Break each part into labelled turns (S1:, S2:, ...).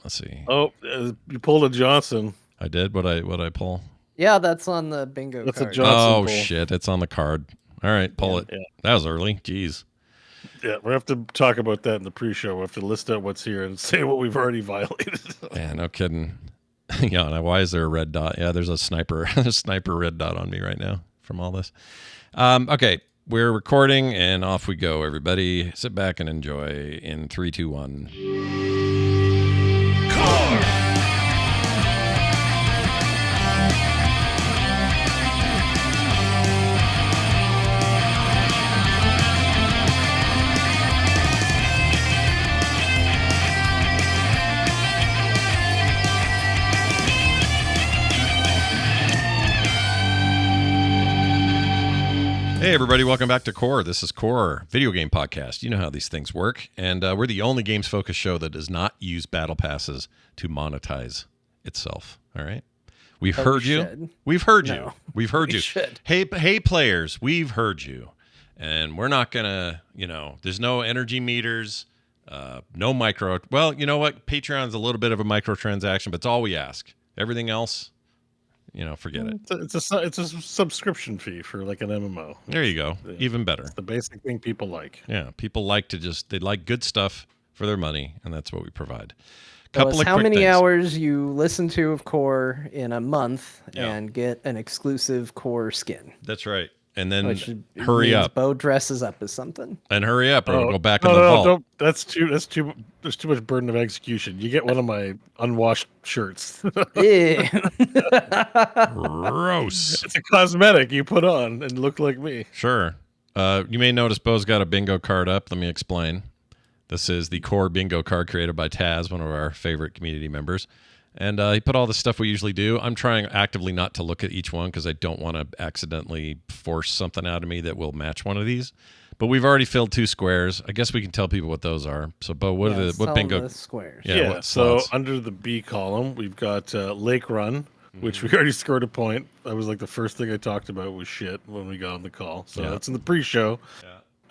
S1: Let's see.
S2: Oh, you pulled a Johnson.
S1: I did. What I pull?
S3: Yeah, that's on the bingo
S2: That's
S3: card.
S2: a Johnson
S1: Oh
S2: pull.
S1: shit! It's on the card. All right, pull it.
S2: Yeah.
S1: That was early. Jeez.
S2: Yeah, we have to talk about that in the pre-show. We have to list out what's here and say what we've already violated.
S1: Yeah, no kidding. Yeah, now why is there a red dot? Yeah, there's a sniper red dot on me right now from all this. Okay, we're recording and off we go, everybody. Sit back and enjoy in 3, 2, 1.
S4: Core!
S1: Hey, everybody, welcome back to Core. This is Core, video game podcast. You know how these things work. And we're the only games-focused show that does not use battle passes to monetize itself. All right? We've heard you. We've heard you. We've heard you.
S3: Should.
S1: Hey, players, we've heard you. And we're not going to, there's no energy meters, no micro. Well, you know what? Patreon's a little bit of a microtransaction, but it's all we ask. Everything else, forget it.
S2: It's a subscription fee for like an MMO.
S1: There you go. Even better.
S2: It's the basic thing people like.
S1: Yeah, people like they like good stuff for their money, and that's what we provide.
S3: Couple of how many hours you listen to of Core in a month and get an exclusive Core skin.
S1: That's right. And then hurry up.
S3: Beau dresses up as something.
S1: And hurry up, or we'll go back in the vault.
S2: Don't. There's too much burden of execution. You get one of my unwashed shirts.
S1: Gross.
S2: It's a cosmetic you put on and look like me.
S1: Sure. You may notice Beau's got a bingo card up. Let me explain. This is the Core bingo card created by Taz, one of our favorite community members. And he put all the stuff we usually do. I'm trying actively not to look at each one because I don't want to accidentally force something out of me that will match one of these. But we've already filled 2 squares. I guess we can tell people what those are. So, Beau, what bingo
S3: the squares?
S2: Yeah. So under the B column, we've got Lake Run, which we already scored a point. That was like the first thing I talked about was shit when we got on the call. So that's in the pre-show.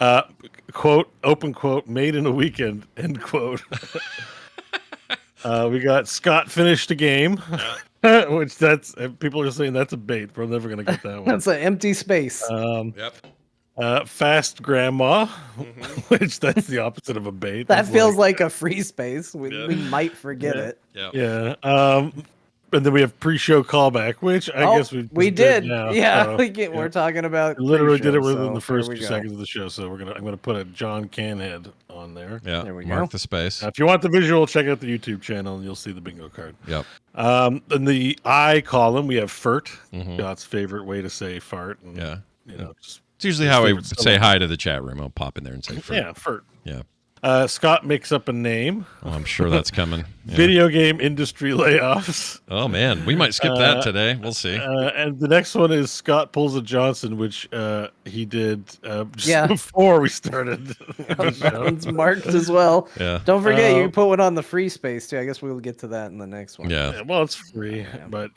S2: Yeah. Quote, open quote, made in a weekend, end quote. We got Scott finished a game, which people are saying that's a bait. We're never going to get that one.
S3: That's an empty space.
S2: Fast grandma, which that's the opposite of a bait.
S3: That feels like a free space. We might forget it.
S2: Yeah. And then we have pre-show callback, which I guess we
S3: did.
S2: Now,
S3: we're talking about.
S2: Literally did it within the first 2 seconds of the show. So I'm gonna put a John Canhead on there.
S1: Yeah,
S3: there we
S1: mark
S3: go.
S1: the space.
S2: If you want the visual, check out the YouTube channel and you'll see the bingo card.
S1: Yep.
S2: In the I column, we have Furt, Scott's favorite way to say fart. And,
S1: it's usually how we say hi to the chat room. I'll pop in there and say Furt.
S2: Yeah, Furt.
S1: Yeah.
S2: Scott makes up a name.
S1: Oh, I'm sure that's coming. Yeah.
S2: Video game industry layoffs.
S1: Oh, man. We might skip that today. We'll see.
S2: And the next one is Scott pulls a Johnson, which he did before we started.
S3: That one's marked as well.
S1: Yeah.
S3: Don't forget, you can put one on the free space, too. I guess we'll get to that in the next one.
S1: Yeah.
S2: Well, it's free, but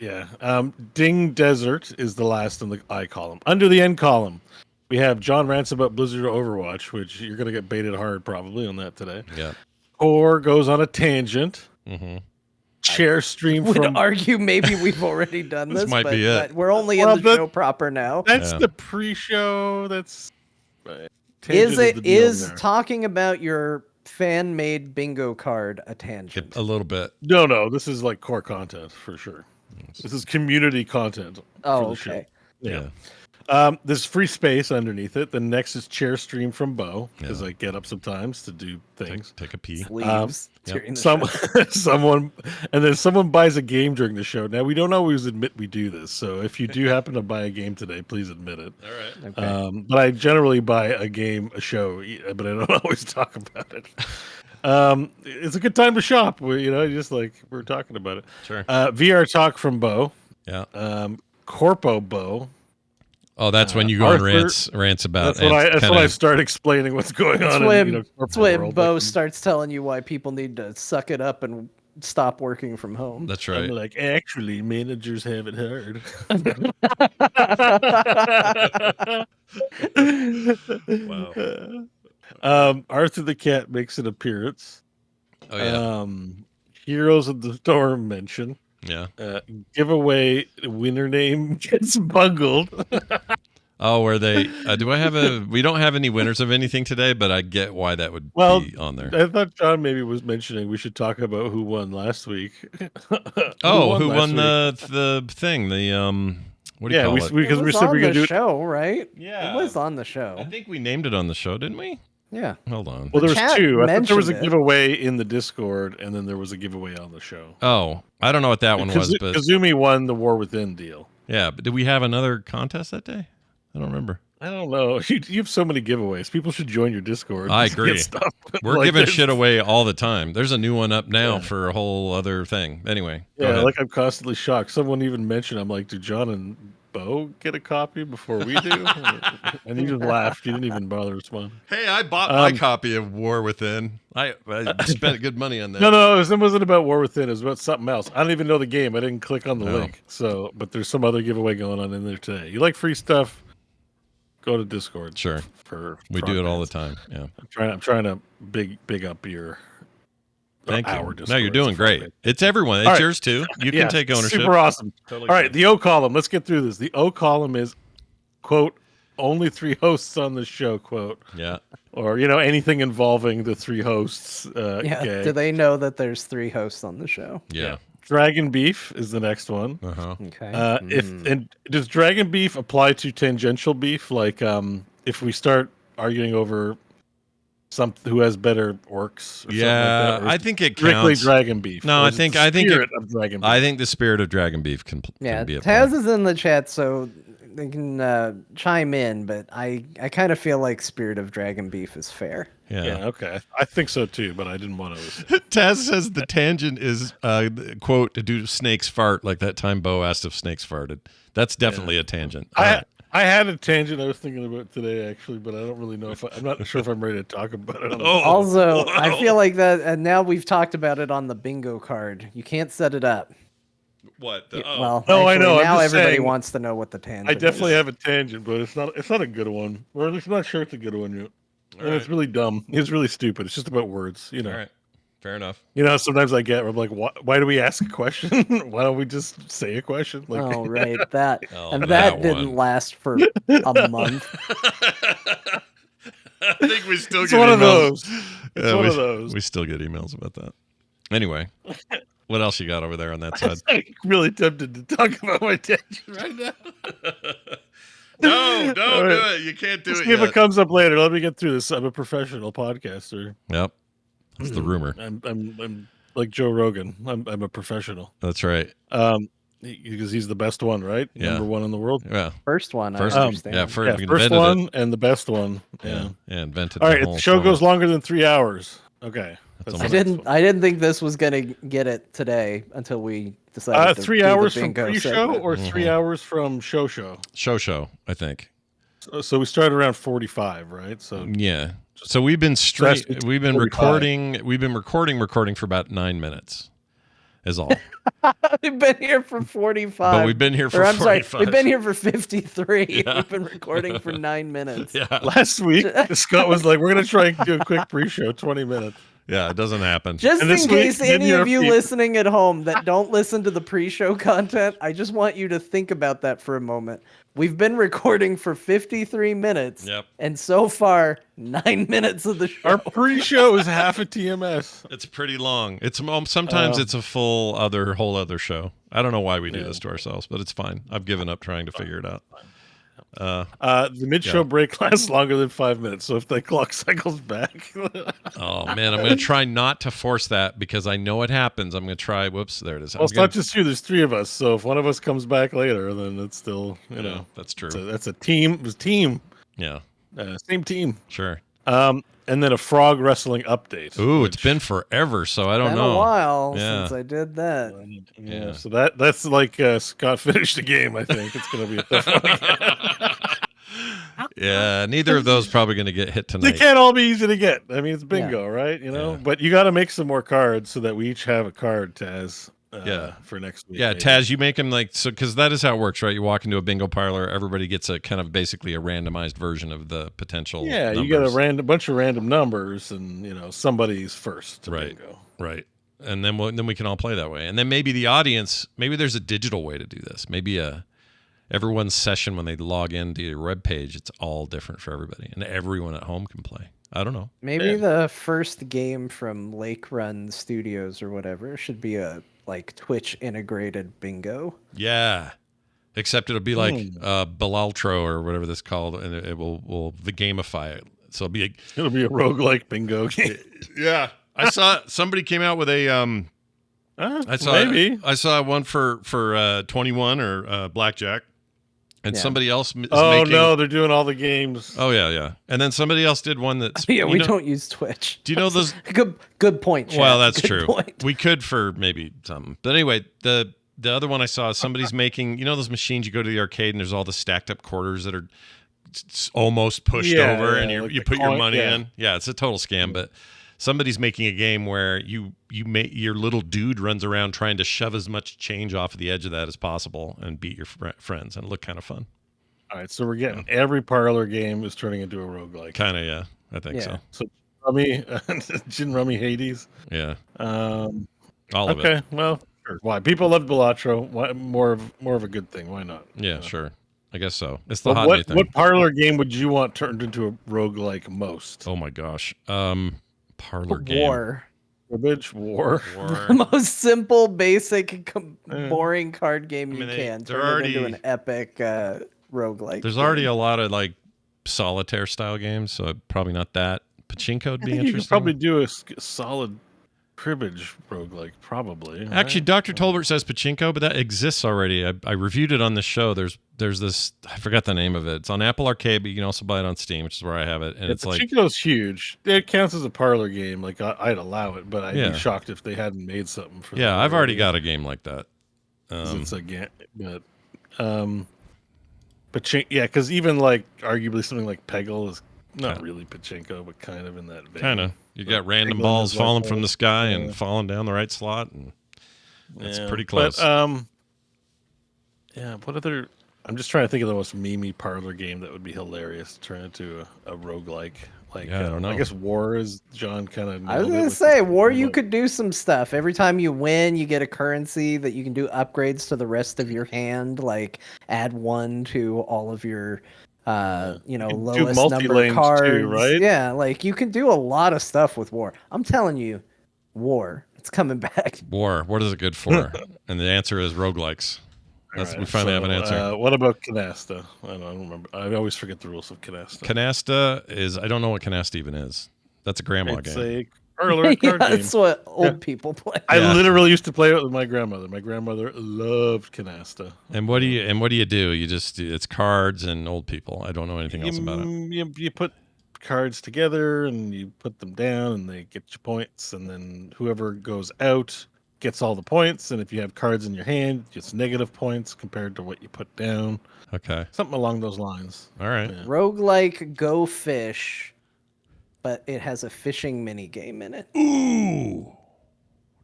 S2: Ding Desert is the last in the I column. Under the N column, we have John rants about Blizzard Overwatch, which you're going to get baited hard probably on that today.
S1: Yeah.
S2: Core goes on a tangent. Chair stream
S3: would argue maybe we've already done this,
S1: might be it.
S3: But we're only in the show proper now.
S2: That's the pre-show. That's
S3: is talking about your fan-made bingo card a tangent?
S1: A little bit.
S2: No. This is like core content for sure. This is community content.
S3: Oh,
S2: for the
S3: okay.
S2: Show. Yeah. There's free space underneath it. The next is chair stream from Beau because I get up sometimes to do things.
S1: Take a pee.
S3: Leaves during the show.
S2: someone buys a game during the show. Now we don't always admit we do this, so if you do happen to buy a game today, please admit it.
S1: All right.
S3: Okay.
S2: But I generally buy a show, but I don't always talk about it. It's a good time to shop. Just like we're talking about it.
S1: Sure.
S2: VR talk from Beau.
S1: Yeah.
S2: Corpo Beau.
S1: Oh, that's when you go on rants about.
S2: That's when I start explaining what's going on.
S3: That's when Beau starts telling you why people need to suck it up and stop working from home.
S1: That's right.
S2: I'm like, actually, managers have it hard.
S1: Wow.
S2: Arthur the Cat makes an appearance.
S1: Oh yeah.
S2: Heroes of the Storm mention.
S1: Yeah.
S2: Giveaway winner name gets bungled.
S1: Oh, where they do I have we don't have any winners of anything today, but I get why that would be on there.
S2: I thought John maybe was mentioning we should talk about who won last week.
S1: Who won the thing? The what do you call it?
S2: Because we said we were going to do it.
S3: Show, right?
S1: Yeah.
S3: It was on the show.
S1: I think we named it on the show, didn't we?
S3: Yeah.
S1: Hold on.
S2: Well, there was two. I thought there was a
S3: it.
S2: giveaway in the Discord, and then there was a giveaway on the show.
S1: Oh, I don't know what that one was, but
S2: Kazumi won the War Within deal.
S1: Yeah, but did we have another contest that day? I don't remember.
S2: I don't know. You have so many giveaways. People should join your Discord.
S1: I agree. We're giving shit away all the time. There's a new one up now for a whole other thing. Anyway.
S2: Yeah, like I'm constantly shocked. Someone even mentioned, I'm like, do John and Beau get a copy before we do? And he just laughed. He didn't even bother responding.
S1: Hey, I bought my copy of War Within. I spent good money on that.
S2: No, it wasn't about War Within. It was about something else. I don't even know the game. I didn't click on the link. So, but there's some other giveaway going on in there today. You like free stuff? Go to Discord.
S1: Sure. We do it all the time. Yeah.
S2: I'm trying to big up your
S1: Thank you.
S2: Discord.
S1: No, you're doing great. It's everyone. It's yours too. You can take ownership.
S2: Super awesome.
S1: Totally
S2: all right, the O column. Let's get through this. The O column is quote only 3 hosts on the show, quote.
S1: Yeah.
S2: Or anything involving the 3 hosts.
S3: Yeah. Do they know that there's 3 hosts on the show?
S1: Yeah.
S2: Dragon beef is the next one.
S3: Okay.
S2: Does dragon beef apply to tangential beef? Like if we start arguing over who has better orcs? Or
S1: yeah, I think it counts.
S2: Strictly dragon beef.
S1: No, I think
S2: of dragon beef.
S1: I think the spirit of dragon beef can be applied.
S3: Taz is in the chat, so they can chime in. But I kind of feel like spirit of dragon beef is fair.
S1: Yeah.
S2: Okay. I think so too, but I didn't want to.
S1: Taz says the tangent is quote do snakes fart, like that time Beau asked if snakes farted. That's definitely a tangent.
S2: I had a tangent I was thinking about today actually, but I don't really know I'm not sure if I'm ready to talk about it.
S3: Also, I feel like that, and now we've talked about it on the bingo card. You can't set it up.
S1: What?
S3: Well,
S2: no,
S3: actually,
S2: I know.
S3: Now everybody wants to know what the tangent.
S2: I definitely have a tangent, but it's not a good one. Or at least I'm not sure it's a good one yet. And it's really dumb. It's really stupid. It's just about words, All
S1: right. Fair enough.
S2: Sometimes I get where I'm like, why do we ask a question? Why don't we just say a question? Like,
S3: right. That that didn't last for a month.
S1: I think we still
S2: it's
S1: get
S2: one
S1: emails.
S2: Of those. It's one of those.
S1: We still get emails about that. Anyway, what else you got over there on that side?
S2: I'm really tempted to talk about my tangent right now.
S1: No, don't do it. You can't do it
S2: See if it comes up later. Let me get through this. I'm a professional podcaster.
S1: Yep. That's the rumor.
S2: I'm like Joe Rogan. I'm a professional.
S1: That's right.
S2: Because he's the best one, right?
S1: Yeah.
S2: Number one in the world.
S1: Yeah.
S3: First one.
S1: First
S3: I
S1: one.
S3: understand.
S1: Yeah.
S2: First one and the best one.
S1: Yeah. Invented.
S2: All right. If the show goes longer than 3 hours. Okay.
S3: I didn't think this was gonna get it today until we decided.
S2: 3 hours from pre-show or 3 hours from show.
S1: Show. I think.
S2: So we started around 45, right? So
S1: yeah. So we've been recording for about 9 minutes. Is all.
S3: We've been here for 45.
S1: But we've been here for 45.
S3: Sorry, we've been here for 53. Yeah. We've been recording for 9 minutes.
S1: Yeah.
S2: Last week, Scott was like, we're going to try and do a quick pre-show, 20 minutes.
S1: Yeah, it doesn't happen.
S3: Just in case any of you listening at home that don't listen to the pre-show content, I just want you to think about that for a moment. We've been recording for 53 minutes.
S1: Yep.
S3: And so far, 9 minutes of the show.
S2: Our pre-show is half a TMS.
S1: It's pretty long. It's sometimes it's a whole other show. I don't know why we do this to ourselves, but it's fine. I've given up trying to figure it out.
S2: The mid-show break lasts longer than 5 minutes, so if the clock cycles back.
S1: Oh man, I'm going to try not to force that because I know it happens. I'm going to try. Whoops, there it is.
S2: Well, it's not just you. There's 3 of us, so if one of us comes back later, then it's still
S1: that's true.
S2: That's a team. It was team.
S1: Yeah,
S2: same team.
S1: Sure.
S2: And then a frog wrestling update.
S1: Ooh, it's been forever, so I don't know.
S3: Been a while since I did that.
S2: Yeah. So that's like Scott finished the game. I think it's going to be a tough one.
S1: Yeah, neither of those probably going to get hit tonight.
S2: They can't all be easy to get. I mean, it's bingo, right? But you got to make some more cards so that we each have a card, Taz. For next week.
S1: Yeah, maybe. Taz, you make them because that is how it works, right? You walk into a bingo parlor, everybody gets a kind of basically a randomized version of the potential. Yeah,
S2: numbers. You got a bunch of random numbers, and somebody's first.
S1: Right.
S2: Bingo.
S1: Right. and then we can all play that way. And then maybe the audience, maybe there's a digital way to do this. Maybe everyone's session when they log into your web page, it's all different for everybody, and everyone at home can play. I don't know.
S3: Maybe the first game from Lake Run Studios or whatever should be a like Twitch integrated bingo.
S1: Yeah. Except it'll be like Ballatro or whatever this called, and it will the gamify it. So
S2: it'll be a roguelike bingo game.
S1: Yeah. I saw somebody came out with a I saw one for 21 or blackjack. And somebody else is making...
S2: no, they're doing all the games.
S1: Oh, yeah. And then somebody else did one that's...
S3: we don't use Twitch.
S1: Do you know those...
S3: Good point, Chad.
S1: Well, that's
S3: good
S1: true.
S3: Point.
S1: We could for maybe something. But anyway, the other one I saw is somebody's making... You know those machines you go to the arcade and there's all the stacked up quarters that are almost pushed over and you put your money in? Yeah, it's a total scam, but... Somebody's making a game where your little dude runs around trying to shove as much change off of the edge of that as possible and beat your friends, and it looked kind of fun.
S2: All right, so we're getting every parlor game is turning into a roguelike.
S1: Kind of, yeah. I think so.
S2: So Rummy, Gin Rummy Hades.
S1: Yeah.
S2: All
S1: of it.
S2: Okay, well, sure. Why? People love Ballatro. Why, more of a good thing. Why not?
S1: Yeah, sure. I guess so. It's the hot new thing.
S2: What parlor game would you want turned into a roguelike most?
S1: Oh my gosh. Parlor game.
S3: War.
S2: Cribbage War.
S3: The most simple, basic, boring card game you can. Turn it into an epic roguelike.
S1: There's already a lot of like solitaire style games, so probably not that. Pachinko would be interesting.
S2: You could probably do a solid cribbage roguelike, probably. Right?
S1: Actually, Dr. Tolbert says Pachinko, but that exists already. I reviewed it on the show. There's this, I forgot the name of it. It's on Apple Arcade, but you can also buy it on Steam, which is where I have it. And it's like
S2: Pachinko's huge. It counts as a parlor game. Like I'd allow it, but I'd be shocked if they hadn't made something for.
S1: Yeah, I've already got a game like that.
S2: It's a game, but because even like arguably something like Peggle is not really Pachinko, but kind of in that vein.
S1: Kind of. You got random balls falling from the sky and falling down the right slot, and it's pretty close.
S2: But, what other... I'm just trying to think of the most memey parlor game that would be hilarious to turn into a roguelike. Like,
S1: I don't know.
S2: I guess War is John kind of...
S3: I was going to say, War, you could do some stuff. Every time you win, you get a currency that you can do upgrades to the rest of your hand, like add 1 to all of your... lowest number cards,
S2: too, right?
S3: Yeah, like you can do a lot of stuff with War. I'm telling you, War, it's coming back.
S1: War, what is it good for? And the answer is roguelikes. We finally have an answer.
S2: What about Canasta? I don't remember. I always forget the rules of Canasta.
S1: Canasta is, I don't know what Canasta even is. That's a grandma game.
S2: It's parlor card game.
S3: That's what old people play.
S2: I literally used to play it with my grandmother. My grandmother loved Canasta.
S1: And what do you do? It's cards and old people. I don't know anything else about it.
S2: You put cards together and you put them down and they get you points, and then whoever goes out gets all the points, and if you have cards in your hand, it's negative points compared to what you put down.
S1: Okay.
S2: Something along those lines.
S1: All right.
S2: Yeah.
S3: Roguelike Go Fish, but it has a fishing mini game in it.
S1: Ooh.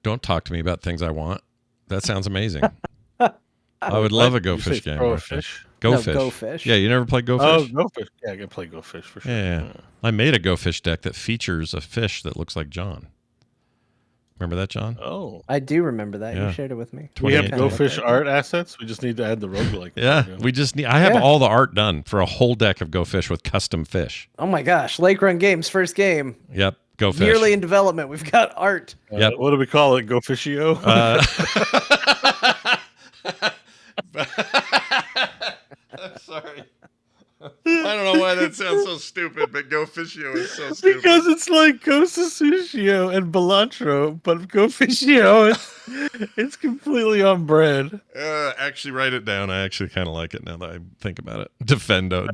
S1: Don't talk to me about things I want. That sounds amazing. I would love a Go Fish game.
S2: Go Fish?
S1: Go Fish.
S3: Go Fish.
S1: Yeah, you never played Go Fish?
S2: Oh, Go Fish. Yeah, I can play Go Fish for sure.
S1: Yeah. I made a Go Fish deck that features a fish that looks like John. Remember that, John?
S2: Oh.
S3: I do remember that.
S1: Yeah.
S3: You shared it with me.
S2: We have Go Fish art assets. We just need to add the roguelike.
S1: Yeah, we just need. I have all the art done for a whole deck of Go Fish with custom fish.
S3: Oh my gosh. Lake Run Games, first game.
S1: Yep, Go Fish.
S3: Nearly in development. We've got art.
S1: Yep.
S2: What do we call it? Go Fishio?
S1: Sorry. I don't know why that sounds so stupid, but Go Fishio is so stupid.
S2: Because it's like Go Sushio and Ballatro, but Go Fishio, it's completely on brand.
S1: Actually, write it down. I actually kind of like it now that I think about it. Defendio.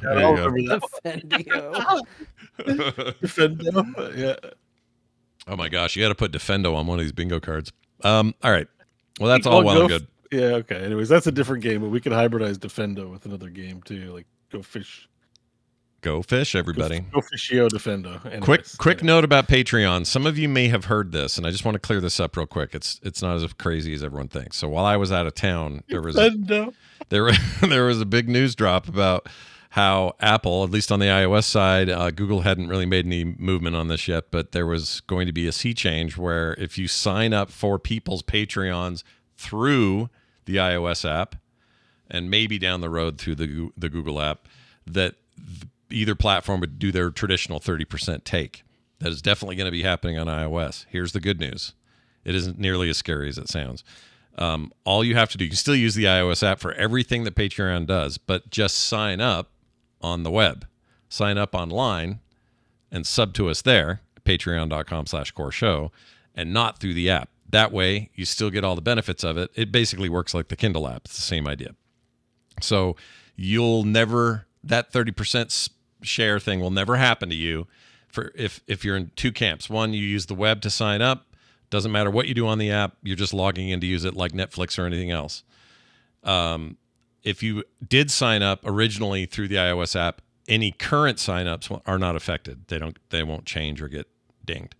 S1: There you go.
S2: Defendo. Yeah.
S1: Oh my gosh, you got to put Defendo on one of these bingo cards. All right. Well, that's all well and good.
S2: Yeah, okay. Anyways, that's a different game, but we can hybridize Defendo with another game too, like Go Fish.
S1: Go Fish, everybody.
S2: Go Fishio Defendo. Anyways,
S1: quick note about Patreon. Some of you may have heard this, and I just want to clear this up real quick. It's not as crazy as everyone thinks. So while I was out of town, there was a big news drop about how Apple, at least on the iOS side, Google hadn't really made any movement on this yet, but there was going to be a sea change where if you sign up for people's Patreons through the iOS app, and maybe down the road through the Google app, that either platform would do their traditional 30% take. That is definitely going to be happening on iOS. Here's the good news. It isn't nearly as scary as it sounds. All you have to do, you can still use the iOS app for everything that Patreon does, but just sign up on the web. Sign up online and sub to us there, patreon.com/core show, and not through the app. That way, you still get all the benefits of it. It basically works like the Kindle app. It's the same idea. So you'll never, that 30% share thing will never happen to you for if you're in two camps. One, you use the web to sign up. Doesn't matter what you do on the app. You're just logging in to use it like Netflix or anything else. If you did sign up originally through the iOS app, any current signups are not affected. They won't change or get dinged.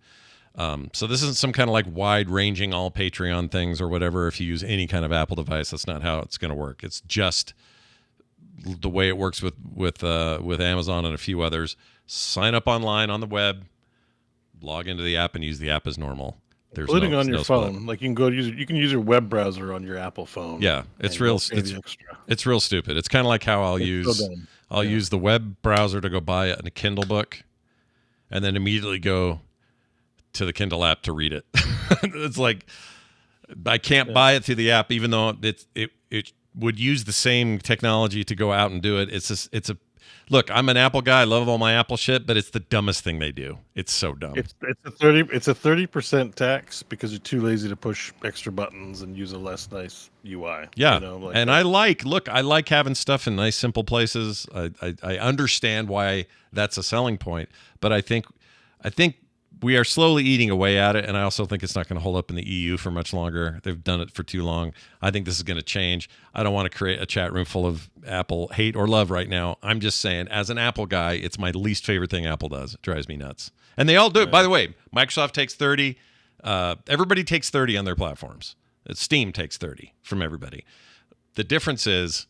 S1: So this isn't some kind of like wide-ranging all Patreon things or whatever. If you use any kind of Apple device, that's not how it's going to work. It's just the way it works with Amazon and a few others. Sign up online on the web, log into the app, and use the app as normal. There's
S2: including on your phone. Like you can use your web browser on your Apple phone.
S1: Yeah, it's real stupid. It's kind of like how I'll use the web browser to go buy a Kindle book, and then immediately go to the Kindle app to read it. It's like I can't buy it through the app, even though it would use the same technology to go out and do it. Look, I'm an Apple guy. I love all my Apple shit, but it's the dumbest thing they do. It's so dumb.
S2: It's a 30% tax because you're too lazy to push extra buttons and use a less nice UI.
S1: Yeah, I like having stuff in nice, simple places. I understand why that's a selling point, but I think we are slowly eating away at it, and I also think it's not going to hold up in the EU for much longer. They've done it for too long. I think this is going to change. I don't want to create a chat room full of Apple hate or love right now. I'm just saying, as an Apple guy, it's my least favorite thing Apple does. It drives me nuts. And they all do it. By the way, Microsoft takes 30. Everybody takes 30 on their platforms. Steam takes 30 from everybody. The difference is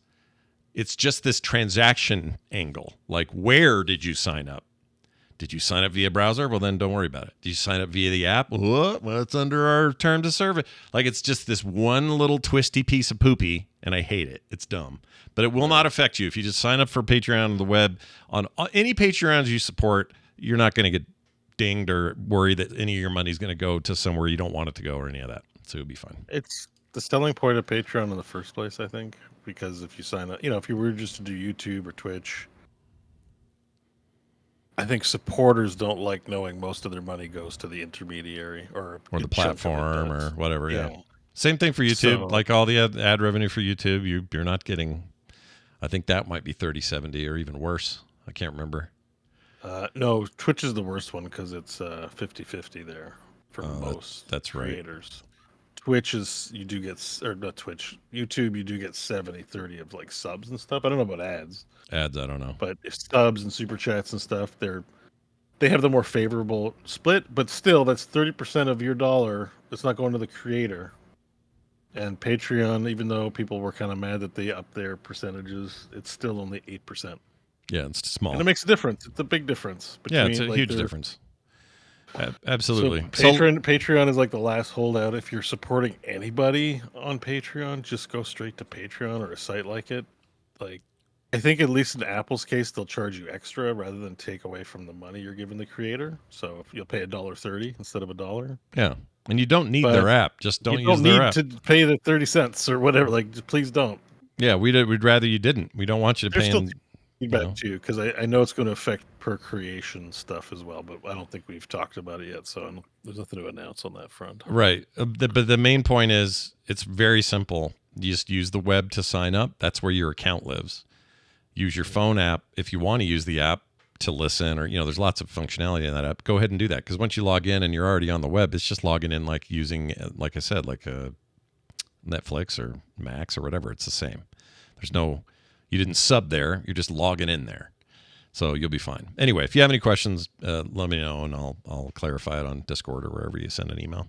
S1: it's just this transaction angle. Like, where did you sign up? Did you sign up via browser? Well, then don't worry about it. Did you sign up via the app? Well, it's under our terms of service. Like, it's just this one little twisty piece of poopy, and I hate it. It's dumb. But it will not affect you. If you just sign up for Patreon on the web, on any Patreons you support, you're not going to get dinged or worry that any of your money is going to go to somewhere you don't want it to go or any of that. So it'll be fine.
S2: It's the selling point of Patreon in the first place, I think, because if you sign up, if you were just to do YouTube or Twitch, I think supporters don't like knowing most of their money goes to the intermediary or
S1: the platform or whatever. Yeah. Same thing for YouTube. So, like all the ad revenue for YouTube, you're not getting. I think that might be 30/70 or even worse. I can't remember.
S2: No, Twitch is the worst one because it's 50/50 there for most
S1: that's
S2: creators. Right. Twitch is not Twitch. YouTube, you do get 70/30 of like subs and stuff. I don't know about ads.
S1: I don't know.
S2: But if subs and super chats and stuff, they have the more favorable split, but still that's 30% of your dollar that's not going to the creator. And Patreon, even though people were kind of mad that they upped their percentages, it's still only 8%.
S1: Yeah, it's small.
S2: And it makes a difference. It's a big difference.
S1: Yeah, it's a huge difference. Absolutely.
S2: So Patreon is like the last holdout. If you're supporting anybody on Patreon, just go straight to Patreon or a site like it. Like, I think at least in Apple's case, they'll charge you extra rather than take away from the money you're giving the creator. So if you'll pay $1.30 instead of $1.
S1: Yeah, and you don't need their app. Just don't use their app.
S2: You don't need to pay the 30 cents or whatever. Like, just please don't.
S1: Yeah, we'd rather you didn't. We don't want you to pay.
S2: Feedback too, because I know it's going to affect per creation stuff as well, but I don't think we've talked about it yet, so there's nothing to announce on that front.
S1: Right, but the main point is it's very simple. You just use the web to sign up. That's where your account lives. Use your phone app if you want to use the app to listen, or there's lots of functionality in that app. Go ahead and do that, because once you log in and you're already on the web, it's just logging in like using, like I said, like a Netflix or Max or whatever. It's the same. You didn't sub there. You're just logging in there. So you'll be fine. Anyway, if you have any questions, let me know, and I'll clarify it on Discord or wherever you send an email.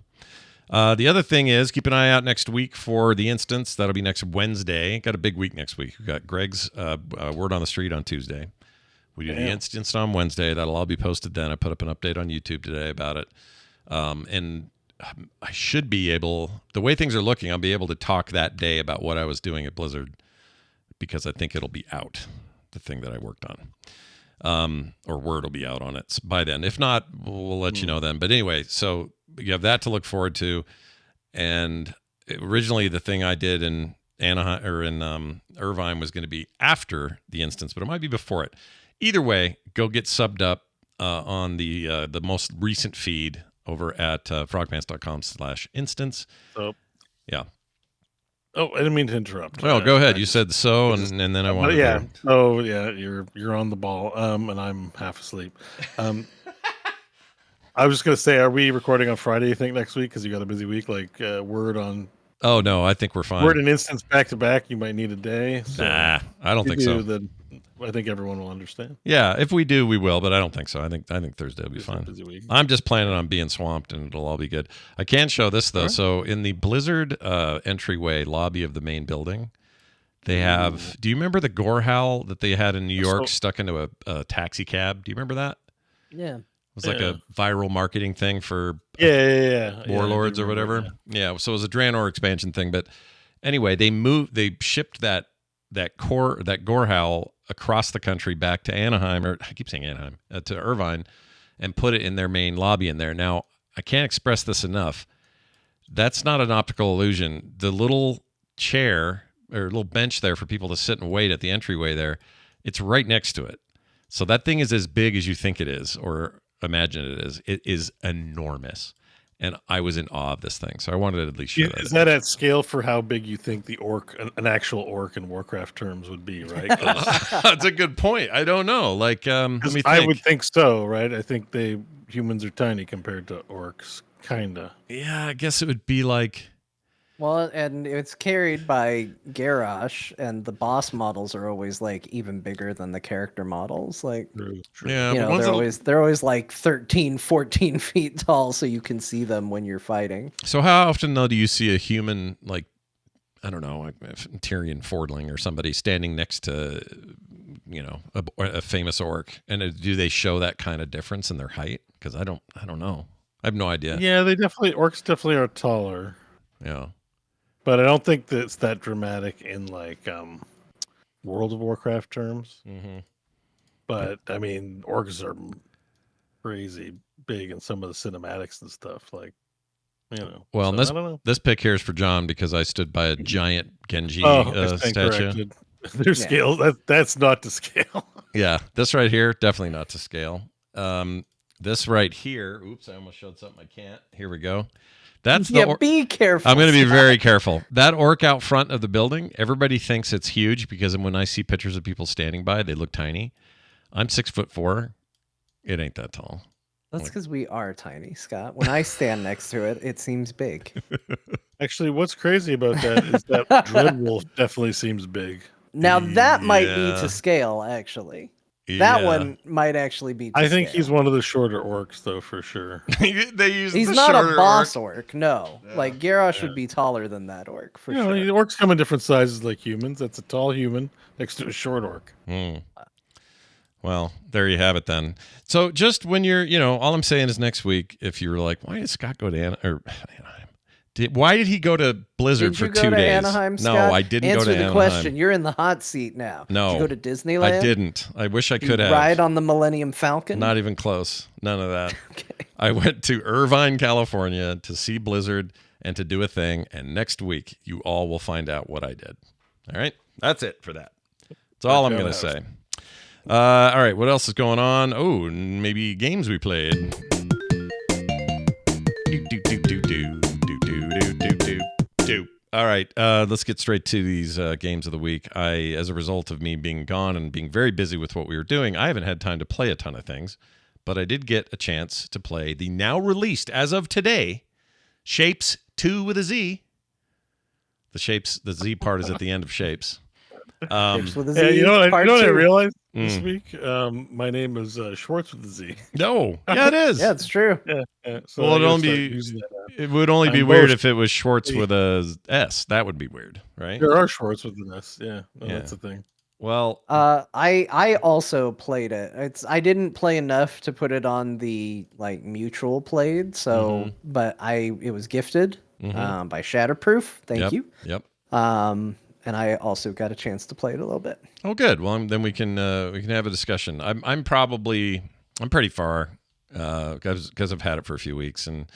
S1: The other thing is keep an eye out next week for the instance. That'll be next Wednesday. Got a big week next week. We got Greg's Word on the Street on Tuesday. We do the instance on Wednesday. That'll all be posted then. I put up an update on YouTube today about it. And I should be able, the way things are looking, I'll be able to talk that day about what I was doing at Blizzard because I think it'll be out, the thing that I worked on. Or Word will be out on it by then. If not, we'll let you know then. But anyway, so you have that to look forward to. And originally the thing I did in Anaheim or in Irvine was going to be after the instance, but it might be before it. Either way, go get subbed up on the most recent feed over at frogpants.com/instance.
S2: So,
S1: yeah.
S2: Oh, I didn't mean to interrupt.
S1: Well, go ahead. You said so, and then I wanted
S2: to... Oh, yeah, you're on the ball, and I'm half asleep. I was just going to say, are we recording on Friday, you think, next week? Because you got a busy week, like Word on...
S1: Oh, no, I think we're fine.
S2: Word and instance back-to-back, you might need a day. So
S1: nah, I don't think so.
S2: Then I think everyone will understand.
S1: Yeah, if we do, we will, but I don't think so. I think Thursday will be fine. I'm just planning on being swamped, and it'll all be good. I can show this, though. Right. So in the Blizzard entryway lobby of the main building, they have... Do you remember the gore howl that they had in New York stuck into a taxi cab? Do you remember that?
S3: Yeah.
S1: It was like a viral marketing thing for warlords or whatever. Yeah, so it was a Draenor expansion thing. But anyway, they shipped that gore howl across the country back to Anaheim, or I keep saying Anaheim, to Irvine, and put it in their main lobby in there. Now, I can't express this enough. That's not an optical illusion. The little chair or little bench there for people to sit and wait at the entryway there, it's right next to it. So that thing is as big as you think it is, or imagine it is. It is enormous. And I was in awe of this thing. So I wanted to at least show that.
S2: Is that at scale for how big you think the orc, an actual orc in Warcraft terms would be, right?
S1: That's a good point. I don't know. Like, let me think.
S2: I would think so, right? I think humans are tiny compared to orcs, kind of.
S1: Yeah, I guess it would be like...
S3: Well, and it's carried by Garrosh, and the boss models are always like even bigger than the character models. Like,
S2: true.
S1: Yeah,
S3: you know, they're always like 13, 14 feet tall, so you can see them when you're fighting.
S1: So how often though do you see a human, like, I don't know, like Tyrion Fordling or somebody standing next to, you know, a famous orc, and do they show that kind of difference in their height? Because I don't know. I have no idea.
S2: Yeah, orcs definitely are taller.
S1: Yeah.
S2: But I don't think that it's that dramatic in like World of Warcraft terms.
S1: Mm-hmm.
S2: But I mean, orcs are crazy big in some of the cinematics and stuff. Like, you know.
S1: Well,
S2: so,
S1: this pic here is for John because I stood by a giant Genji statue.
S2: Their scale, that's not to scale.
S1: Yeah, this right here, definitely not to scale. This right here, oops, I almost showed something I can't. Here we go. That's
S3: be careful.
S1: I'm going to be very careful. That orc out front of the building, everybody thinks it's huge because when I see pictures of people standing by, they look tiny. I'm 6'4". It ain't that tall.
S3: That's because we are tiny, Scott. When I stand next to it, it seems big.
S2: Actually, what's crazy about that is that Dreadwolf definitely seems big.
S3: Now that might be to scale, actually. That one might actually be.
S2: I think he's one of the shorter orcs, though, for sure.
S3: He's not a boss orc. No, like Garrosh would be taller than that orc for sure.
S2: The orcs come in different sizes, like humans. That's a tall human next to a short orc.
S1: Well, there you have it then. So just when you're, all I'm saying is next week, if you were like, why did Scott go to Anaheim? Why did he go to Blizzard for 2 days?
S3: Did you go to Anaheim, Scott?
S1: No, I didn't go to Anaheim.
S3: Answer the question. You're in the hot seat now.
S1: No.
S3: Did you go to Disneyland?
S1: I didn't. I wish I could have.
S3: Ride on the Millennium Falcon?
S1: Not even close. None of that.
S3: Okay.
S1: I went to Irvine, California to see Blizzard and to do a thing. And next week, you all will find out what I did. All right? That's it for that. That's all I'm going to say. All right. What else is going on? Oh, maybe games we played. All right, let's get straight to these games of the week. As a result of me being gone and being very busy with what we were doing, I haven't had time to play a ton of things, but I did get a chance to play the now released, as of today, Shapez 2 with a Z. The Z part is at the end of Shapez.
S3: Ships with a Z.
S2: Yeah, you know what
S3: part
S2: I
S3: two.
S2: realized this week? My name is Schwartz with a Z.
S1: No, yeah, it is.
S3: Yeah, it's true.
S2: Yeah. So
S1: Well,
S2: I
S1: it'd
S2: gotta
S1: only
S2: start
S1: be
S2: using that now.
S1: it would only be
S2: I'm
S1: weird
S2: Beau
S1: if it was Schwartz with a S. That would be weird, right?
S2: There are Schwartz with an S. Yeah, no,
S1: Yeah.
S2: that's the thing.
S1: Well,
S3: I also played it. I didn't play enough to put it on the like mutual played, so but it was gifted by Shatterproof. Thank you.
S1: Yep.
S3: And I also got a chance to play it a little bit.
S1: Oh, good. Well, then we can have a discussion. I'm pretty far because I've had it for a few weeks and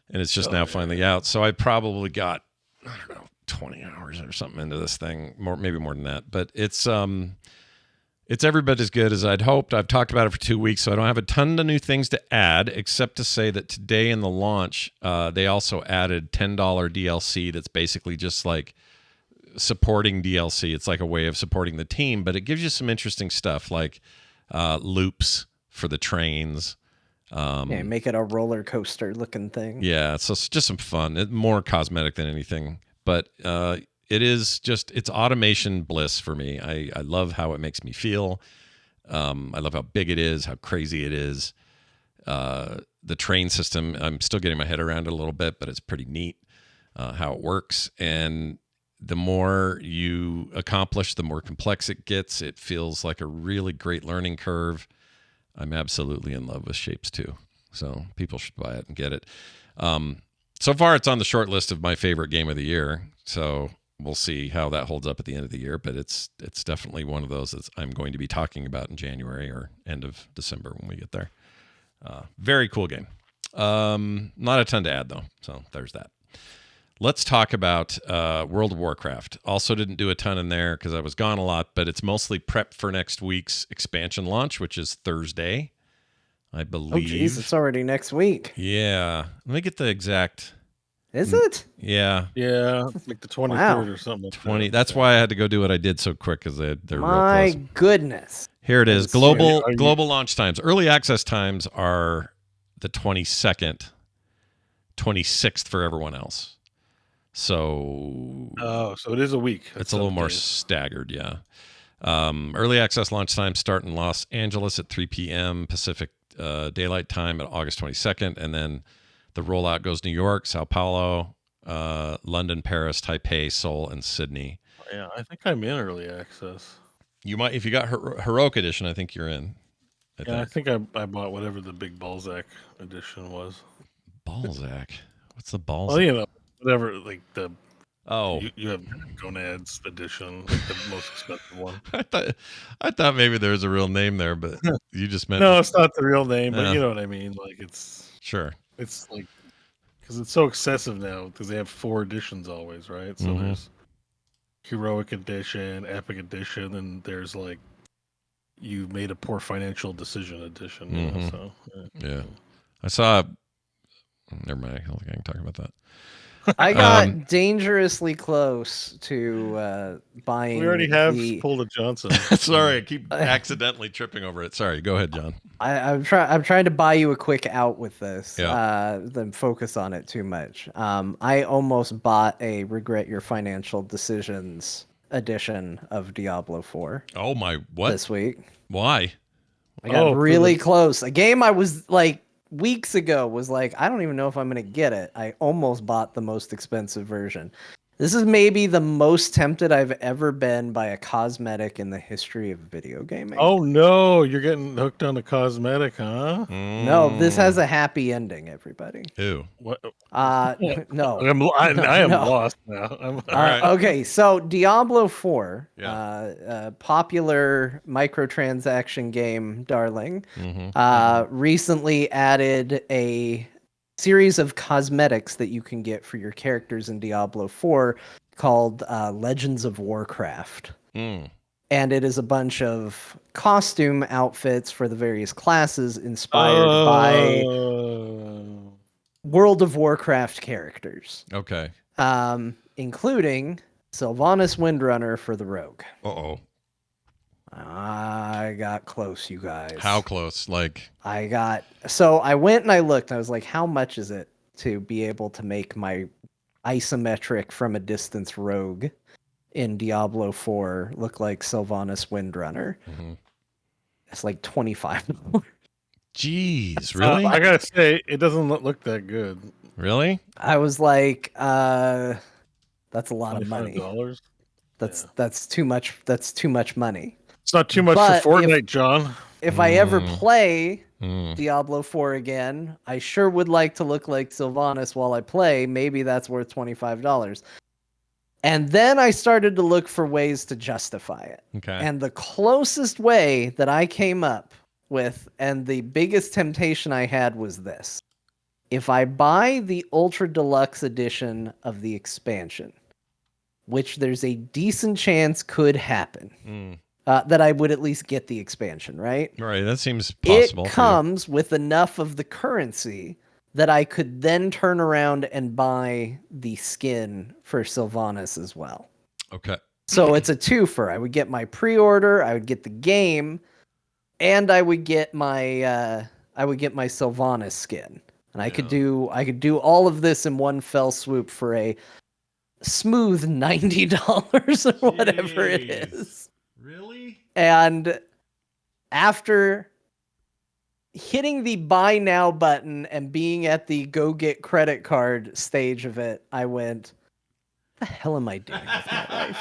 S1: it's just now finally out. So I probably got, I don't know, 20 hours or something into this thing, maybe more than that. But it's every bit as good as I'd hoped. I've talked about it for 2 weeks, so I don't have a ton of new things to add, except to say that today in the launch, they also added $10 DLC that's basically just like supporting DLC. It's like a way of supporting the team, but it gives you some interesting stuff like loops for the trains.
S3: Make it a roller coaster looking thing.
S1: Yeah, so it's just some fun. More cosmetic than anything, but it's automation bliss for me. I love how it makes me feel. I love how big it is, how crazy it is. The train system, I'm still getting my head around it a little bit, but it's pretty neat how it works. And the more you accomplish, the more complex it gets. It feels like a really great learning curve. I'm absolutely in love with Shapez 2. So people should buy it and get it. So far, it's on the short list of my favorite game of the year. So we'll see how that holds up at the end of the year. But it's definitely one of those that I'm going to be talking about in January or end of December when we get there. Very cool game. Not a ton to add, though. So there's that. Let's talk about World of Warcraft. Also didn't do a ton in there because I was gone a lot, but it's mostly prep for next week's expansion launch, which is Thursday, I believe.
S3: Oh, jeez, it's already next week.
S1: Yeah. Let me get the exact...
S3: Is it?
S1: Yeah.
S2: Yeah, like the 23rd or something.
S1: 20. That's why I had to go do what I did so quick because they're real
S3: My
S1: close.
S3: goodness.
S1: Here it is. Global launch times. Early access times are the 22nd, 26th for everyone else. So
S2: it is a week.
S1: It's a little more staggered, yeah. Early access launch time start in Los Angeles at 3 p.m. Pacific Daylight Time at August 22nd, and then the rollout goes New York, Sao Paulo, London, Paris, Taipei, Seoul, and Sydney.
S2: Yeah, I think I'm in early access.
S1: You might, if you got Heroic Edition, I think you're in.
S2: I think I bought whatever the big Balzac edition was.
S1: Balzac? What's the Balzac?
S2: Well, you know, whatever, like the...
S1: Oh,
S2: you have Gonads edition, like the most expensive one.
S1: I thought maybe there was a real name there, but you just meant...
S2: No, it's not the real name, but you know what I mean. Like
S1: Sure.
S2: It's like, because it's so excessive now because they have 4 editions always, right? So there's Heroic Edition, Epic Edition, and there's like you made a poor financial decision edition. You know, so
S1: yeah. I saw... Never mind. I don't think I can talk about that.
S3: I got dangerously close to buying.
S2: We already have pulled a Johnson.
S1: Sorry, I keep accidentally tripping over it. Sorry, go ahead, John.
S3: I'm trying to buy you a quick out with this.
S1: Yeah.
S3: Then focus on it too much. I almost bought a Regret Your Financial Decisions edition of Diablo 4.
S1: Oh my! What
S3: this week?
S1: Why?
S3: I got really close. A game I was like weeks ago was like, I don't even know if I'm going to get it. I almost bought the most expensive version. This is maybe the most tempted I've ever been by a cosmetic in the history of video gaming.
S2: Oh no, you're getting hooked on the cosmetic, huh?
S3: No, this has a happy ending, everybody.
S1: Ew.
S2: What?
S3: No.
S2: I am lost now.
S1: All right.
S3: Okay, so Diablo 4, popular microtransaction game, darling, recently added a series of cosmetics that you can get for your characters in Diablo 4 called Legends of Warcraft. And it is a bunch of costume outfits for the various classes inspired by World of Warcraft characters.
S1: Okay.
S3: Including Sylvanas Windrunner for the rogue.
S1: Uh-oh.
S3: I got close, you guys.
S1: How close? Like
S3: so I went and I looked. I was like, how much is it to be able to make my isometric from a distance rogue? in Diablo 4 look like Sylvanas Windrunner. It's like $25.
S1: Jeez, really?
S2: I gotta say, it doesn't look that good.
S1: Really?
S3: I was like, that's a lot of money.
S2: $25?
S3: That's too much. That's too much money.
S2: It's not too much
S3: But
S2: for Fortnite, John.
S3: If I ever play Diablo 4 again, I sure would like to look like Sylvanas while I play. Maybe that's worth $25. And then I started to look for ways to justify it.
S1: Okay.
S3: And the closest way that I came up with, and the biggest temptation I had, was this. If I buy the Ultra Deluxe edition of the expansion, which there's a decent chance could happen, that I would at least get the expansion, right?
S1: Right, that seems possible.
S3: It comes with enough of the currency that I could then turn around and buy the skin for Sylvanas as well.
S1: Okay.
S3: So it's a twofer. I would get my pre-order, I would get the game, and I would get my Sylvanas skin. And I could do all of this in one fell swoop for a smooth $90 or whatever it is.
S1: Really?
S3: And after hitting the buy now button and being at the go get credit card stage of it, I went, what the hell am I doing with my life?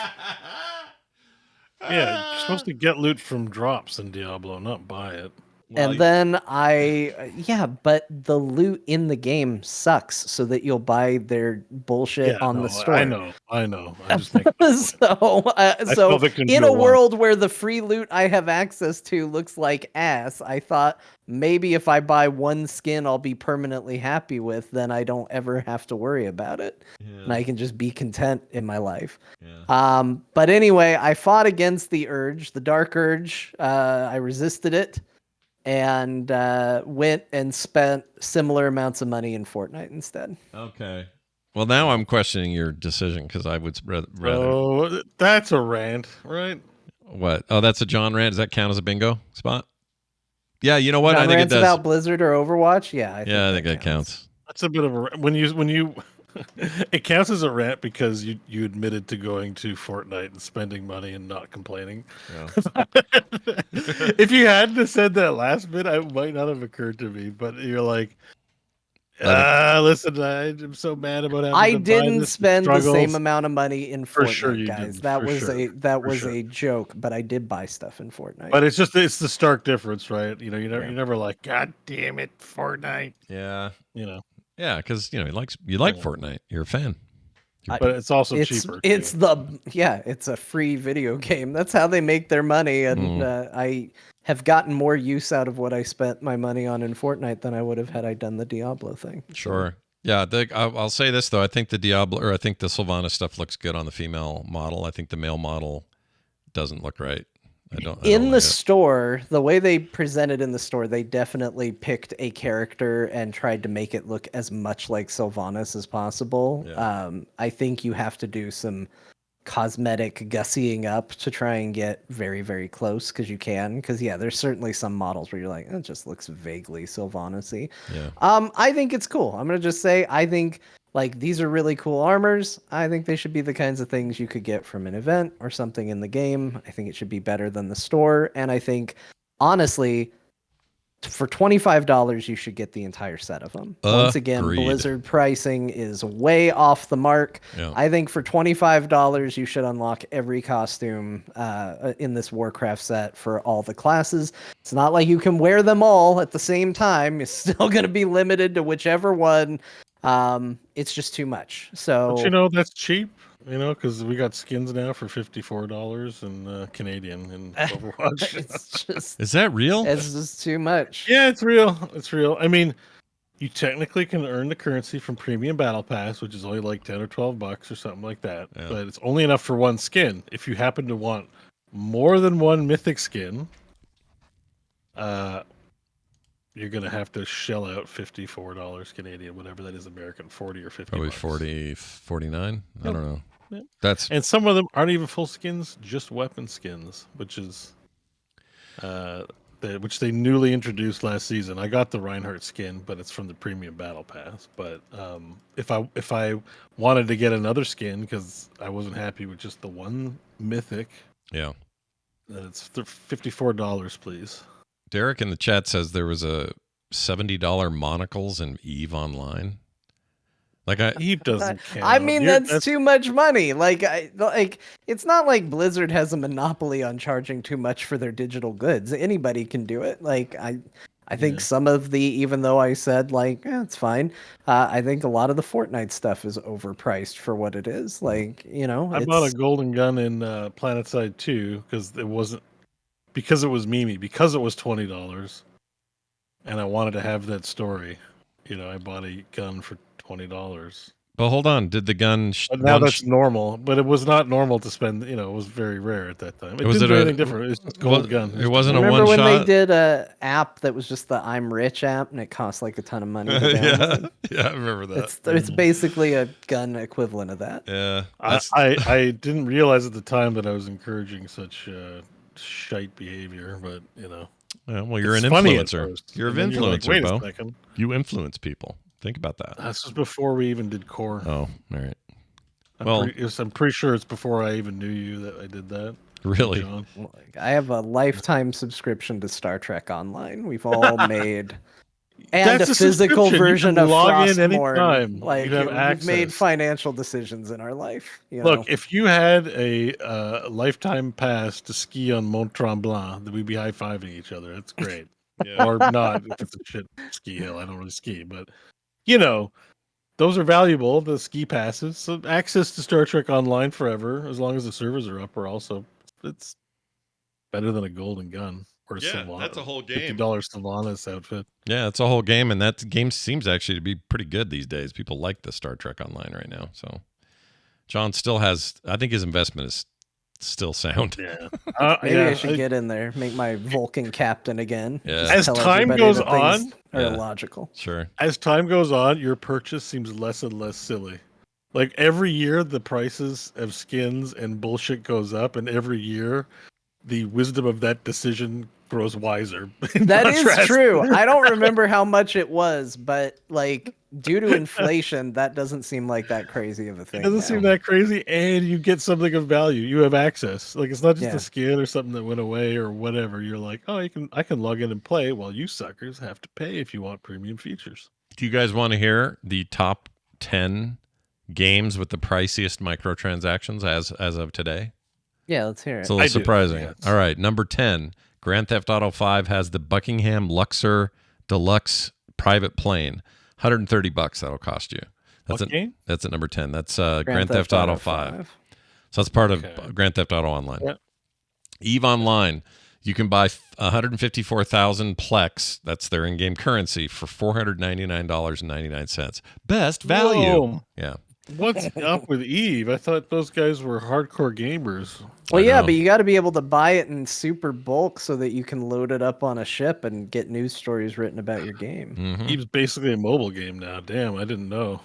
S2: Yeah, you're supposed to get loot from drops in Diablo, not buy it.
S3: And then but the loot in the game sucks, so that you'll buy their bullshit on the store.
S2: I know. I just make
S3: so in a world where the free loot I have access to looks like ass, I thought maybe if I buy one skin I'll be permanently happy with, then I don't ever have to worry about it. Yeah. And I can just be content in my life. Yeah. But anyway, I fought against the urge, the dark urge. I resisted it. And went and spent similar amounts of money in Fortnite instead.
S1: Okay. Well, now I'm questioning your decision, because I would rather.
S2: Oh, that's a rant, right?
S1: What? Oh, that's a John rant. Does that count as a bingo spot? Yeah, you know what?
S3: John
S1: I think
S3: rants
S1: it does.
S3: About Blizzard or Overwatch? Yeah, I think
S1: that counts.
S2: That's a bit of a when you it counts as a rant because you admitted to going to Fortnite and spending money and not complaining. Yeah. If you hadn't said that last bit, it might not have occurred to me. But you're like, listen, I'm so mad about having
S3: I didn't spend the same amount of money in Fortnite,
S2: for sure you
S3: guys.
S2: Didn't.
S3: That
S2: for
S3: was
S2: sure.
S3: a joke, but I did buy stuff in Fortnite.
S2: But it's the stark difference, right? You know, you're never like, God damn it, Fortnite.
S1: Yeah.
S2: You know.
S1: Yeah, because you like Fortnite. You're a fan.
S2: But it's also cheaper.
S3: It's it's a free video game. That's how they make their money, and I have gotten more use out of what I spent my money on in Fortnite than I would have had I done the Diablo thing.
S1: Sure. Yeah, I'll say this though. I think the Sylvanas stuff looks good on the female model. I think the male model doesn't look right. In the
S3: store, the way they presented in the store, they definitely picked a character and tried to make it look as much like Sylvanas as possible. Yeah. I think you have to do some cosmetic gussying up to try and get very, very close, because you can. Because there's certainly some models where you're like, it just looks vaguely Sylvanas-y. Yeah. I think it's cool. I'm gonna just say I think. Like, these are really cool armors. I think they should be the kinds of things you could get from an event or something in the game. I think it should be better than the store. And I think, honestly, for $25, you should get the entire set of them. Once again, Blizzard pricing is way off the mark. Yeah. I think for $25, you should unlock every costume in this Warcraft set for all the classes. It's not like you can wear them all at the same time. It's still going to be limited to whichever one. It's just too much. So,
S2: but that's cheap. Because we got skins now for $54 in Canadian in Overwatch.
S3: It's just,
S1: is that real?
S3: It's just too much.
S2: Yeah, it's real. It's real. I mean, you technically can earn the currency from Premium Battle Pass, which is only like $10 or $12 or something like that. Yeah. But it's only enough for one skin. If you happen to want more than one mythic skin, you're going to have to shell out $54 Canadian, whatever that is American, 40 or 50.
S1: Probably 40, 49. I don't know.
S2: Yeah. And some of them aren't even full skins, just weapon skins, which is which they newly introduced last season. I got the Reinhardt skin, but it's from the premium battle pass. But if I wanted to get another skin because I wasn't happy with just the one mythic,
S1: Yeah.
S2: then it's $54, please.
S1: Derek in the chat says there was a $70 monocles in EVE Online.
S2: Eve doesn't count.
S3: I mean, that's too much money. Like it's not like Blizzard has a monopoly on charging too much for their digital goods. Anybody can do it. Like I think some of the, even though I said like it's fine, I think a lot of the Fortnite stuff is overpriced for what it is. Like
S2: I bought a golden gun in PlanetSide 2 because it was Mimi, because it was $20, and I wanted to have that story. I bought a gun for $20.
S1: But hold on, did the gun?
S2: But now that's normal. But it was not normal to spend. It was very rare at that time. It didn't do anything different. It was just gold gun.
S1: It wasn't a one
S3: shot. Remember when they did a app that was just the I'm Rich app, and it cost like a ton of money to download?
S1: Yeah, I remember that.
S3: It's basically a gun equivalent of that.
S1: Yeah,
S2: I didn't realize at the time that I was encouraging such shite behavior, but
S1: Yeah, well, you're an influencer. You're an influencer,
S2: Wait
S1: Beau.
S2: a second.
S1: You influence people. Think about that.
S2: This was before we even did Core.
S1: Oh, all right.
S2: I'm pretty sure it's before I even knew you that I did that.
S1: Really?
S2: John.
S3: I have a lifetime subscription to Star Trek Online. We've all made, and
S2: That's
S3: a physical version of
S2: log in
S3: Frostmourne.
S2: anytime.
S3: Like we've made financial decisions in our life.
S2: Look, if you had a lifetime pass to ski on Mont Tremblant, then we'd be high fiving each other. That's great. Or not if it's a shit ski hill. I don't really ski, but those are valuable, the ski passes. So access to Star Trek Online forever, as long as the servers are up, it's better than a golden gun or
S1: that's a whole game.
S2: $50 Sylvanas outfit.
S1: Yeah, it's a whole game, and that game seems actually to be pretty good these days. People like the Star Trek Online right now. So John still has, I think his investment is still sound.
S2: Yeah.
S3: Maybe I should get in there, make my Vulcan captain again.
S1: Yeah.
S2: As time goes on,
S3: are illogical.
S1: Sure.
S2: As time goes on, your purchase seems less and less silly. Like every year, the prices of skins and bullshit goes up, and every year, the wisdom of that decision grows wiser.
S3: That is true. I don't remember how much it was, but like due to inflation, that doesn't seem like that crazy of a thing.
S2: It doesn't seem that crazy, and you get something of value. You have access. Like it's not just a skin or something that went away or whatever. You're like, oh, I can log in and play, while you suckers have to pay if you want premium features.
S1: Do you guys want to hear the top 10 games with the priciest microtransactions as of today?
S3: Yeah, let's hear it.
S1: It's a little surprising. Yes. All right, number 10, Grand Theft Auto 5 has the Buckingham Luxor Deluxe private plane. $130 that'll cost you. That's
S2: game?
S1: That's at number 10. That's Grand Theft Auto 5. So that's part of Grand Theft Auto Online.
S2: Yeah.
S1: EVE Online, you can buy 154,000 Plex. That's their in-game currency for $499.99. Best value.
S2: Whoa.
S1: Yeah.
S2: What's up with EVE? I thought those guys were hardcore gamers.
S3: Well, yeah, but you got to be able to buy it in super bulk so that you can load it up on a ship and get news stories written about your game.
S1: Mm-hmm.
S2: EVE's basically a mobile game now. Damn, I didn't know.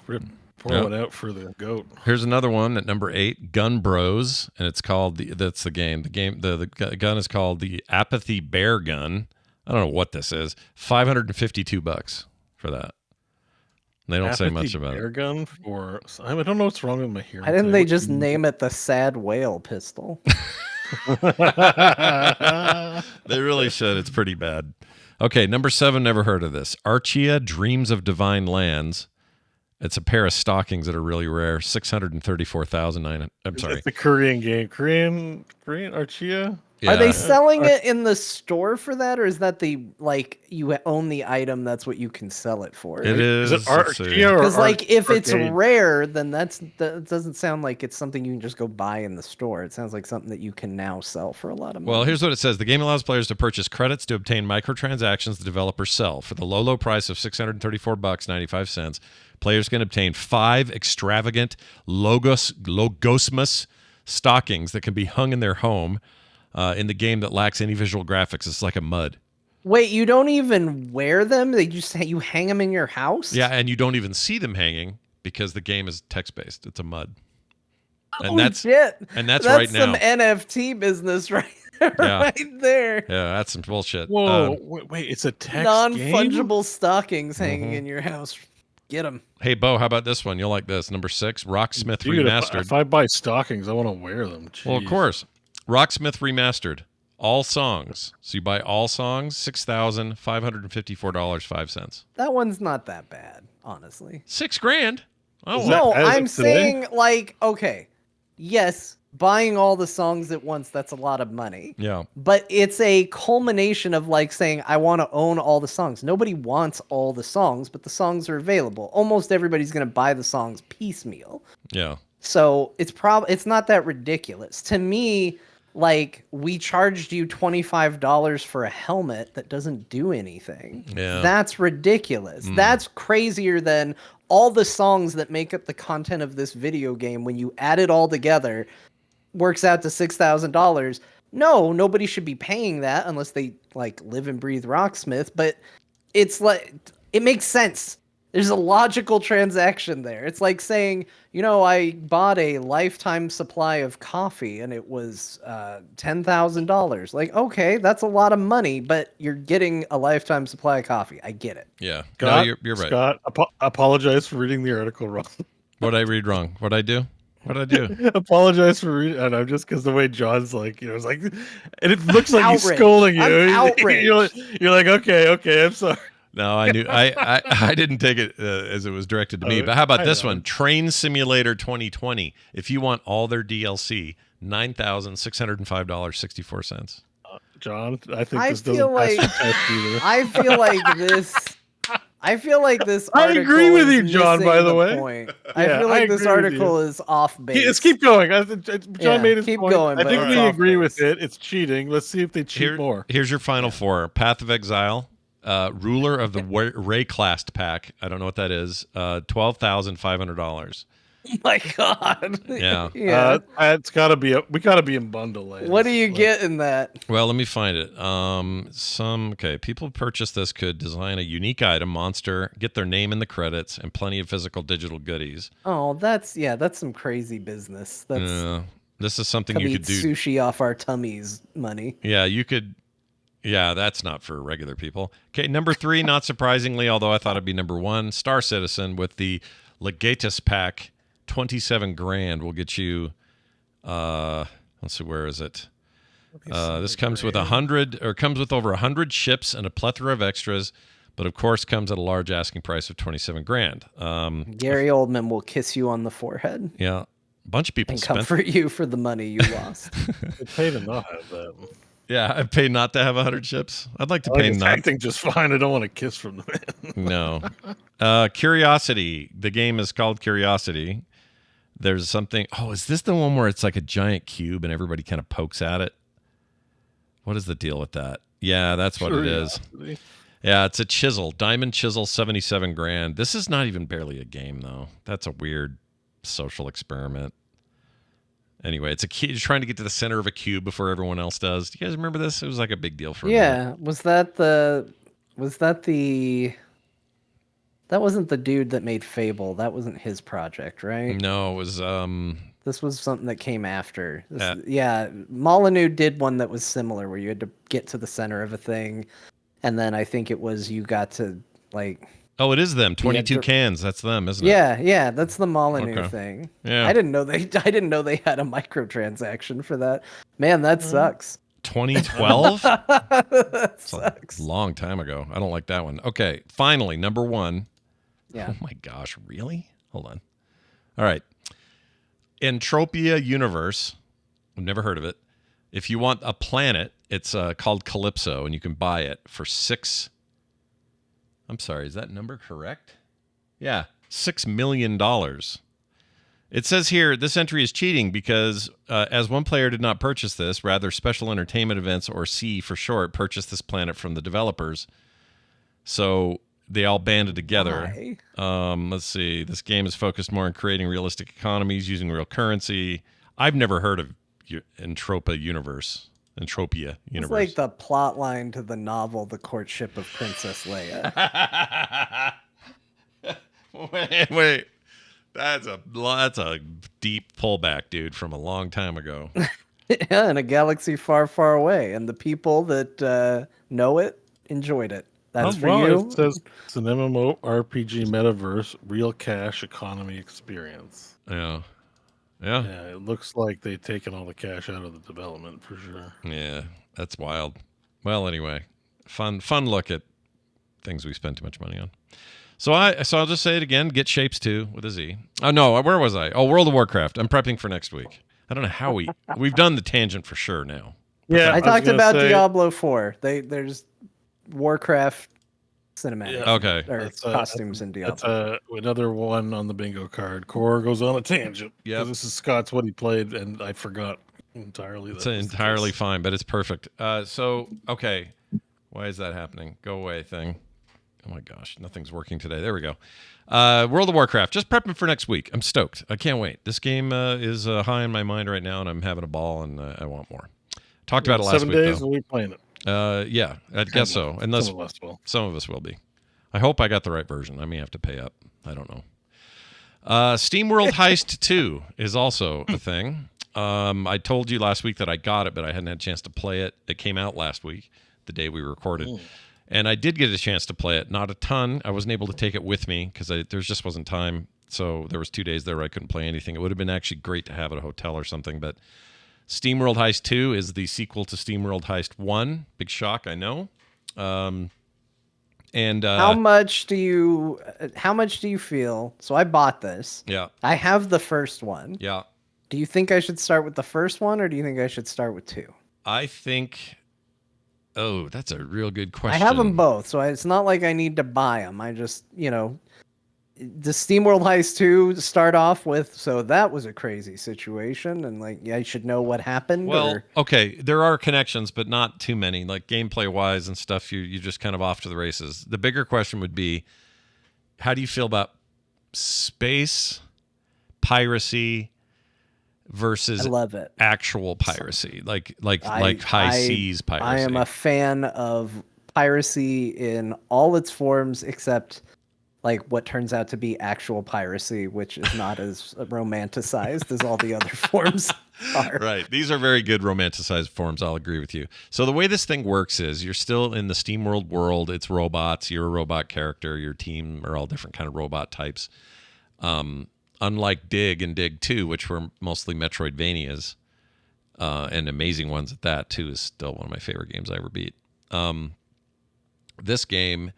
S2: Pour one out for the goat.
S1: Here's another one at number 8, Gun Bros, and it's called that's the game. The gun is called the Apathy Bear Gun. I don't know what this is. $552 for that. They don't say much about
S2: it. Gun for I don't know what's wrong with my hearing.
S3: Why didn't they just name it the Sad Whale Pistol?
S1: They really should. It's pretty bad. Okay, number 7. Never heard of this. Archia Dreams of Divine Lands. It's a pair of stockings that are really rare. 634,900. I'm sorry.
S2: It's the Korean game. Korean Archia.
S1: Yeah.
S3: Are they selling it in the store for that, or is that you own the item? That's what you can sell it for.
S1: It is.
S2: Is it Archia?
S3: Because if it's rare, then that doesn't sound like it's something you can just go buy in the store. It sounds like something that you can now sell for a lot of money.
S1: Well, here's what it says: the game allows players to purchase credits to obtain microtransactions the developers sell for the low price of $634.95. Players can obtain 5 extravagant logosmus stockings that can be hung in their home. In the game that lacks any visual graphics. It's like a mud.
S3: Wait, you don't even wear them? You hang them in your house?
S1: Yeah, and you don't even see them hanging because the game is text-based. It's a mud.
S3: Shit.
S1: And that's right
S3: That's
S1: now.
S3: some NFT business right right there.
S1: Yeah, that's some bullshit.
S2: Whoa, wait, it's a text game?
S3: Non-fungible stockings hanging in your house. Get them.
S1: Hey, Beau, how about this one? You'll like this. Number 6, Rocksmith
S2: Dude,
S1: Remastered.
S2: if I buy stockings, I want to wear them. Jeez.
S1: Well, of course. Rocksmith Remastered. All songs. So you buy all songs, $6,554.05.
S3: That one's not that bad, honestly.
S1: $6,000. Oh,
S3: No,
S2: as
S3: I'm
S2: of today?
S3: saying like, okay, yes, buying all the songs at once, that's a lot of money.
S1: yeah.
S3: But it's a culmination of like saying, I want to own all the songs. Nobody wants all the songs, but the songs are available. Almost everybody's going to buy the songs piecemeal.
S1: Yeah.
S3: So it's not that ridiculous. To me, like, we charged you $25 for a helmet that doesn't do anything.
S1: Yeah.
S3: That's ridiculous. That's crazier than all the songs that make up the content of this video game. When you add it all together, works out to $6,000. No, nobody should be paying that unless they like live and breathe Rocksmith. But it's like, it makes sense. There's a logical transaction there. It's like saying, I bought a lifetime supply of coffee and it was $10,000. Like, okay, that's a lot of money, but you're getting a lifetime supply of coffee. I get it.
S1: Yeah.
S2: Scott,
S1: No, you're right.
S2: Scott, apologize for reading the article wrong.
S1: What'd I read wrong? What'd I do?
S2: Apologize for reading. I know, just because the way John's like, it's like, and it looks like he's
S3: Outraged.
S2: scolding you.
S3: I'm outraged.
S2: You're like, okay, I'm sorry.
S1: No, I knew. I didn't take it as it was directed to me. But how about this one? Train Simulator 2020. If you want all their DLC, $9,605.64.
S2: John, I think
S3: I
S2: this
S3: feel
S2: doesn't
S3: like
S2: pass the test either.
S3: I feel like this
S2: I
S3: article
S2: agree with
S3: is
S2: you, John,
S3: missing
S2: by the way.
S3: point.
S2: Yeah,
S3: I feel
S2: I
S3: like this
S2: agree with
S3: article is off base.
S2: Let's keep going. John made his
S3: keep
S2: point.
S3: going,
S2: I
S3: but
S2: think
S3: it's
S2: we
S3: off
S2: agree with
S3: base.
S2: it. It's cheating. Let's see if they cheat more.
S1: Here's your final four: Path of Exile, Ruler of the Rayclast pack. I don't know what that is. $12,500.
S3: Oh my god.
S1: Yeah.
S2: It's gotta be. We gotta be in bundle land.
S3: What do you get in that?
S1: Well, let me find it. People who purchase this could design a unique item, monster, get their name in the credits, and plenty of physical digital goodies.
S3: Oh, that's some crazy business. That's
S1: this is something you
S3: eat
S1: could do.
S3: Sushi off our tummies money.
S1: Yeah, you could. Yeah, that's not for regular people. Okay, number 3, not surprisingly, although I thought it'd be number 1, Star Citizen with the Legatus pack. $27,000 will get you. Let's see, where is it? This comes with comes with over 100 ships and a plethora of extras, but of course comes at a large asking price of $27,000.
S3: Gary Oldman will kiss you on the forehead.
S1: Yeah, a bunch of people
S3: and
S1: spent.
S3: comfort you for the money you lost.
S2: I pay to not have that.
S1: Yeah, I pay not to have 100 ships. I'd like to pay not.
S2: Acting just fine. I don't want a kiss from the man.
S1: No. Curiosity. The game is called Curiosity. There's something. Oh, is this the one where it's like a giant cube and everybody kind of pokes at it? What is the deal with that? Yeah, that's what it is. Yeah, it's a chisel, diamond chisel, $77,000. This is not even barely a game though. That's a weird social experiment. Anyway, it's a kid. You're trying to get to the center of a cube before everyone else does. Do you guys remember this? It was like a big deal for me.
S3: Yeah, that wasn't the dude that made Fable. That wasn't his project, right?
S1: No, it was
S3: This was something that came after. Molyneux did one that was similar where you had to get to the center of a thing, and then I think it was you got to like.
S1: Oh, it is them. 22 cans. That's them, isn't it?
S3: Yeah, that's the Molyneux thing.
S1: Yeah.
S3: I didn't know they had a microtransaction for that. Man, that sucks.
S1: 2012?
S3: That sucks.
S1: A long time ago. I don't like that one. Okay, finally, number 1.
S3: Yeah.
S1: Oh my gosh, really? Hold on. All right. Entropia Universe. I've never heard of it. If you want a planet, it's called Calypso, and you can buy it for I'm sorry, is that number correct? Yeah, $6 million. It says here, this entry is cheating because as one player did not purchase this, rather Special Entertainment Events, or C for short, purchased this planet from the developers. So they all banded together. Let's see. This game is focused more on creating realistic economies using real currency. I've never heard of Entropia Universe.
S3: It's like the plot line to the novel The Courtship of Princess Leia.
S1: Wait. That's a deep pullback, dude, from a long time ago.
S3: Yeah, in a galaxy far, far away, and the people that know it enjoyed it. That's for
S2: Well,
S3: you.
S2: it says it's an MMORPG metaverse, real cash economy experience.
S1: Yeah.
S2: Yeah, it looks like they've taken all the cash out of the development for sure.
S1: Yeah, that's wild. Well, anyway, fun look at things we spend too much money on. So I'll just say it again. Get Shapes 2 with a Z. Oh no, where was I? Oh, World of Warcraft. I'm prepping for next week. I don't know how we've done the tangent for sure now.
S2: Yeah,
S3: I
S2: was
S3: talked
S2: gonna
S3: about
S2: say-
S3: Diablo 4. There's Warcraft cinematic
S2: Yeah,
S1: Okay.
S3: or costumes in Diablo.
S2: That's another one on the bingo card. Core goes on a tangent.
S1: Yep.
S2: 'Cause this is Scott's what he played, and I forgot entirely.
S1: It's entirely fine, but it's perfect. So okay, why is that happening? Go away thing. Oh my gosh, nothing's working today. There we go. World of Warcraft. Just prepping for next week. I'm stoked. I can't wait. This game is high in my mind right now, and I'm having a ball, and I want more. Talked about it last
S2: 7
S1: week.
S2: days.
S1: Though.
S2: We'll be playing it.
S1: Yeah, I guess so. Unless
S2: Some of us will.
S1: some of us will be. I hope I got the right version. I may have to pay up. I don't know. SteamWorld Heist 2 is also a thing. I told you last week that I got it, but I hadn't had a chance to play it. It came out last week, the day we recorded. And I did get a chance to play it. Not a ton. I wasn't able to take it with me because there just wasn't time. So there was 2 days there where I couldn't play anything. It would have been actually great to have at a hotel or something. But SteamWorld Heist 2 is the sequel to SteamWorld Heist 1. Big shock, I know. And
S3: how much do you feel? So I bought this.
S1: Yeah.
S3: I have the first one.
S1: Yeah.
S3: Do you think I should start with the first one, or do you think I should start with 2?
S1: I think. Oh, that's a real good question.
S3: I have them both, so it's not like I need to buy them. I just, the SteamWorld Heist 2 to start off with, so that was a crazy situation, and I should know what happened.
S1: Well, okay, there are connections, but not too many. Like gameplay wise and stuff, you just kind of off to the races. The bigger question would be, how do you feel about space piracy versus
S3: I love it.
S1: actual piracy, like high seas piracy?
S3: I am a fan of piracy in all its forms, except what turns out to be actual piracy, which is not as romanticized as all the other forms are.
S1: Right. These are very good romanticized forms. I'll agree with you. So the way this thing works is you're still in the SteamWorld world. It's robots. You're a robot character. Your team are all different kind of robot types. Unlike Dig and Dig 2, which were mostly Metroidvanias, and amazing ones at that, too, is still one of my favorite games I ever beat. This game,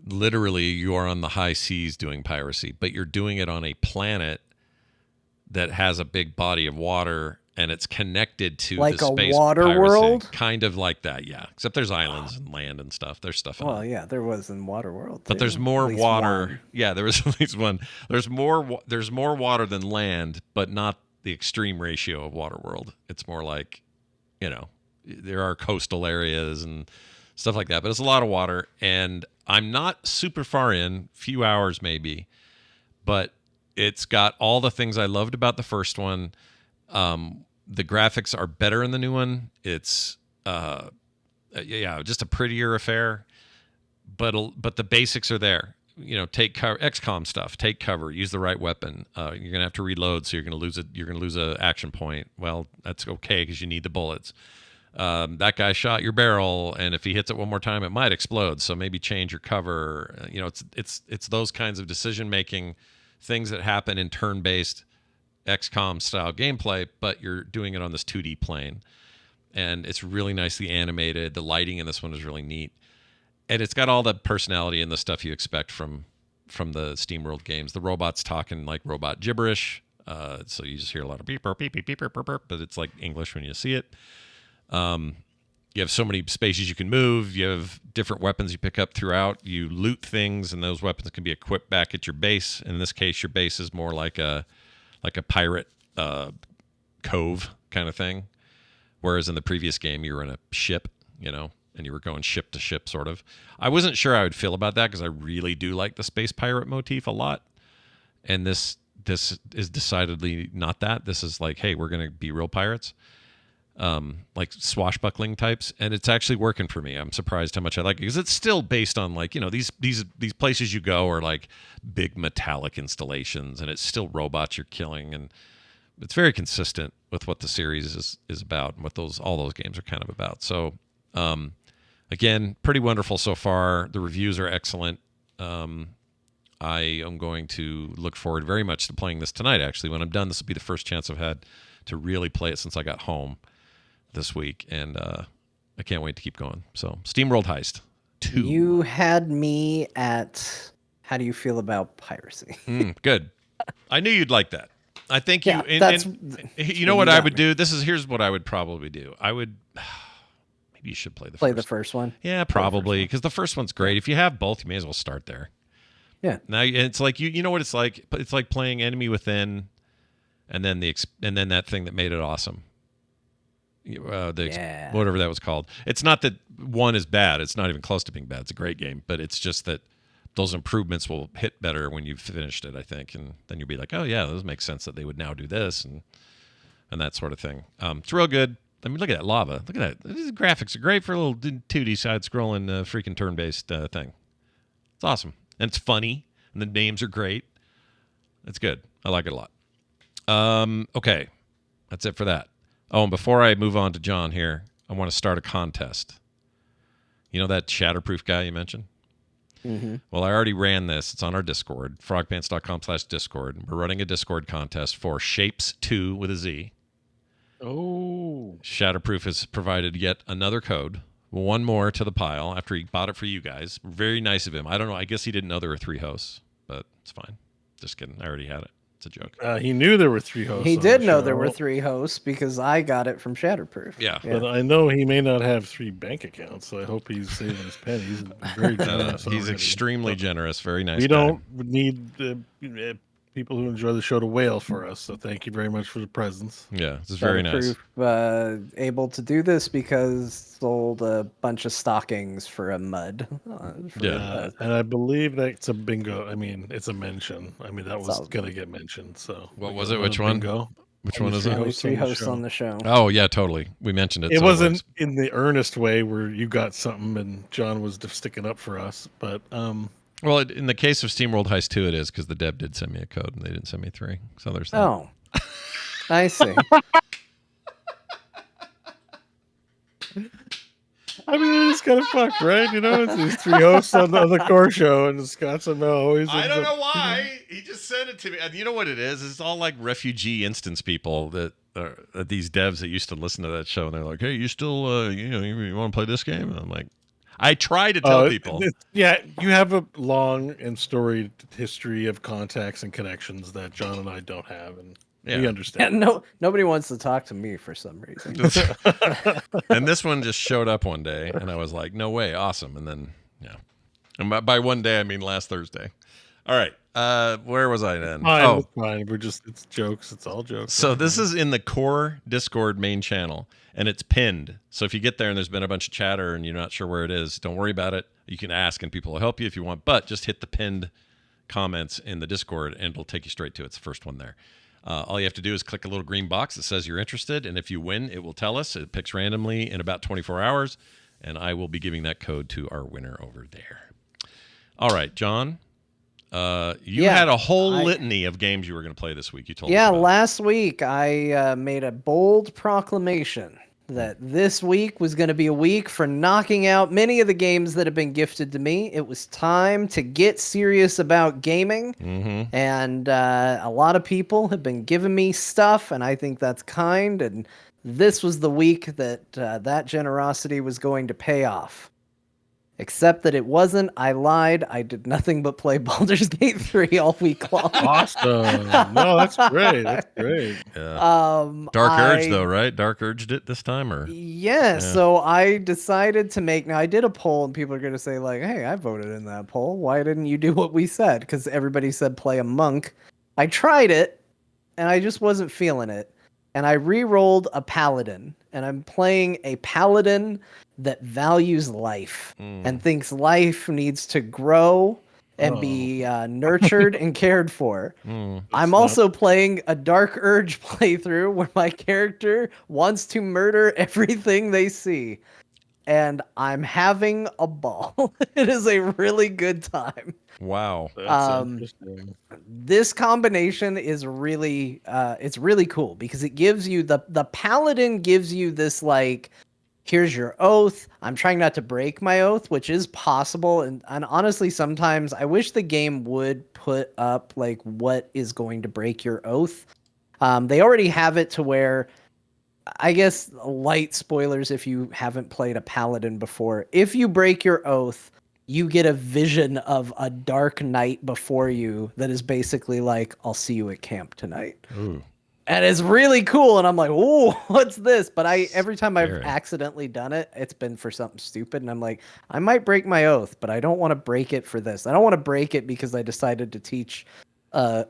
S1: literally, you are on the high seas doing piracy, but you're doing it on a planet that has a big body of water, and it's connected to
S3: like
S1: the
S3: a
S1: space
S3: water
S1: piracy.
S3: World?
S1: Kind of like that, yeah. Except there's islands and land and stuff. There's stuff in it.
S3: Well, yeah, there was in Waterworld,
S1: But
S3: too.
S1: there's more
S3: At least
S1: water.
S3: one.
S1: Yeah, there was at least one. There's more water than land, but not the extreme ratio of Waterworld. It's more like, there are coastal areas and stuff like that, but it's a lot of water. And I'm not super far in, few hours maybe, but it's got all the things I loved about the first one. The graphics are better in the new one. It's just a prettier affair. But the basics are there. Take cover, XCOM stuff. Take cover. Use the right weapon. You're gonna have to reload, so you're gonna lose it. You're gonna lose a action point. Well, that's okay because you need the bullets. That guy shot your barrel, and if he hits it one more time, it might explode. So maybe change your cover. It's those kinds of decision making things that happen in turn-based XCOM style gameplay, but you're doing it on this 2D plane, and it's really nicely animated. The lighting in this one is really neat. And it's got all the personality and the stuff you expect from the SteamWorld games. The robots talking like robot gibberish, so you just hear a lot of beep, beep, beep, beep, beep, beep, beep, but it's like English when you see it. You have so many spaces you can move. You have different weapons you pick up throughout. You loot things, and those weapons can be equipped back at your base. In this case, your base is more like a pirate cove kind of thing, whereas in the previous game you were in a ship, and you were going ship to ship, sort of. I wasn't sure I would feel about that because I really do like the space pirate motif a lot. And this is decidedly not that. This is like, hey, we're going to be real pirates, like swashbuckling types. And it's actually working for me. I'm surprised how much I like it because it's still based on these places you go are like big metallic installations, and it's still robots you're killing. And it's very consistent with what the series is about and what all those games are kind of about. So, again, pretty wonderful so far. The reviews are excellent. I am going to look forward very much to playing this tonight. Actually, when I'm done, this will be the first chance I've had to really play it since I got home this week, and I can't wait to keep going. So, Steamworld Heist 2.
S3: You had me at. How do you feel about piracy?
S1: Good. I knew you'd like that. I think you.
S3: Yeah, that's
S1: you know what I would do. Here's what I would probably do. I would. Maybe you should play the
S3: first one.
S1: Yeah, probably, because the first one's great. If you have both, you may as well start there.
S3: Yeah.
S1: Now it's like you know what it's like. It's like playing Enemy Within, and then that thing that made it awesome. Whatever that was called. It's not that one is bad. It's not even close to being bad. It's a great game, but it's just that those improvements will hit better when you've finished it, I think, and then you'll be like, oh yeah, this makes sense that they would now do this and that sort of thing. It's real good. I mean, look at that lava. Look at that. These graphics are great for a little 2D side-scrolling freaking turn-based thing. It's awesome. And it's funny, and the names are great. It's good. I like it a lot. Okay. That's it for that. Oh, and before I move on to John here, I want to start a contest. You know that Shatterproof guy you mentioned?
S3: Mm-hmm.
S1: Well, I already ran this. It's on our Discord, frogpants.com/Discord. We're running a Discord contest for Shapez 2 with a Z.
S2: Oh.
S1: Shatterproof has provided yet another code. One more to the pile after he bought it for you guys. Very nice of him. I don't know. I guess he didn't know there were 3 hosts, but it's fine. Just kidding. I already had it. It's a joke.
S2: He knew there were 3 hosts.
S3: He did know there were 3 hosts because I got it from Shatterproof.
S1: Yeah.
S2: But I know he may not have 3 bank accounts, so I hope he's saving his pennies. Very generous.
S1: He's extremely generous. Very nice.
S2: We don't need people who enjoy the show to wail for us, so thank you very much for the presence.
S1: Yeah, this is very nice.
S3: Able to do this because sold a bunch of stockings for a mud.
S2: And I believe that's a bingo. I mean, it's a mention. I mean, that was going to get mentioned. So
S1: what was it? Which one?
S2: Bingo.
S1: Which one is it?
S3: Only 3 hosts on the show.
S1: Oh yeah, totally. We mentioned it.
S2: It wasn't in the earnest way where you got something and John was just sticking up for us, but
S1: well, in the case of Steamworld Heist 2, it is because the dev did send me a code and they didn't send me 3. So there's that.
S3: Oh, I see.
S2: I mean, it's kind of fucked, right? You know, it's these 3 hosts on the core show, and Scott somehow always.
S1: I don't know why. He just sent it to me. You know what it is? It's all like refugee instance people that are these devs that used to listen to that show, and they're like, "Hey, you still, you want to play this game?" And I'm like, I try to tell people.
S2: Yeah, you have a long and storied history of contacts and connections that John and I don't have, and we understand.
S3: Yeah, nobody wants to talk to me for some reason.
S1: And this one just showed up one day, and I was like, "No way, awesome!" And then, and by one day I mean last Thursday. All right, where was I then?
S2: Fine. It's jokes. It's all jokes.
S1: So this is in the core Discord main channel, and it's pinned. So if you get there and there's been a bunch of chatter and you're not sure where it is, don't worry about it. You can ask and people will help you if you want, but just hit the pinned comments in the Discord and it'll take you straight to it. It's the first one there. All you have to do is click a little green box that says you're interested, and if you win, it will tell us. It picks randomly in about 24 hours, and I will be giving that code to our winner over there. All right, John. You had a whole litany of games you were going to play this week. You told me.
S3: Yeah, last week I made a bold proclamation that this week was going to be a week for knocking out many of the games that have been gifted to me. It was time to get serious about gaming, and a lot of people have been giving me stuff, and I think that's kind, and this was the week that that generosity was going to pay off. Except that it wasn't. I lied. I did nothing but play Baldur's Gate 3 all week long.
S2: Awesome. No, that's great. That's great.
S1: Yeah. Dark Urge, though, right? Dark Urged it this time? Or
S3: yeah, so I decided to make... Now, I did a poll, and people are going to say, like, hey, I voted in that poll. Why didn't you do what we said? Because everybody said play a monk. I tried it, and I just wasn't feeling it. And I re-rolled a paladin, and I'm playing a paladin that values life and thinks life needs to grow and be nurtured and cared for. I'm also playing a Dark Urge playthrough where my character wants to murder everything they see. and I'm having a ball. It is a really good time.
S1: Wow.
S2: That's interesting.
S3: This combination is really it's really cool because it gives you the paladin gives you this like, here's your oath. I'm trying not to break my oath, which is possible. And honestly, sometimes I wish the game would put up like what is going to break your oath. They already have it to where, I guess, light spoilers if you haven't played a paladin before. If you break your oath, you get a vision of a dark knight before you that is basically like, I'll see you at camp tonight.
S1: Ooh.
S3: And it's really cool, and I'm like, "Ooh, what's this?" But every time I've
S1: Scary.
S3: accidentally done it, it's been for something stupid, and I'm like, I might break my oath, but I don't want to break it for this. I don't want to break it because I decided to teach a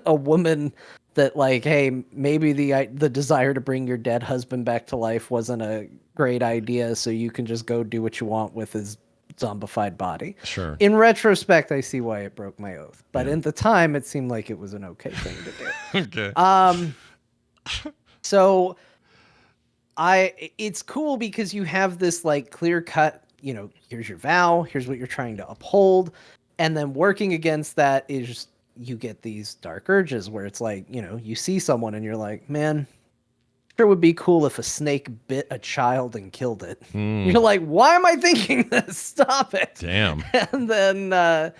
S3: woman that, like, hey, maybe the desire to bring your dead husband back to life wasn't a great idea, so you can just go do what you want with his zombified body.
S1: Sure.
S3: In retrospect, I see why it broke my oath, but in the time, it seemed like it was an okay thing to do.
S1: Okay.
S3: So it's cool because you have this like clear cut, you know, here's your vow, here's what you're trying to uphold. And then working against that is you get these dark urges where it's like, you know, you see someone and you're like, man, sure would be cool if a snake bit a child and killed it. You're like, why am I thinking this? Stop it.
S1: Damn.
S3: And then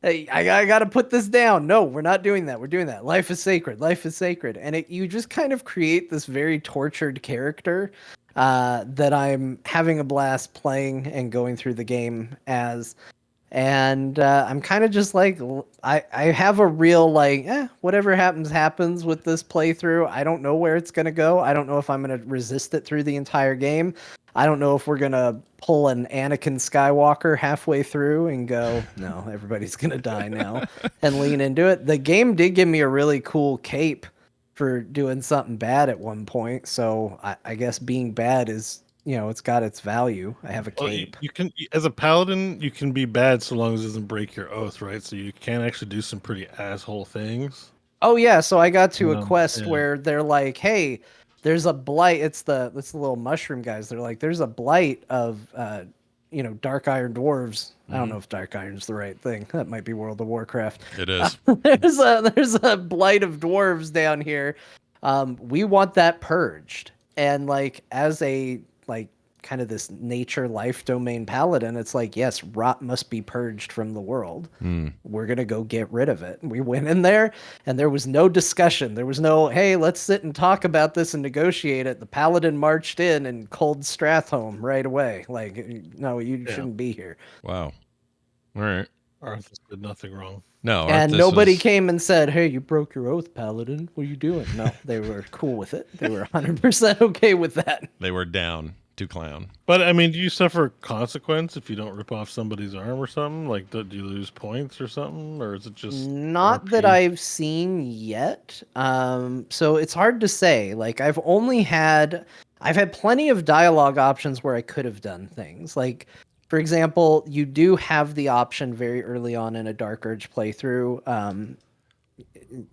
S3: hey, I got to put this down. No, we're not doing that. We're doing that. Life is sacred. Life is sacred. And you just kind of create this very tortured character that I'm having a blast playing and going through the game as. And I'm kind of just like, I have a real like, whatever happens, happens with this playthrough. I don't know where it's going to go. I don't know if I'm going to resist it through the entire game. I don't know if we're going to pull an Anakin Skywalker halfway through and go, no, everybody's going to die now, and lean into it. The game did give me a really cool cape for doing something bad at one point. So I guess being bad is, you know, it's got its value. I have a cape.
S2: You can, as a paladin, you can be bad so long as it doesn't break your oath, right? So you can actually do some pretty asshole things.
S3: Oh yeah, so I got to a quest where they're like, "Hey, there's a blight." It's the little mushroom guys. They're like, "There's a blight of, you know, dark iron dwarves." I don't know if dark iron's the right thing. That might be World of Warcraft.
S1: It is.
S3: There's a blight of dwarves down here. We want that purged, and like as a like kind of this nature life domain paladin, it's like, yes, rot must be purged from the world. We're gonna go get rid of it. We went in there and there was no discussion. There was no, hey, let's sit and talk about this and negotiate it. The paladin marched in and culled Strathholm right away. Like, no, you shouldn't be here.
S1: Wow. All right.
S2: Arthas did nothing wrong.
S1: No.
S3: And nobody came and said, hey, you broke your oath, paladin. What are you doing? No, they were cool with it. They were 100% okay with that.
S1: They were down to clown.
S2: But I mean, do you suffer consequence if you don't rip off somebody's arm or something? Like, do you lose points or something, or is it just
S3: not
S2: RP?
S3: that I've seen yet? So it's hard to say. Like, I've had plenty of dialogue options where I could have done things. Like, for example, you do have the option very early on in a Dark Urge playthrough.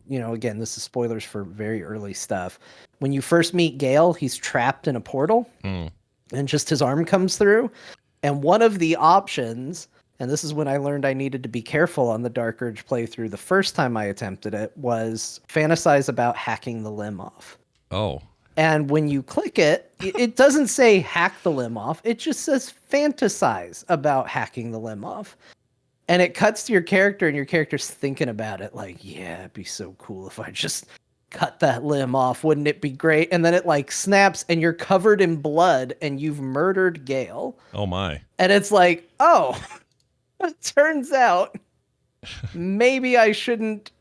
S3: You know, again, this is spoilers for very early stuff. When you first meet Gale, he's trapped in a portal. And just his arm comes through. And one of the options, and this is when I learned I needed to be careful on the Dark Urge playthrough the first time I attempted it, was fantasize about hacking the limb off.
S1: Oh.
S3: And when you click it, it doesn't say hack the limb off. It just says fantasize about hacking the limb off. And it cuts to your character, and your character's thinking about it like, yeah, it'd be so cool if I just cut that limb off. Wouldn't it be great? And then it like snaps and you're covered in blood and you've murdered Gale.
S1: Oh my.
S3: And it's like, oh, it turns out maybe I shouldn't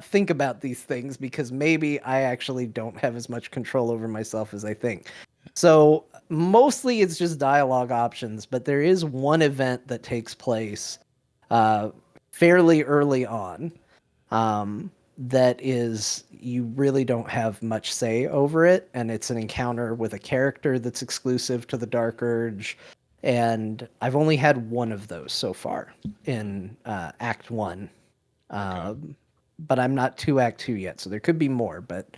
S3: think about these things because maybe I actually don't have as much control over myself as I think. So mostly it's just dialogue options, but there is one event that takes place fairly early on. That is, you really don't have much say over it, and it's an encounter with a character that's exclusive to the Dark Urge, and I've only had one of those so far in Act 1. But I'm not to Act 2 yet, so there could be more, but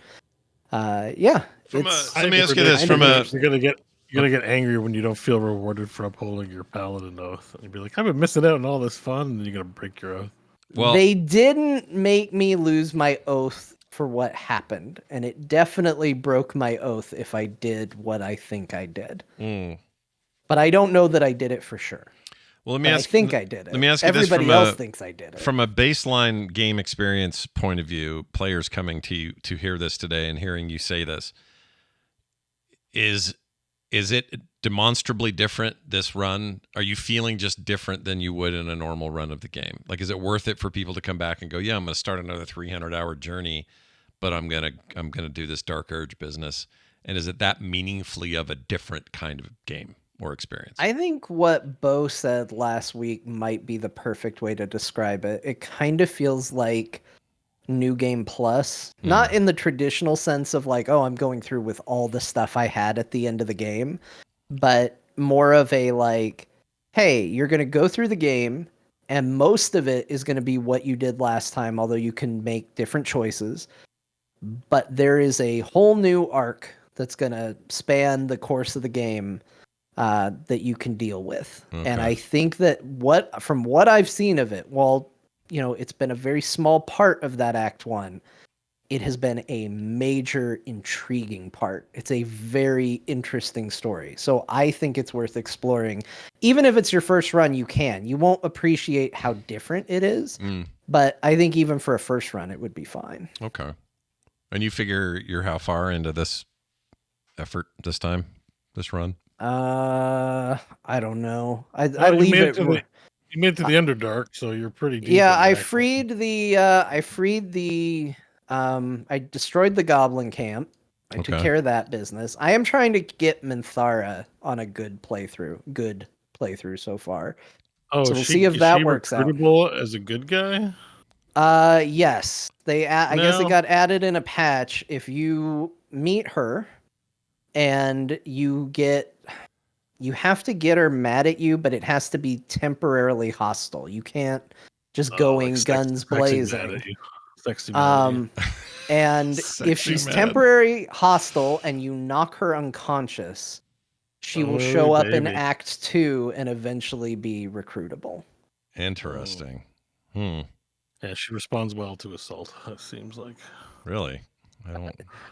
S3: yeah.
S1: Let me ask you this.
S2: You're You're gonna get angry when you don't feel rewarded for upholding your paladin oath. And you'd be like, I've been missing out on all this fun, and then you're gonna break your oath.
S1: Well,
S3: they didn't make me lose my oath for what happened, and it definitely broke my oath if I did what I think I did. But I don't know that I did it for sure.
S1: Well,
S3: I think I did it.
S1: Let me ask you
S3: Everybody
S1: this
S3: else thinks I did it.
S1: From a baseline game experience point of view, players coming to you to hear this today and hearing you say this, is it demonstrably different this run? Are you feeling just different than you would in a normal run of the game? Like, is it worth it for people to come back and go, yeah, I'm going to start another 300-hour journey, but I'm gonna do this Dark Urge business? And is it that meaningfully of a different kind of game or experience?
S3: I think what Beau said last week might be the perfect way to describe it. It kind of feels like New Game Plus, not in the traditional sense of like, oh, I'm going through with all the stuff I had at the end of the game, but more of a like, hey, you're going to go through the game and most of it is going to be what you did last time, although you can make different choices. But there is a whole new arc that's going to span the course of the game that you can deal with.
S1: Okay.
S3: And I think that from what I've seen of it, while it's been a very small part of that Act 1, it has been a major intriguing part. It's a very interesting story. So I think it's worth exploring. Even if it's your first run, you won't appreciate how different it is. But I think even for a first run, it would be fine.
S1: Okay. And you figure you're how far into this effort this time, this run?
S3: I don't know. I leave it.
S2: You made it to the Underdark, so you're pretty deep.
S3: Yeah, I destroyed the goblin camp. I took care of that business. I am trying to get Minthara on a good playthrough so far.
S2: Oh,
S3: so we'll see if that works out.
S2: As a good guy?
S3: Yes. I guess it got added in a patch. If you meet her and you have to get her mad at you, but it has to be temporarily hostile. You can't just going like guns blazing. And if she's temporary hostile and you knock her unconscious, she will show up in Act 2 and eventually be recruitable.
S1: Interesting.
S2: Yeah, she responds well to assault, it seems like.
S1: Really?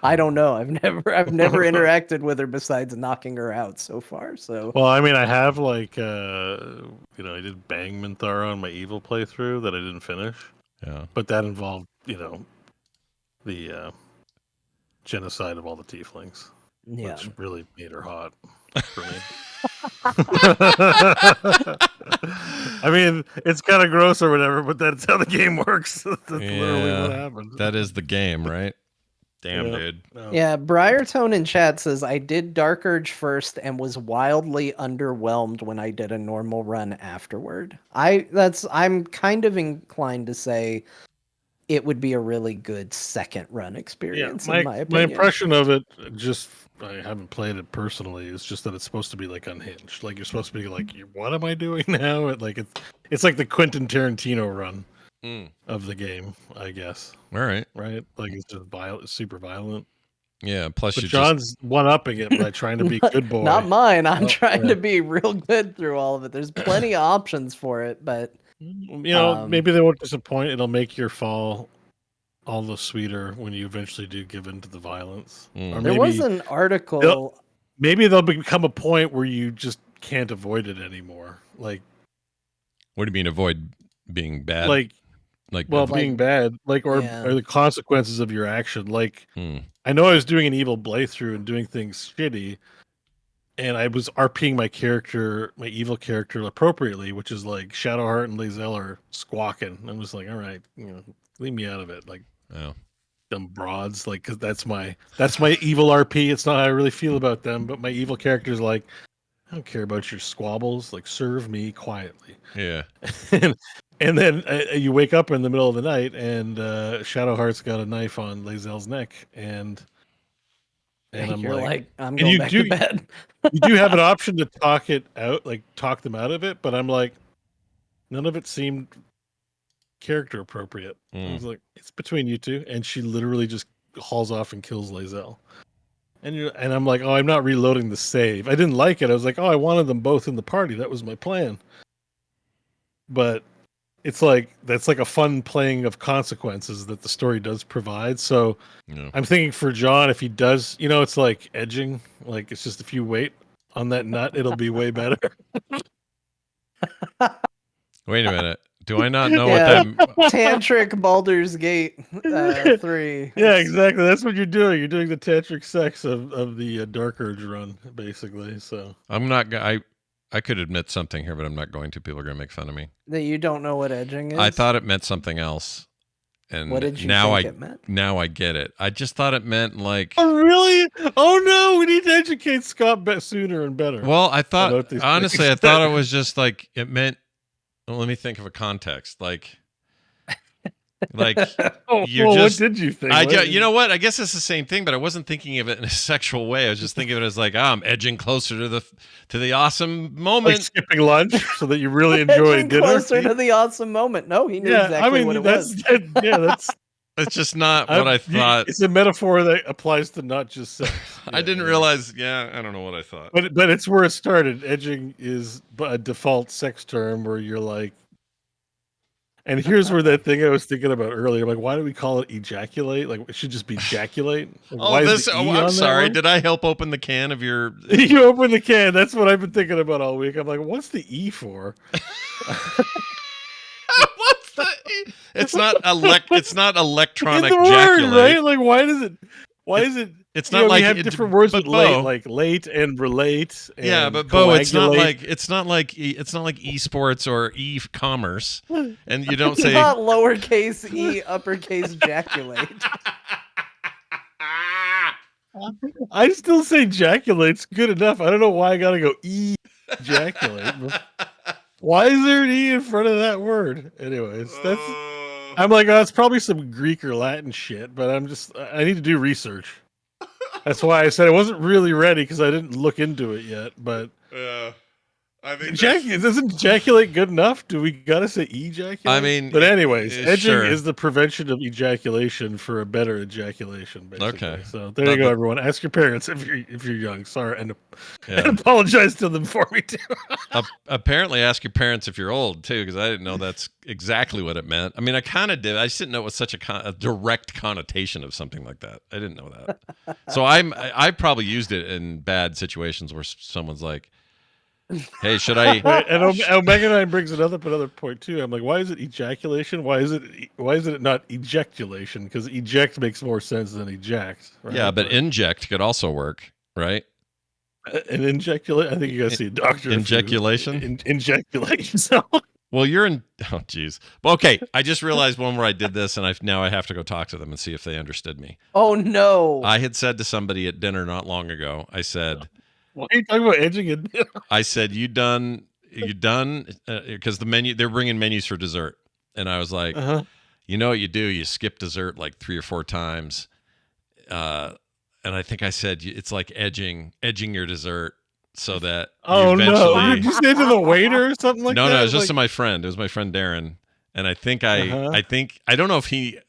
S3: I don't know. I've never interacted with her besides knocking her out so far. So
S2: well, I mean, I have like I did bang Minthara on my evil playthrough that I didn't finish.
S1: Yeah,
S2: but that involved the genocide of all the tieflings, which really made her hot for me. I mean, it's kind of gross or whatever, but that's how the game works. That's literally what happened.
S1: That is the game, right? Damn, dude.
S3: Yeah, Briartone in chat says, I did Dark Urge first and was wildly underwhelmed when I did a normal run afterward. I'm kind of inclined to say it would be a really good second run experience, in my opinion.
S2: My impression of it, I haven't played it personally, is just that it's supposed to be like unhinged. Like you're supposed to be like, what am I doing now? It's like the Quentin Tarantino run. Of the game, I guess.
S1: All right.
S2: Right? Like it's just super violent.
S1: Yeah, plus
S2: but John's one-upping it by trying to be a good boy.
S3: Not mine. I'm trying to be real good through all of it. There's plenty of options for it, but...
S2: maybe they won't disappoint. It'll make your fall all the sweeter when you eventually do give in to the violence. Or
S3: there was an article...
S2: Maybe there'll become a point where you just can't avoid it anymore. Like...
S1: What do you mean avoid being bad?
S2: Being bad, or the consequences of your action. Like, I know I was doing an evil playthrough and doing things shitty, and I was RPing my evil character appropriately, which is like Shadowheart and Lae'zel are squawking. I was like, all right, leave me out of it. Like, dumb broads. Like, cause that's my evil RP. It's not how I really feel about them, but my evil character is like, I don't care about your squabbles. Like, serve me quietly.
S1: Yeah.
S2: And then you wake up in the middle of the night, and Shadowheart's got a knife on Lae'zel's neck, and I'm like,
S3: I'm going back to bed.
S2: You do have an option to talk it out, like talk them out of it, but I'm like, none of it seemed character appropriate. I was like, it's between you two, and she literally just hauls off and kills Lae'zel. And I'm like, oh, I'm not reloading the save. I didn't like it. I was like, oh, I wanted them both in the party. That was my plan. But it's like that's like a fun playing of consequences that the story does provide. So I'm thinking for John, if he does, it's like edging. Like it's just if you wait on that nut, it'll be way better.
S1: Wait a minute. Do I not know what that
S3: tantric Baldur's Gate 3?
S2: Yeah, exactly. That's what you're doing. You're doing the tantric sex of the Dark Urge run, basically. So
S1: I'm not. I could admit something here, but I'm not going to. People are going to make fun of me.
S3: That you don't know what edging is?
S1: I thought it meant something else. And
S3: what did you think it meant?
S1: Now I get it. I just thought it meant like...
S2: Oh, really? Oh, no. We need to educate Scott sooner and better.
S1: Well, I thought... Honestly, I thought it was just like... It meant... Well, let me think of a context. Like... what
S2: did you think?
S1: You know what? I guess it's the same thing, but I wasn't thinking of it in a sexual way. I was just thinking of it as like, I'm edging closer to the awesome moment,
S2: like skipping lunch, so that you really enjoy dinner.
S3: Closer to the awesome moment. No, he knew exactly what it was.
S2: That's.
S1: It's just not what I thought.
S2: It's a metaphor that applies to not just sex.
S1: I didn't realize. Yeah, I don't know what I thought.
S2: But it's where it started. Edging is a default sex term where you're like. And here's where that thing I was thinking about earlier. Like, why do we call it ejaculate? Like, it should just be ejaculate. Like,
S1: I'm sorry. Did I help open the can of your?
S2: You opened the can. That's what I've been thinking about all week. I'm like, what's the E for?
S1: What's the E? It's not electronic
S2: ejaculate, right? Like, why is it?
S1: It's not like
S2: we have different words with late, like late and relate. And
S1: yeah, but Beau, it's not like esports or e-commerce, and you don't say
S3: not lowercase e, uppercase ejaculate.
S2: I still say ejaculate's good enough. I don't know why I gotta go ejaculate. Why is there an e in front of that word? Anyways, I'm like, oh, it's probably some Greek or Latin shit, but I need to do research. That's why I said I wasn't really ready because I didn't look into it yet. But
S1: I think
S2: isn't ejaculate good enough? Do we gotta say ejaculate?
S1: I mean,
S2: but anyways, edging
S1: sure.
S2: is the prevention of ejaculation for a better ejaculation. Basically.
S1: Okay,
S2: so there you go, everyone. Ask your parents if you're young. Sorry, and apologize to them for me too.
S1: Apparently, ask your parents if you're old too, because I didn't know that's exactly what it meant. I mean, I kind of did. I just didn't know it was such a direct connotation of something like that. I didn't know that. So I probably used it in bad situations where someone's like, hey, should I?
S2: And Omega 9 brings it up another point too. I'm like, why is it ejaculation? Why is it not ejeculation? Because eject makes more sense than eject. Right?
S1: Yeah, but inject could also work, right?
S2: An injeculate? I think you gotta see a doctor.
S1: Injeculation?
S2: Injeculation. So.
S1: Well, you're in. Oh, jeez. Well, okay. I just realized one where I did this, and now I have to go talk to them and see if they understood me.
S3: Oh no!
S1: I had said to somebody at dinner not long ago. I said.
S2: Why are you talking about edging it?
S1: I said, you done? Because the menu, they're bringing menus for dessert. And I was like, You know what you do? You skip dessert like 3 or 4 times. And I think I said, it's like edging your dessert so that
S2: no.
S1: eventually...
S2: Did you say to the waiter or something like that?
S1: No, it was just to my friend. It was my friend Darren. And I think I don't know if he...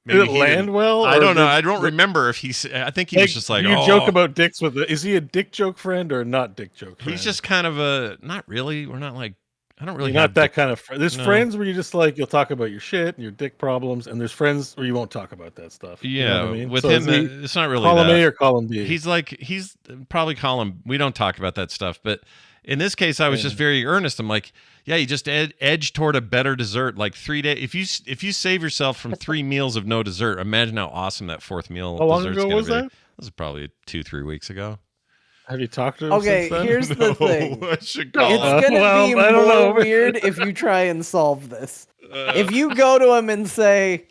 S2: Did it land well?
S1: I don't know. I don't remember if he. I think he was just like,
S2: you joke about dicks with it. Is he a dick joke friend or not dick joke friend?
S1: He's just kind of a, not really. We're not like, I don't really.
S2: You're not that kind of friend. There's friends where you just like, you'll talk about your shit and your dick problems, and there's friends where you won't talk about that stuff.
S1: Yeah.
S2: You know what I mean?
S1: With
S2: so
S1: him, it's not really
S2: column
S1: that.
S2: A or column B.
S1: He's probably column. We don't talk about that stuff. But in this case, I was just very earnest. I'm like, yeah, you just edge toward a better dessert. Like 3 days. If you save yourself from 3 meals of no dessert, imagine how awesome that 4th meal.
S2: How long ago was that?
S1: This was probably 2-3 weeks ago.
S2: Have you talked to him?
S3: Okay,
S2: since then?
S3: here's the thing.
S1: I should call
S3: it's gonna be more weird if you try and solve this. If you go to him and say,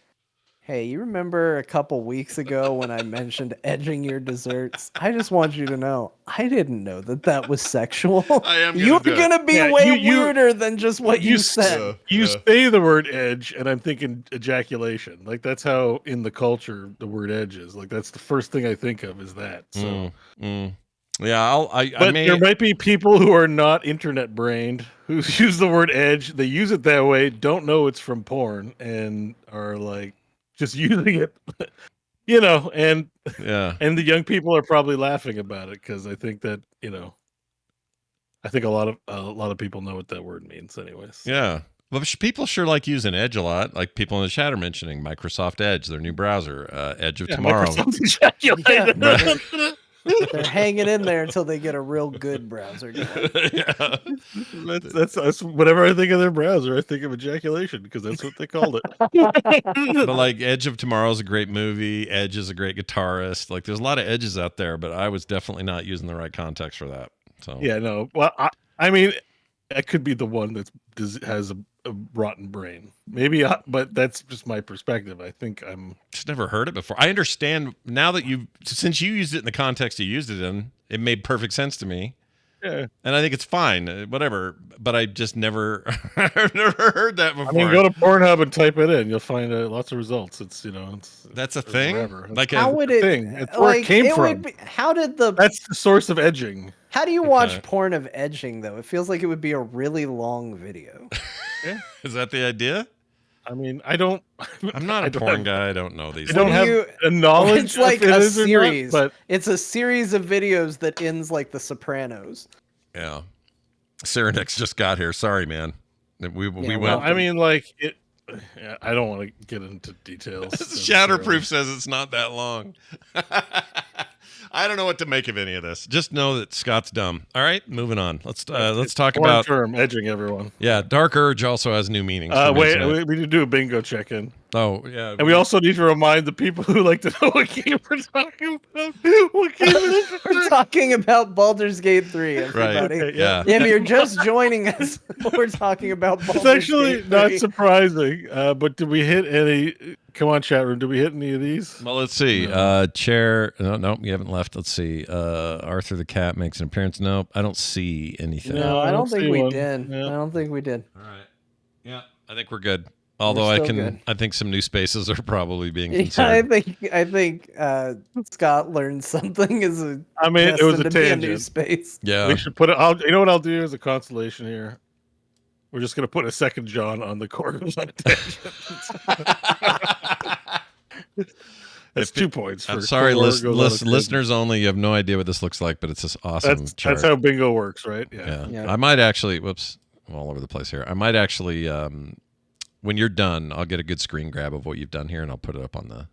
S3: "Hey, you remember a couple weeks ago when I mentioned edging your desserts? I just want you to know, I didn't know that was sexual. You're gonna be way weirder than just what you said.
S2: You say the word edge, and I'm thinking ejaculation. Like that's how in the culture the word edge is. Like that's the first thing I think of is that. So.
S1: Yeah,
S2: but there might be people who are not internet brained who use the word edge. They use it that way, don't know it's from porn, and are like just using it You know, and
S1: Yeah.
S2: and the young people are probably laughing about it because I think that I think a lot of people know what that word means, anyways.
S1: Yeah. Well, people sure like using Edge a lot. Like people in the chat are mentioning Microsoft Edge, their new browser, Edge of Tomorrow.
S3: They're hanging in there until they get a real good browser going.
S1: Yeah.
S2: That's whenever I think of their browser, I think of ejaculation because that's what they called it.
S1: But like Edge of Tomorrow is a great movie. Edge is a great guitarist. Like there's a lot of edges out there, but I was definitely not using the right context for that. So
S2: Yeah, no. Well, I mean, it could be the one that has a rotten brain, maybe. But that's just my perspective. I think I'm
S1: just never heard it before. I understand now that since you used it in the context you used it in, it made perfect sense to me.
S2: Yeah,
S1: and I think it's fine, whatever. But I just never, I've never heard that before.
S2: I mean, go to Pornhub and type it in; you'll find lots of results.
S1: That's a thing. Like
S3: how would it?
S2: It's where it came from.
S3: How did
S2: That's the source of edging.
S3: How do you watch porn of edging though? It feels like it would be a really long video.
S2: Yeah.
S1: Is that the idea?
S2: I mean,
S1: I'm not a porn guy. I don't know these.
S2: I don't have a knowledge.
S3: It's like a series,
S2: but
S3: it's a series of videos that ends like The Sopranos.
S1: Yeah. Cyrenix just got here. Sorry, man. We went.
S2: I mean, like it. Yeah, I don't want to get into details.
S1: Shatterproof says it's not that long. I don't know what to make of any of this. Just know that Scott's dumb. All right, moving on. Let's talk about
S2: term edging everyone.
S1: Yeah, Dark Urge also has new meanings.
S2: Wait, we need to do a bingo check-in.
S1: Oh yeah,
S2: and we also need to remind the people who like to know what game we're talking about. What game
S3: we're talking about? Baldur's Gate 3. Everybody.
S1: Right. Yeah.
S3: If you're just joining us, we're talking about Baldur's
S2: It's actually
S3: Gate 3.
S2: not surprising. But did we hit any? Come on, chat room. Did we hit any of these?
S1: Well, let's see. Chair. No, you haven't left. Let's see. Arthur the cat makes an appearance. Nope, I don't see anything.
S3: No, I don't think we did. Yeah. I don't think we did.
S1: All right. Yeah, I think we're good. Although I think some new spaces are probably being considered.
S3: I think Scott learned something as a.
S2: I mean, it was a tangent.
S3: New space.
S1: Yeah,
S2: we should put it. You know what I'll do as a consolation here. We're just gonna put a second John on the core of that tangent. That's 2 points.
S1: I'm sorry, listeners only. You have no idea what this looks like, but it's this awesome chart.
S2: That's how bingo works, right?
S1: Yeah. I might actually. Whoops, I'm all over the place here. I might actually. When you're done, I'll get a good screen grab of what you've done here, and I'll put it up on the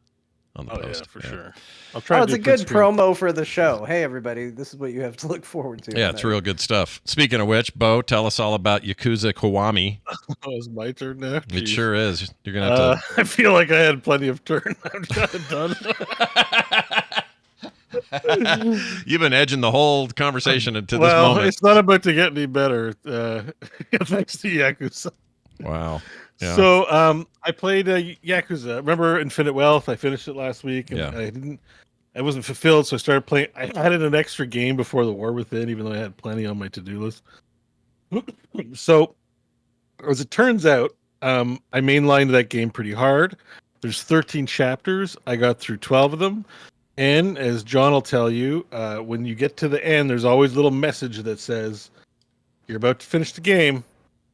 S1: post.
S2: Yeah, for sure. I'll try.
S3: It's a good promo for the show. Hey, everybody, this is what you have to look forward to.
S1: Yeah, it's real good stuff. Speaking of which, Beau, tell us all about Yakuza Kiwami.
S2: Oh, it's my turn now. Jeez.
S1: It sure is. You're gonna have
S2: to. I feel like I had plenty of turn. I'm kind of
S1: done. You've been edging the whole conversation into this moment.
S2: Well, it's not about to get any better. Thanks to Yakuza.
S1: Wow. Yeah.
S2: So I played Yakuza. Remember Infinite Wealth? I finished it last week, and I wasn't fulfilled, so I started playing. I added an extra game before the War Within, even though I had plenty on my to-do list. So, as it turns out, I mainlined that game pretty hard. There's 13 chapters. I got through 12 of them, and as John will tell you, when you get to the end, there's always a little message that says, "You're about to finish the game.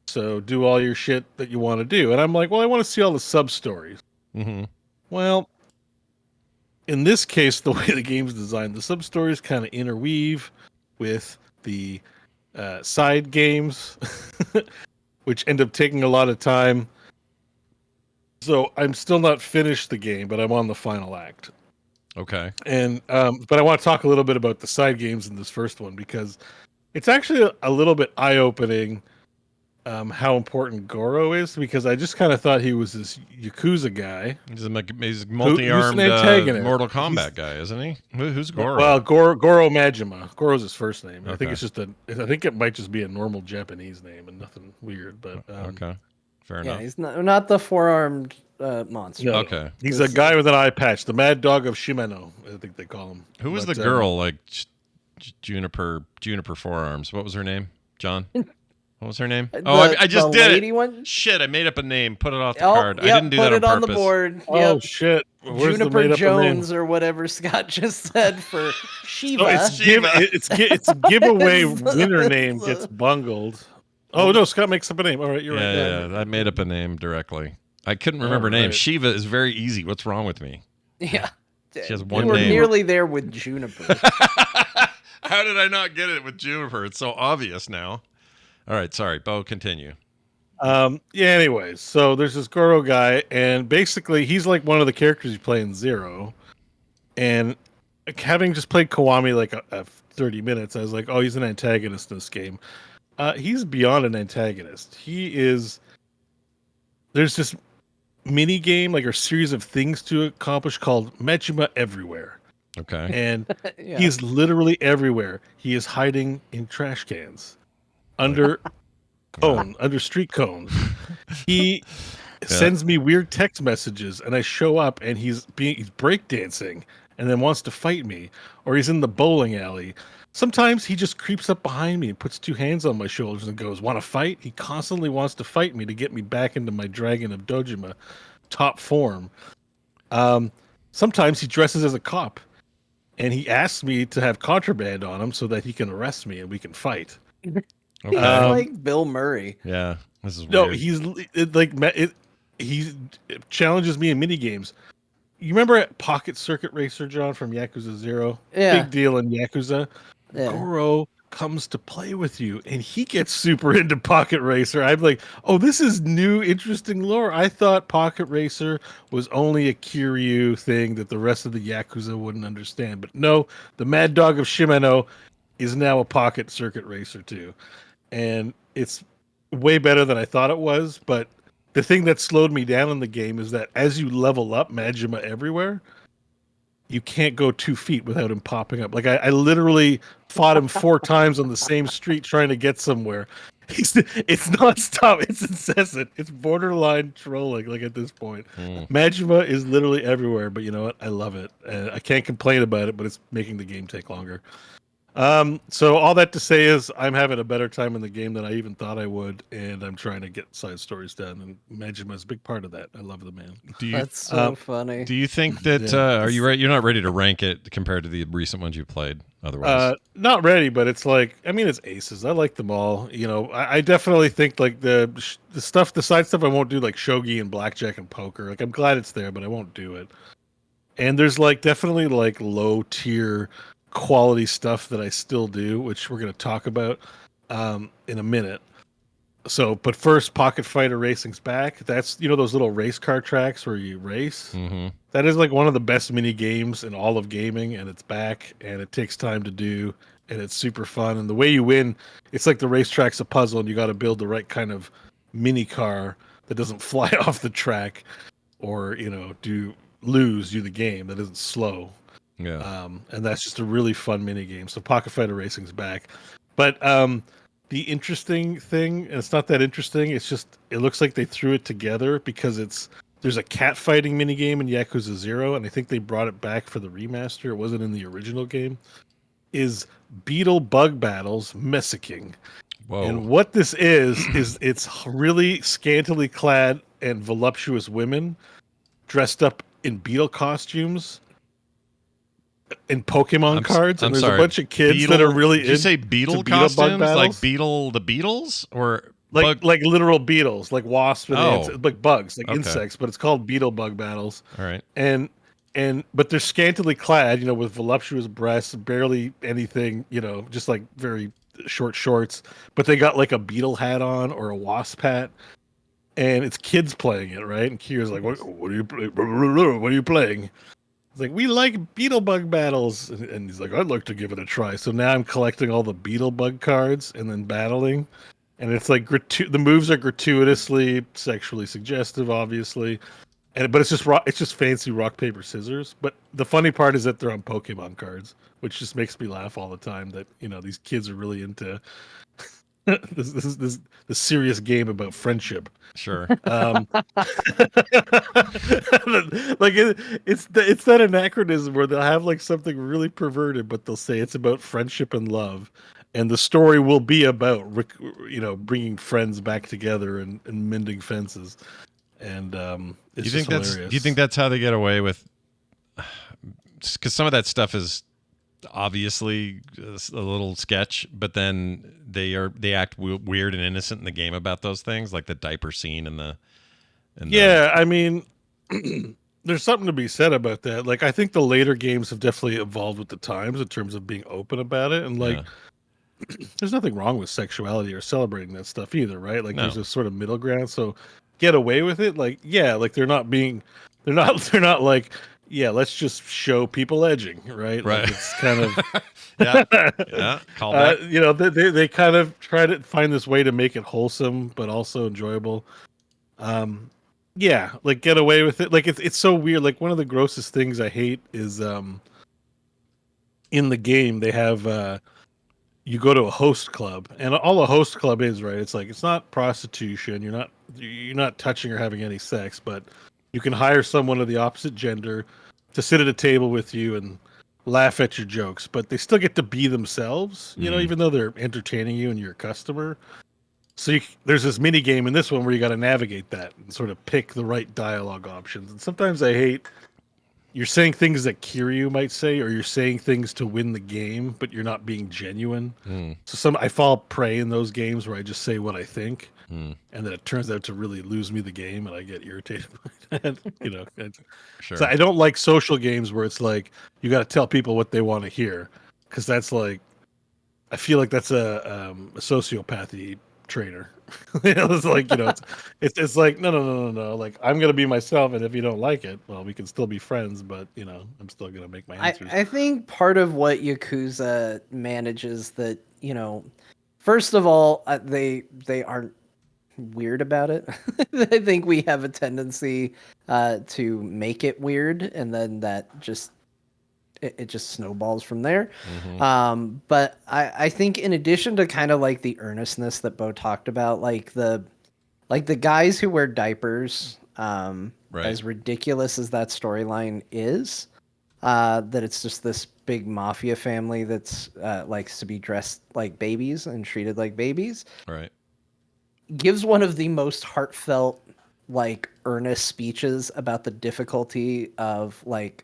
S2: So do all your shit that you want to do." And I'm like, well, I want to see all the sub-stories.
S1: Mm-hmm.
S2: Well, in this case, the way the game's designed, the sub-stories kind of interweave with the side games, which end up taking a lot of time. So I'm still not finished the game, but I'm on the final act.
S1: Okay.
S2: And but I want to talk a little bit about the side games in this first one, because it's actually a little bit eye-opening how important Goro is, because I just kind of thought he was this Yakuza guy.
S1: He's a multi-armed Mortal Kombat guy, isn't he? Who's Goro?
S2: Well, Goro Majima. Goro's his first name. Okay. I think it's just I think it might just be a normal Japanese name and nothing weird. But
S1: okay, fair enough.
S3: Yeah, he's not the four-armed monster.
S2: No,
S1: okay,
S2: he's a guy with an eye patch, the Mad Dog of Shimano, I think they call him.
S1: Who was the girl like Juniper Forearms? What was her name? John. What was her name? I just did it.
S3: One?
S1: Shit, I made up a name. Put it off the card.
S3: Yep,
S1: I didn't do that on purpose.
S3: Put it on the board.
S2: Oh, shit. Where's
S3: Juniper Jones or whatever Scott just said for Shiva.
S2: So it's giveaway winner name gets bungled. Oh, no, Scott makes up a name. All right, you're right.
S1: Yeah, I made up a name directly. I couldn't remember names. Shiva is very easy. What's wrong with me?
S3: Yeah.
S1: She has
S3: You
S1: one
S3: were
S1: name.
S3: nearly there with Juniper.
S1: How did I not get it with Juniper? It's so obvious now. All right, sorry, Beau, continue.
S2: Yeah, anyways, so there's this Goro guy, and basically he's like one of the characters you play in Zero. And having just played Kiwami like a 30 minutes, I was like, oh, he's an antagonist in this game. He's beyond an antagonist. There's this mini game, like a series of things to accomplish called Majima Everywhere.
S1: Okay.
S2: And
S3: Yeah.
S2: he's literally everywhere. He is hiding in trash cans, under under street cones. He sends me weird text messages, and I show up, and he's breakdancing, and then wants to fight me, or he's in the bowling alley. Sometimes he just creeps up behind me and puts two hands on my shoulders and goes, "Want to fight?" He constantly wants to fight me to get me back into my Dragon of Dojima top form. Sometimes he dresses as a cop, and he asks me to have contraband on him so that he can arrest me and we can fight.
S1: Okay.
S3: He's like Bill Murray.
S1: Yeah, this is
S2: No,
S1: weird.
S2: he challenges me in mini games. You remember Pocket Circuit Racer, John, from Yakuza 0?
S3: Yeah.
S2: Big deal in Yakuza.
S3: Yeah.
S2: Goro comes to play with you, and he gets super into Pocket Racer. I'm like, oh, this is new, interesting lore. I thought Pocket Racer was only a Kiryu thing that the rest of the Yakuza wouldn't understand. But no, the Mad Dog of Shimano is now a Pocket Circuit Racer too. And it's way better than I thought it was. But the thing that slowed me down in the game is that as you level up Majima Everywhere, you can't go 2 feet without him popping up. Like I literally fought him 4 times on the same street trying to get somewhere. It's nonstop. It's incessant. It's borderline trolling. Like at this point, Majima is literally everywhere. But you know what? I love it. I can't complain about it. But it's making the game take longer. So all that to say is I'm having a better time in the game than I even thought I would, and I'm trying to get side stories done, and Majima is a big part of that. I love the man.
S3: That's so funny.
S1: Do you think that are you right? You're not ready to rank it compared to the recent ones you played. Otherwise,
S2: not ready, but it's like, I mean, it's aces. I like them all. You know, I definitely think like the side stuff I won't do, like shogi and blackjack and poker. Like I'm glad it's there, but I won't do it. And there's like definitely like low tier quality stuff that I still do, which we're going to talk about in a minute. So, but first, Pocket Fighter Racing's back. That's, you know, those little race car tracks where you race.
S1: Mm-hmm.
S2: That is like one of the best mini games in all of gaming, and it's back, and it takes time to do, and it's super fun. And the way you win, it's like the racetrack's a puzzle, and you got to build the right kind of mini car that doesn't fly off the track or, you know, lose you the game, that isn't slow.
S1: Yeah.
S2: And that's just a really fun mini game. So Pocket Fighter Racing's back. But the interesting thing, and it's not that interesting, it's just it looks like they threw it together because there's a cat fighting mini game in Yakuza 0, and I think they brought it back for the remaster. It wasn't in the original game. Is Beetle Bug Battles Messicking.
S1: Whoa.
S2: And what this is it's really scantily clad and voluptuous women dressed up in beetle costumes in Pokemon cards, and there's a bunch of kids that are really
S1: Did you say beetle costumes? Like the Beatles? Or
S2: like literal beetles, like wasps and like bugs, like
S1: Okay.
S2: insects, but it's called Beetle Bug Battles.
S1: All right.
S2: But they're scantily clad, you know, with voluptuous breasts, barely anything, you know, just like very short shorts, but they got like a beetle hat on or a wasp hat, and it's kids playing it, right? And Kira's like, what are you what are you playing? It's like, we like Beetle Bug Battles. And he's like, I'd like to give it a try. So now I'm collecting all the Beetle Bug cards and then battling. And it's like, the moves are gratuitously sexually suggestive, obviously. But it's just fancy rock, paper, scissors. But the funny part is that they're on Pokemon cards, which just makes me laugh all the time that, you know, these kids are really into this serious game about friendship.
S1: Sure.
S2: Like it's that anachronism where they'll have like something really perverted, but they'll say it's about friendship and love, and the story will be about, you know, bringing friends back together and mending fences. And it's
S1: Do
S2: hilarious.
S1: you think that's how they get away with? Because some of that stuff is obviously a little sketch, but then they act weird and innocent in the game about those things, like the diaper scene and the
S2: yeah, I mean, there's something to be said about that. Like, I think the later games have definitely evolved with the times in terms of being open about it, and like, there's nothing wrong with sexuality or celebrating that stuff either, right? Like, there's this sort of middle ground. So, get away with it. Like, yeah, like they're not they're not like, yeah, let's just show people edging, right?
S1: Right.
S2: Like, it's kind of,
S1: Call back.
S2: you know, they kind of try to find this way to make it wholesome but also enjoyable. Yeah, like get away with it. Like it's so weird. Like one of the grossest things I hate is in the game they have you go to a host club, and all a host club is, right? It's like it's not prostitution. You're not touching or having any sex, but you can hire someone of the opposite gender to sit at a table with you and laugh at your jokes, but they still get to be themselves, you know, even though they're entertaining you and you're a customer. So there's this mini game in this one where you got to navigate that and sort of pick the right dialogue options. And sometimes I hate you're saying things that Kiryu might say, or you're saying things to win the game, but you're not being genuine. So I fall prey in those games where I just say what I think, and then it turns out to really lose me the game, and I get irritated by that. You know,
S1: Sure.
S2: So I don't like social games where it's like you got to tell people what they want to hear, because that's like I feel like that's a sociopathy trainer. It's like, you know, it's like no. Like I'm gonna be myself, and if you don't like it, well, we can still be friends. But you know, I'm still gonna make my answers.
S3: I think part of what Yakuza manages that, you know, first of all, they aren't weird about it. I think we have a tendency to make it weird, and then that just it just snowballs from there. But I think in addition to kind of like the earnestness that Beau talked about, like the guys who wear diapers, as ridiculous as that storyline is, that it's just this big mafia family that's likes to be dressed like babies and treated like babies.
S1: Right.
S3: Gives one of the most heartfelt, like earnest speeches about the difficulty of like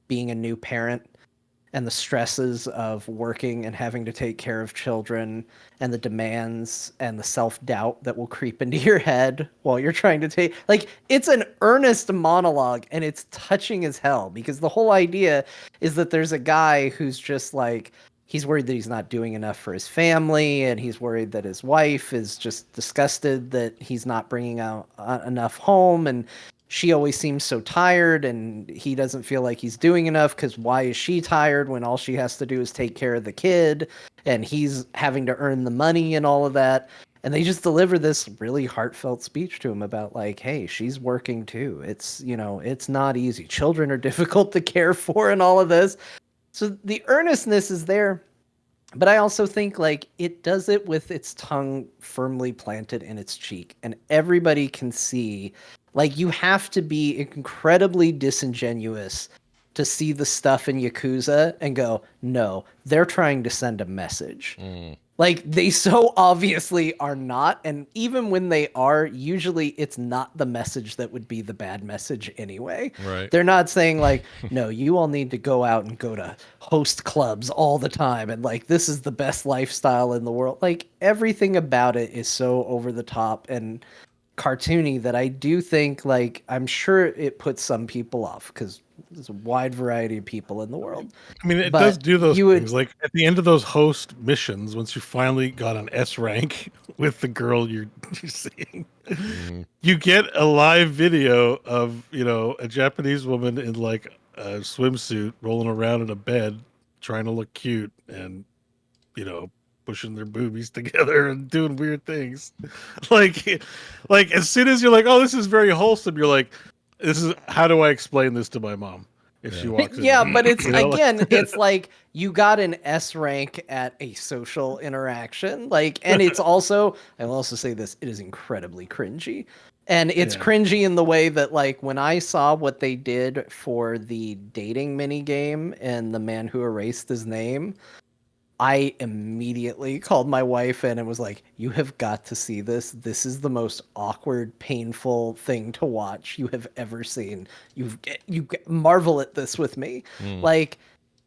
S3: being a new parent and the stresses of working and having to take care of children and the demands and the self-doubt that will creep into your head while you're trying to take, like, it's an earnest monologue, and it's touching as hell, because the whole idea is that there's a guy who's just like, he's worried that he's not doing enough for his family, and he's worried that his wife is just disgusted that he's not bringing out enough home, and she always seems so tired, and he doesn't feel like he's doing enough because why is she tired when all she has to do is take care of the kid, and he's having to earn the money and all of that. And they just deliver this really heartfelt speech to him about like, hey, she's working too. It's, you know, it's not easy. Children are difficult to care for and all of this. So the earnestness is there. But I also think like it does it with its tongue firmly planted in its cheek, and everybody can see. Like, you have to be incredibly disingenuous to see the stuff in Yakuza and go, no, they're trying to send a message. Like, they so obviously are not. And even when they are, usually it's not the message that would be the bad message anyway.
S1: Right.
S3: They're not saying, like, no, you all need to go out and go to host clubs all the time. And, like, this is the best lifestyle in the world. Like, everything about it is so over the top and cartoony that I do think, like, I'm sure it puts some people off because there's a wide variety of people in the world.
S2: I mean, it
S3: But
S2: does do those
S3: you
S2: things. Like at the end of those host missions, once you finally got an S rank with the girl you're seeing, you get a live video of, you know, a Japanese woman in like a swimsuit rolling around in a bed trying to look cute and, you know, pushing their boobies together and doing weird things. like as soon as you're like, oh, this is very wholesome, you're like, this is, how do I explain this to my mom if she walks in?
S3: Yeah, but it's,
S2: you know,
S3: again, it's like you got an S rank at a social interaction. Like, and it's also, I will also say this, it is incredibly cringy. And it's cringy in the way that, like, when I saw what they did for the dating mini game and The Man Who Erased His Name, I immediately called my wife in and was like, you have got to see this. This is the most awkward, painful thing to watch you have ever seen. You marvel at this with me. Like,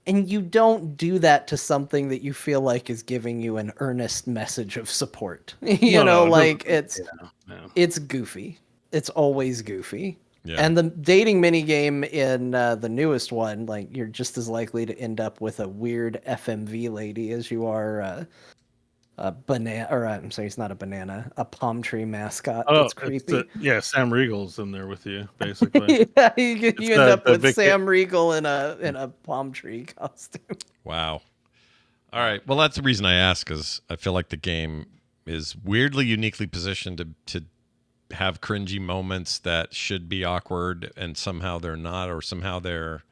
S3: and you don't do that to something that you feel like is giving you an earnest message of support. It's goofy. It's always goofy.
S1: Yeah.
S3: And the dating mini game in the newest one, like you're just as likely to end up with a weird FMV lady as you are a banana, or I'm sorry, it's not a banana, a palm tree mascot
S2: Oh,
S3: that's creepy.
S2: Sam Riegel's in there with you, basically.
S3: Yeah, you end up with
S2: Vic
S3: Sam Riegel in a palm tree costume.
S1: Wow. All right. Well, that's the reason I ask, because I feel like the game is weirdly uniquely positioned to have cringy moments that should be awkward, and somehow they're not, or somehow they're,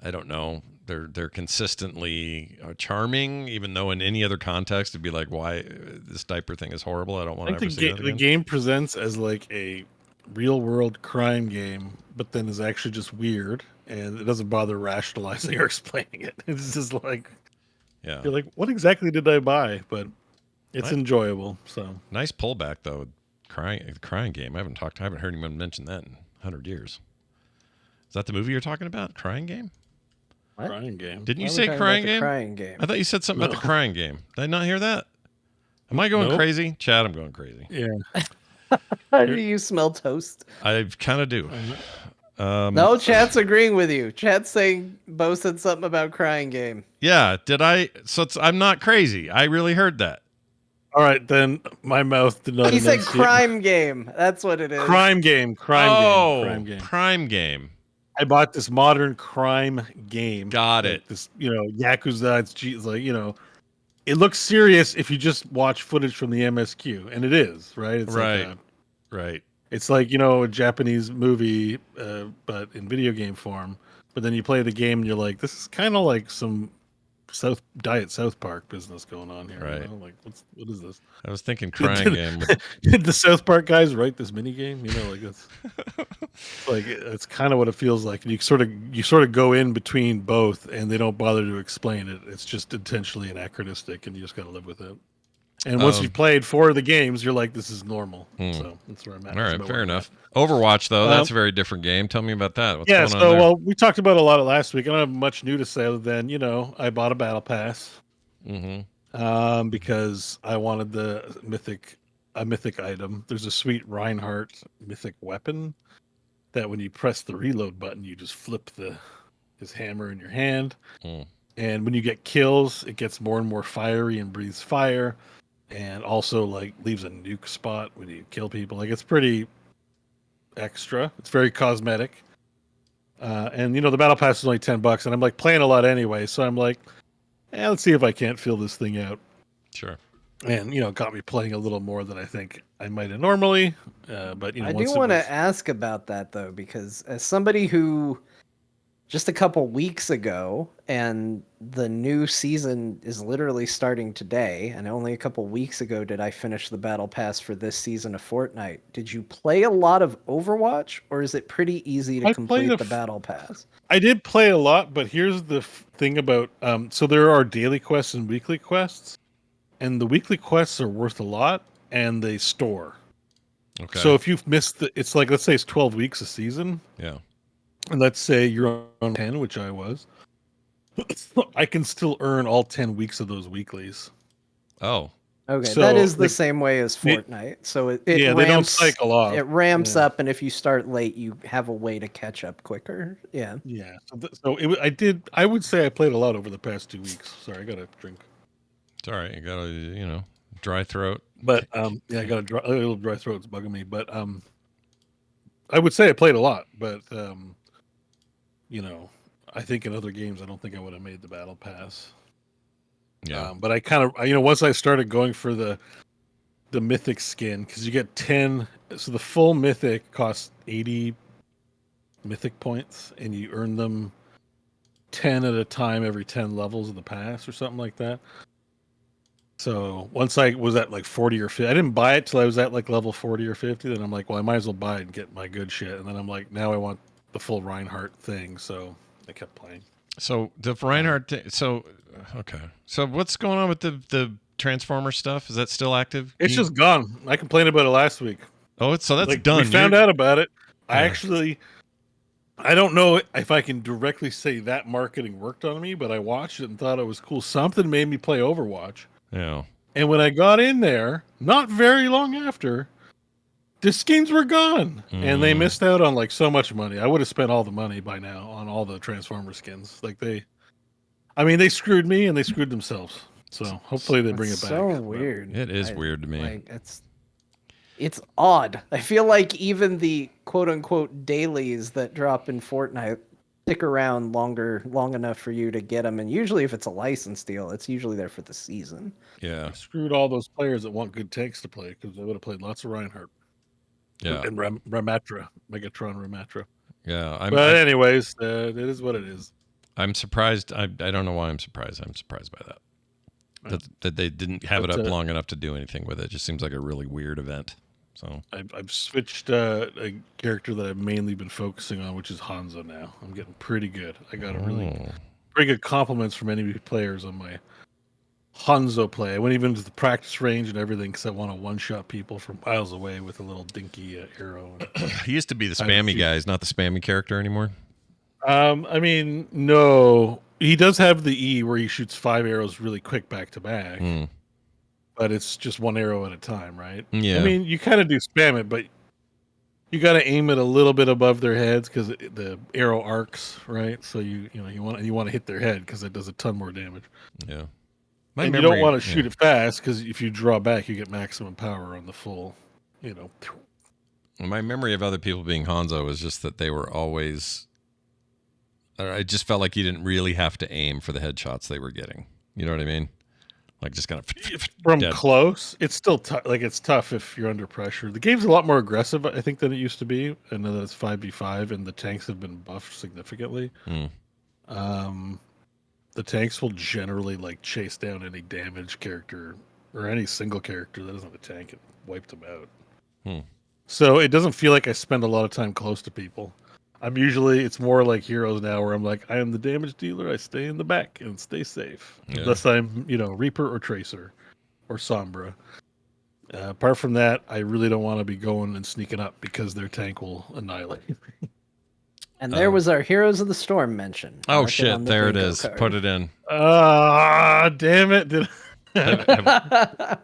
S1: I don't know, they're consistently charming, even though in any other context it'd be like, why this diaper thing is horrible. I don't want to ever see that again.
S2: The game presents as like a real world crime game, but then is actually just weird, and it doesn't bother rationalizing or explaining it. It's just like,
S1: yeah,
S2: you're like, what exactly did I buy? But it's enjoyable. So
S1: nice pullback though. Crying game. I haven't heard anyone mention that in 100 years. Is that the movie you're talking about? Crying game?
S3: What?
S2: Crying game.
S1: Didn't you say crying game?
S3: Crying game.
S1: I thought you said something about the crying game. Did I not hear that? Am I going crazy? Chad, I'm going crazy.
S2: Yeah.
S3: Do you smell toast?
S1: I kind of do.
S3: No, Chad's agreeing with you. Chad's saying Beau said something about crying game.
S1: Yeah, did I? So I'm not crazy. I really heard that.
S2: All right, then my mouth did not.
S3: He said crime game. That's what it is.
S2: Crime game. Crime game. I bought this modern crime game.
S1: Got it.
S2: This, Yakuza. It's like, it looks serious if you just watch footage from the MSQ, and it is, right? It's
S1: right. Right.
S2: It's like, a Japanese movie, but in video game form. But then you play the game and you're like, this is kind of like some South Park business going on here.
S1: Right.
S2: Like, what is this?
S1: I was thinking crying game.
S2: Did the South Park guys write this mini game? Like it's like, it's kind of what it feels like. And you sort of go in between both, and they don't bother to explain it. It's just intentionally anachronistic, and you just got to live with it. And once you've played 4 of the games, you're like, this is normal. So that's where I'm at.
S1: All right, fair enough. Overwatch, though, that's a very different game. Tell me about that. What's going on there?
S2: Well, we talked about a lot of last week. I don't have much new to say other than, I bought a battle pass. Because I wanted a mythic item. There's a sweet Reinhardt mythic weapon that when you press the reload button, you just flip his hammer in your hand. And when you get kills, it gets more and more fiery and breathes fire. And also like leaves a nuke spot when you kill people. Like, it's pretty extra. It's very cosmetic. And the battle pass is only $10, and I'm like playing a lot anyway, so I'm like, let's see if I can't fill this thing out.
S1: Sure.
S2: And got me playing a little more than I think I might have normally. But
S3: I do want to ask about that though, because as somebody who just a couple weeks ago, and the new season is literally starting today, and only a couple weeks ago did I finish the battle pass for this season of Fortnite. Did you play a lot of Overwatch, or is it pretty easy to complete the battle pass?
S2: I did play a lot, but here's the thing about so there are daily quests and weekly quests, and the weekly quests are worth a lot, and they store.
S1: Okay.
S2: So if you've missed it's like, let's say it's 12 weeks a season.
S1: Yeah.
S2: And let's say you're on 10, which I was. I can still earn all 10 weeks of those weeklies.
S1: Oh.
S3: Okay,
S2: so,
S3: that is the same way as Fortnite. So it ramps,
S2: they don't cycle off.
S3: It ramps up, and if you start late, you have a way to catch up quicker. Yeah.
S2: Yeah. I would say I played a lot over the past 2 weeks. Sorry, I got a drink.
S1: It's all right. You got a, dry throat.
S2: But I got a little dry throat. It's bugging me. But I would say I played a lot. But I think in other games, I don't think I would have made the battle pass.
S1: Yeah.
S2: But I kind of, once I started going for the mythic skin, because you get 10, so the full mythic costs 80 mythic points, and you earn them 10 at a time every 10 levels of the pass or something like that. So once I was at like 40 or 50, I didn't buy it till I was at like level 40 or 50. Then I'm like, well, I might as well buy it and get my good shit. And then I'm like, now I want the full Reinhardt thing. So I kept playing.
S1: So the Reinhardt, okay. So what's going on with the Transformer stuff? Is that still active?
S2: It's just gone. I complained about it last week.
S1: Oh, so that's
S2: like,
S1: done.
S2: We found out about it. I don't know if I can directly say that marketing worked on me, but I watched it and thought it was cool. Something made me play Overwatch.
S1: Yeah.
S2: And when I got in there, not very long after, the skins were gone, and they missed out on like so much money. I would have spent all the money by now on all the Transformer skins. Like they screwed me and they screwed themselves. So hopefully they bring it back.
S3: So weird.
S1: It is weird to me.
S3: Like it's odd. I feel like even the quote unquote dailies that drop in Fortnite stick around long enough for you to get them. And usually if it's a license deal, it's usually there for the season.
S1: Yeah.
S2: Screwed all those players that want good tanks to play because they would have played lots of Reinhardt.
S1: Yeah.
S2: And Megatron Ramatra.
S1: Yeah.
S2: But anyways, it is what it is.
S1: I'm surprised. I don't know why I'm surprised. I'm surprised by that. That they didn't have it up long enough to do anything with it. It just seems like a really weird event. So
S2: I've switched a character that I've mainly been focusing on, which is Hanzo now. I'm getting pretty good. I got a pretty good compliments from enemy players on my Hanzo play. I went even to the practice range and everything because I want to one-shot people from miles away with a little dinky arrow.
S1: He used to be the spammy guy. He's not the spammy character anymore.
S2: I mean, no. He does have the E where he shoots 5 arrows really quick back to back. But it's just 1 arrow at a time, right?
S1: Yeah.
S2: I mean, you kind of do spam it, but you got to aim it a little bit above their heads because the arrow arcs, right? So you want to hit their head because it does a ton more damage.
S1: Yeah.
S2: You don't want to shoot it fast because if you draw back, you get maximum power on the full.
S1: My memory of other people being Hanzo was just that they were always. I just felt like you didn't really have to aim for the headshots they were getting. You know what I mean? Like just kind of
S2: from close. It's still tough. Like it's tough if you're under pressure. The game's a lot more aggressive, I think, than it used to be. And then it's 5v5, and the tanks have been buffed significantly. The tanks will generally like chase down any damaged character or any single character that isn't a tank and wipe them out. So it doesn't feel like I spend a lot of time close to people. It's more like Heroes now where I'm like, I am the damage dealer. I stay in the back and stay safe. Yeah. Unless I'm, Reaper or Tracer or Sombra. Apart from that, I really don't want to be going and sneaking up because their tank will annihilate me.
S3: And there was our Heroes of the Storm mention.
S1: Oh, shit. There it is. Card. Put it in.
S2: Damn it.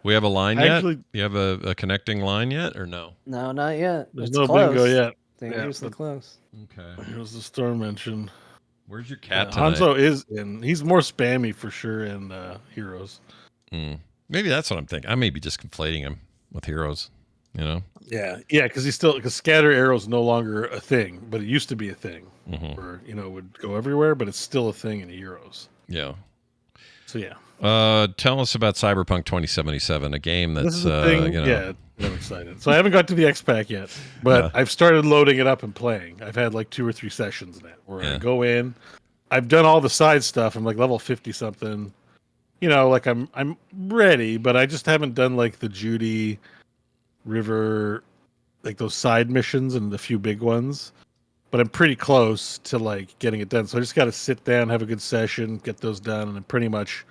S1: We have a line yet? You have a connecting line yet or no?
S3: No, not yet.
S2: There's no bingo yet.
S3: Dangerously close.
S2: Okay. Here's the Storm mention.
S1: Where's your cat tonight?
S2: Hanzo is in. He's more spammy for sure in Heroes.
S1: Maybe that's what I'm thinking. I may be just conflating him with Heroes.
S2: Yeah, because scatter arrows no longer a thing, but it used to be a thing where it would go everywhere, but it's still a thing in Heroes.
S1: Yeah.
S2: So yeah.
S1: Tell us about Cyberpunk 2077, a game that's
S2: this is a thing. Yeah, I'm excited. So I haven't got to the X Pack yet, but I've started loading it up and playing. I've had like 2 or 3 sessions now where I go in. I've done all the side stuff. I'm like level 50 something. Like I'm ready, but I just haven't done like the Judy River, like those side missions and the few big ones. But I'm pretty close to like getting it done. So I just got to sit down, have a good session, get those done, and I'm pretty much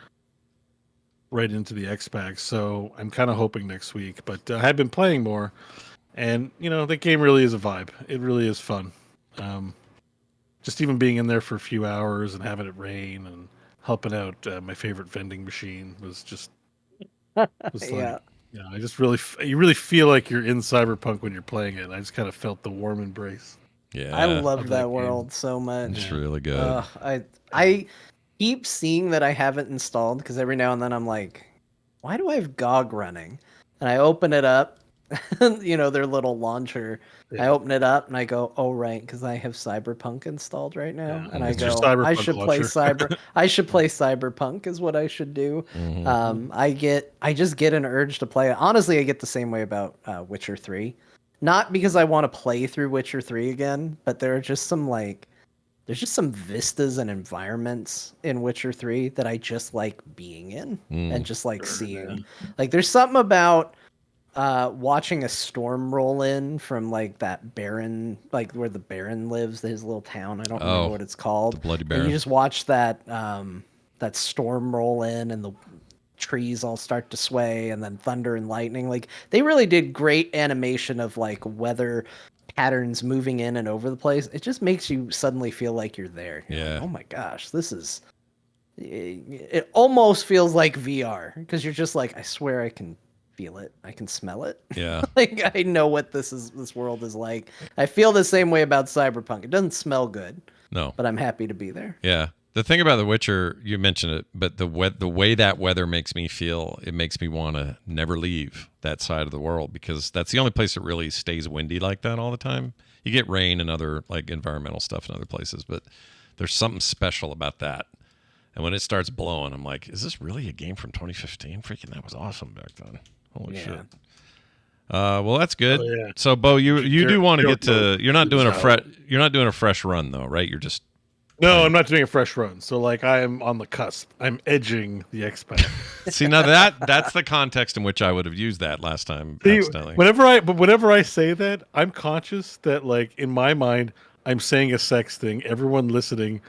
S2: right into the X Pack. So I'm kind of hoping next week. But I have been playing more, and the game really is a vibe. It really is fun. Just even being in there for a few hours and having it rain and helping out my favorite vending machine was just I just you really feel like you're in Cyberpunk when you're playing it. And I just kind of felt the warm embrace.
S3: Yeah, I love that world so much.
S1: It's really good.
S3: I keep seeing that I have it installed because every now and then I'm like, why do I have GOG running? And I open it up, their little launcher. Yeah. I open it up and I go, oh right, because I have Cyberpunk installed right now, and I go, I should play I should play Cyberpunk is what I should do. I just get an urge to play it. Honestly, I get the same way about Witcher 3. Not because I want to play through Witcher 3 again, but there are just some there's just some vistas and environments in Witcher 3 that I just like being in and just like seeing. Like there's something about watching a storm roll in from like that Baron, like where the Baron lives, his little town. I don't remember what it's called.
S1: The Bloody Baron.
S3: And you just watch that that storm roll in and the trees all start to sway and then thunder and lightning. Like they really did great animation of like weather patterns moving in and over the place. It just makes you suddenly feel like you're there.
S1: Yeah.
S3: Oh my gosh, this is. It almost feels like VR because you're just like, I swear I can feel it. I can smell it.
S1: Yeah.
S3: Like I know what this world is like. I feel the same way about Cyberpunk. It doesn't smell good.
S1: No.
S3: But I'm happy to be there.
S1: Yeah. The thing about The Witcher, you mentioned it, but the way that weather makes me feel, it makes me want to never leave that side of the world, because that's the only place that really stays windy like that all the time. You get rain and other like environmental stuff in other places, but there's something special about that. And when it starts blowing, I'm like, is this really a game from 2015? Freaking, that was awesome back then. Holy shit. Well, that's good.
S2: Oh, yeah.
S1: So, Beau, you do want to get to. You're not doing a fresh run though, right? You're just.
S2: No, I'm not doing a fresh run. So like I am on the cusp. I'm edging the expat.
S1: See, now that's the context in which I would have used that last time. Accidentally.
S2: Whenever I say that, I'm conscious that like in my mind, I'm saying a sex thing. Everyone listening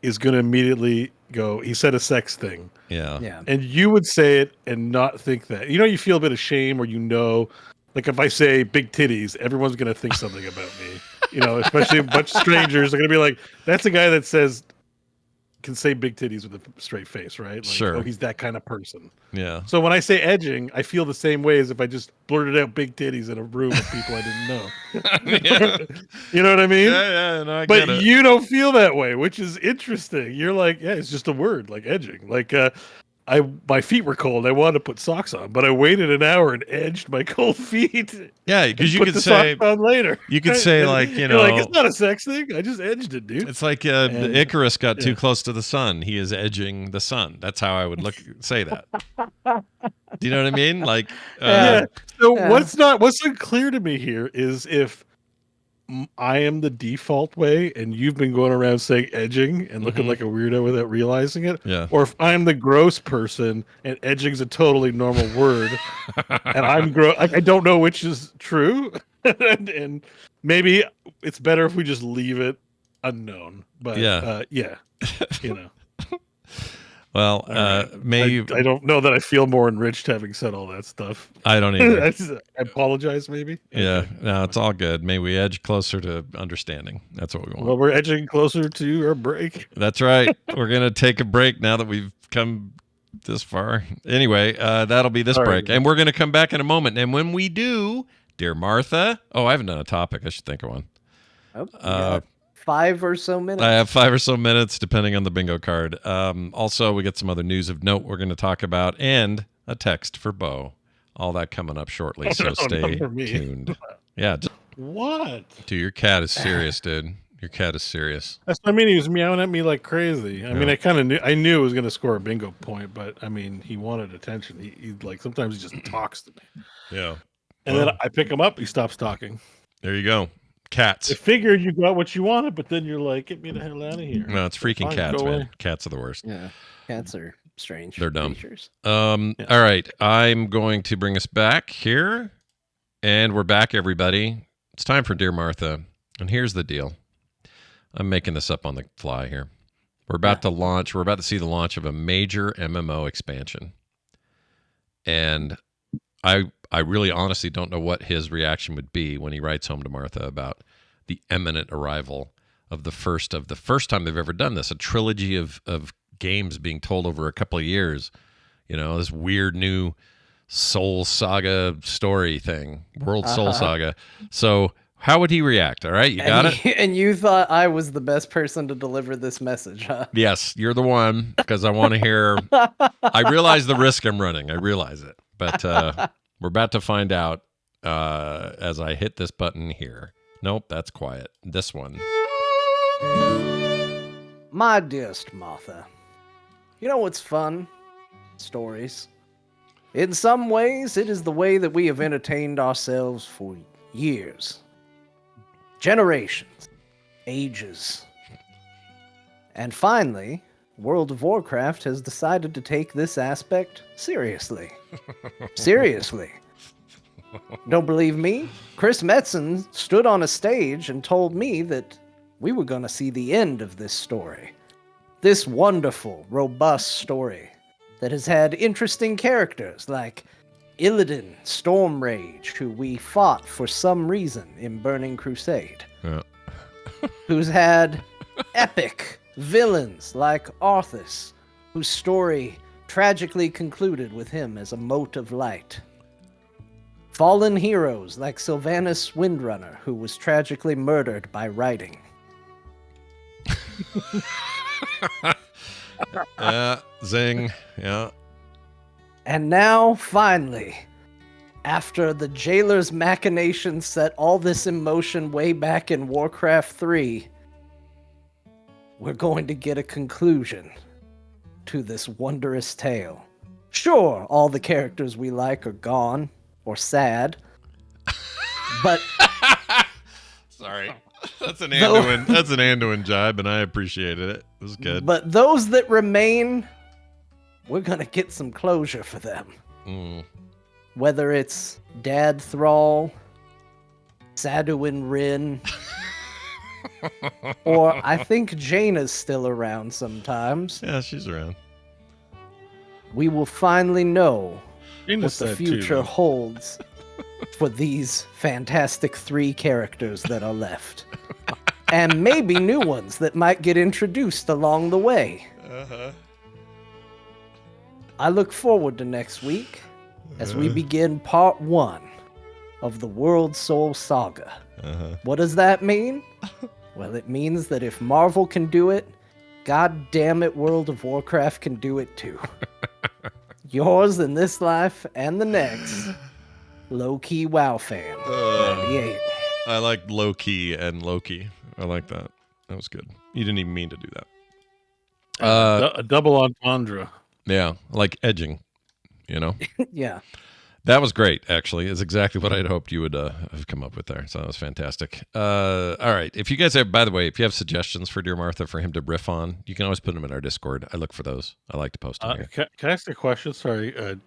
S2: is going to immediately go, he said a sex thing.
S1: Yeah.
S3: Yeah.
S2: And you would say it and not think that. You know, you feel a bit of shame, or like if I say big titties, everyone's going to think something about me. You know, especially a bunch of strangers are going to be like, that's a guy that can say big titties with a straight face, right? Like,
S1: sure.
S2: Oh, he's that kind of person.
S1: Yeah.
S2: So when I say edging, I feel the same way as if I just blurted out big titties in a room of people I didn't know. You know what I mean?
S1: Yeah, no, I
S2: but
S1: get it.
S2: you don't feel that way, which is interesting. You're like, yeah, it's just a word, like edging. Like, my feet were cold. I wanted to put socks on, but I waited an hour and edged my cold feet.
S1: Yeah, because you
S2: put
S1: could
S2: the
S1: say
S2: socks on later.
S1: You could say like, you know,
S2: like it's not a sex thing. I just edged it, dude.
S1: It's like the Icarus got too close to the sun. He is edging the sun. That's how I would say that. Do you know what I mean? Like,
S2: So what's unclear to me here is if I am the default way and you've been going around saying edging and looking like a weirdo without realizing it, or if I'm the gross person and edging's a totally normal word and I'm gross. Like, I don't know which is true. and maybe it's better if we just leave it unknown. But you know.
S1: Well,
S2: right. I don't know that I feel more enriched having said all that stuff.
S1: I don't either.
S2: I apologize, maybe.
S1: Yeah, no, it's all good. May we edge closer to understanding. That's what we want.
S2: Well, we're edging closer to our break.
S1: That's right. We're going to take a break now that we've come this far. Anyway, that'll be this break. And we're going to come back in a moment. And when we do, dear Martha. Oh, I haven't done a topic. I should think of one.
S3: Oh, 5 or so minutes.
S1: I have 5 or so minutes, depending on the bingo card. Also, we got some other news of note we're going to talk about, and a text for Beau. All that coming up shortly, so stay tuned. Yeah.
S2: What?
S1: Dude, your cat is serious, dude. Your cat is serious.
S2: That's what I mean. He was meowing at me like crazy. I mean, I knew it was going to score a bingo point, but I mean, he wanted attention. He like sometimes he just talks to me.
S1: Yeah.
S2: And then I pick him up, he stops talking.
S1: There you go. Cats.
S2: I figured you got what you wanted, but then you're like, get me the hell out of here.
S1: No, it's freaking cats, man. Away. Cats are the worst.
S3: Yeah. Cats are strange.
S1: They're dumb.
S3: Creatures.
S1: All right. I'm going to bring us back here. And we're back, everybody. It's time for Dear Martha. And here's the deal. I'm making this up on the fly here. We're about to see the launch of a major MMO expansion. And I really honestly don't know what his reaction would be when he writes home to Martha about the imminent arrival of the first time they've ever done this, a trilogy of games being told over a couple of years. You know, this weird new Soul Saga story thing, World Soul Saga. So how would he react? All right, you got it?
S3: And you thought I was the best person to deliver this message, huh?
S1: Yes, you're the one, because I want to hear. I realize the risk I'm running. I realize it. But we're about to find out as I hit this button here. Nope, that's quiet. This one.
S3: My dearest Martha, you know what's fun? Stories. In some ways, it is the way that we have entertained ourselves for years. Generations. Ages. And finally, World of Warcraft has decided to take this aspect seriously. Seriously. Don't believe me? Chris Metzen stood on a stage and told me that we were going to see the end of this story. This wonderful, robust story that has had interesting characters like Illidan Stormrage, who we fought for some reason in Burning Crusade.
S1: Yeah.
S3: Who's had epic villains like Arthas, whose story tragically concluded with him as a mote of light. Fallen heroes like Sylvanus Windrunner, who was tragically murdered by writing.
S1: Zing. Yeah.
S3: And now, finally, after the jailer's machinations set all this in motion way back in Warcraft 3, we're going to get a conclusion to this wondrous tale. Sure, all the characters we like are gone, or sad, but...
S1: Sorry. That's an Anduin jibe, and I appreciated it. It was good.
S3: But those that remain, we're gonna get some closure for them. Whether it's Dad Thrall, Saduin Rin, or I think Jaina's still around sometimes.
S1: Yeah, she's around.
S3: We will finally know
S2: Jaina's
S3: what the future holds for these fantastic 3 characters that are left. And maybe new ones that might get introduced along the way. I look forward to next week as we begin part 1 of the World Soul Saga. What does that mean? Well, it means that if Marvel can do it, God damn it, World of Warcraft can do it too. Yours in this life and the next, low-key WoW fan. 98.
S1: I like low-key and Loki. I like that. That was good. You didn't even mean to do that.
S2: A double entendre.
S1: Yeah, like edging, you know?
S3: Yeah.
S1: That was great, actually. It's exactly what I'd hoped you would have come up with there. So that was fantastic. All right. If you guys have, by the way, if you have suggestions for Dear Martha for him to riff on, you can always put them in our Discord. I look for those. I like to post them here.
S2: Can I ask a question? Sorry, a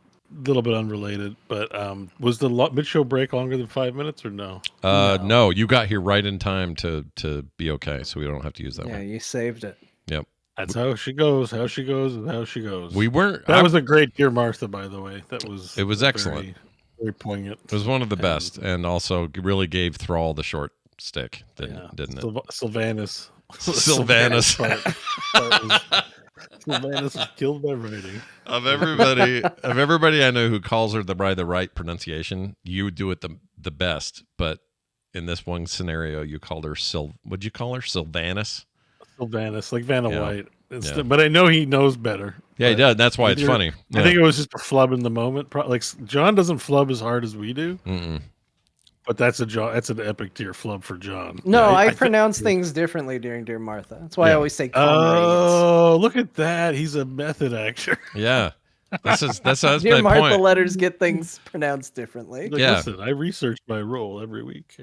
S2: little bit unrelated, but was the mid-show break longer than 5 minutes or no?
S1: No, you got here right in time to be okay, so we don't have to use that one.
S3: Yeah, you saved it.
S1: Yep.
S2: That's how she goes, how she goes, and how she goes.
S1: We weren't.
S2: That was a great Dear Martha, by the way. It was
S1: excellent.
S2: Very, very poignant.
S1: It was one of the best, and also really gave Thrall the short stick, didn't it?
S2: Sylvanus.
S1: Sylvanus.
S2: Sylvanus was killed by writing.
S1: Of everybody I know who calls her by the right pronunciation, you do it the best. But in this one scenario, you called her what'd you call her? Sylvanus?
S2: Sylvanus, like Vanna White. But I know he knows better.
S1: Yeah, he does. That's why it's funny.
S2: I think it was just a flub in the moment. Like John doesn't flub as hard as we do. But that's an epic tier flub for John.
S3: No, I pronounce things differently during Dear Martha. That's why I always say comrades.
S2: Oh, look at that. He's a method actor.
S1: Yeah. That's
S3: Dear
S1: my
S3: Martha
S1: point.
S3: letters get things pronounced differently.
S2: Listen, I research my role every week.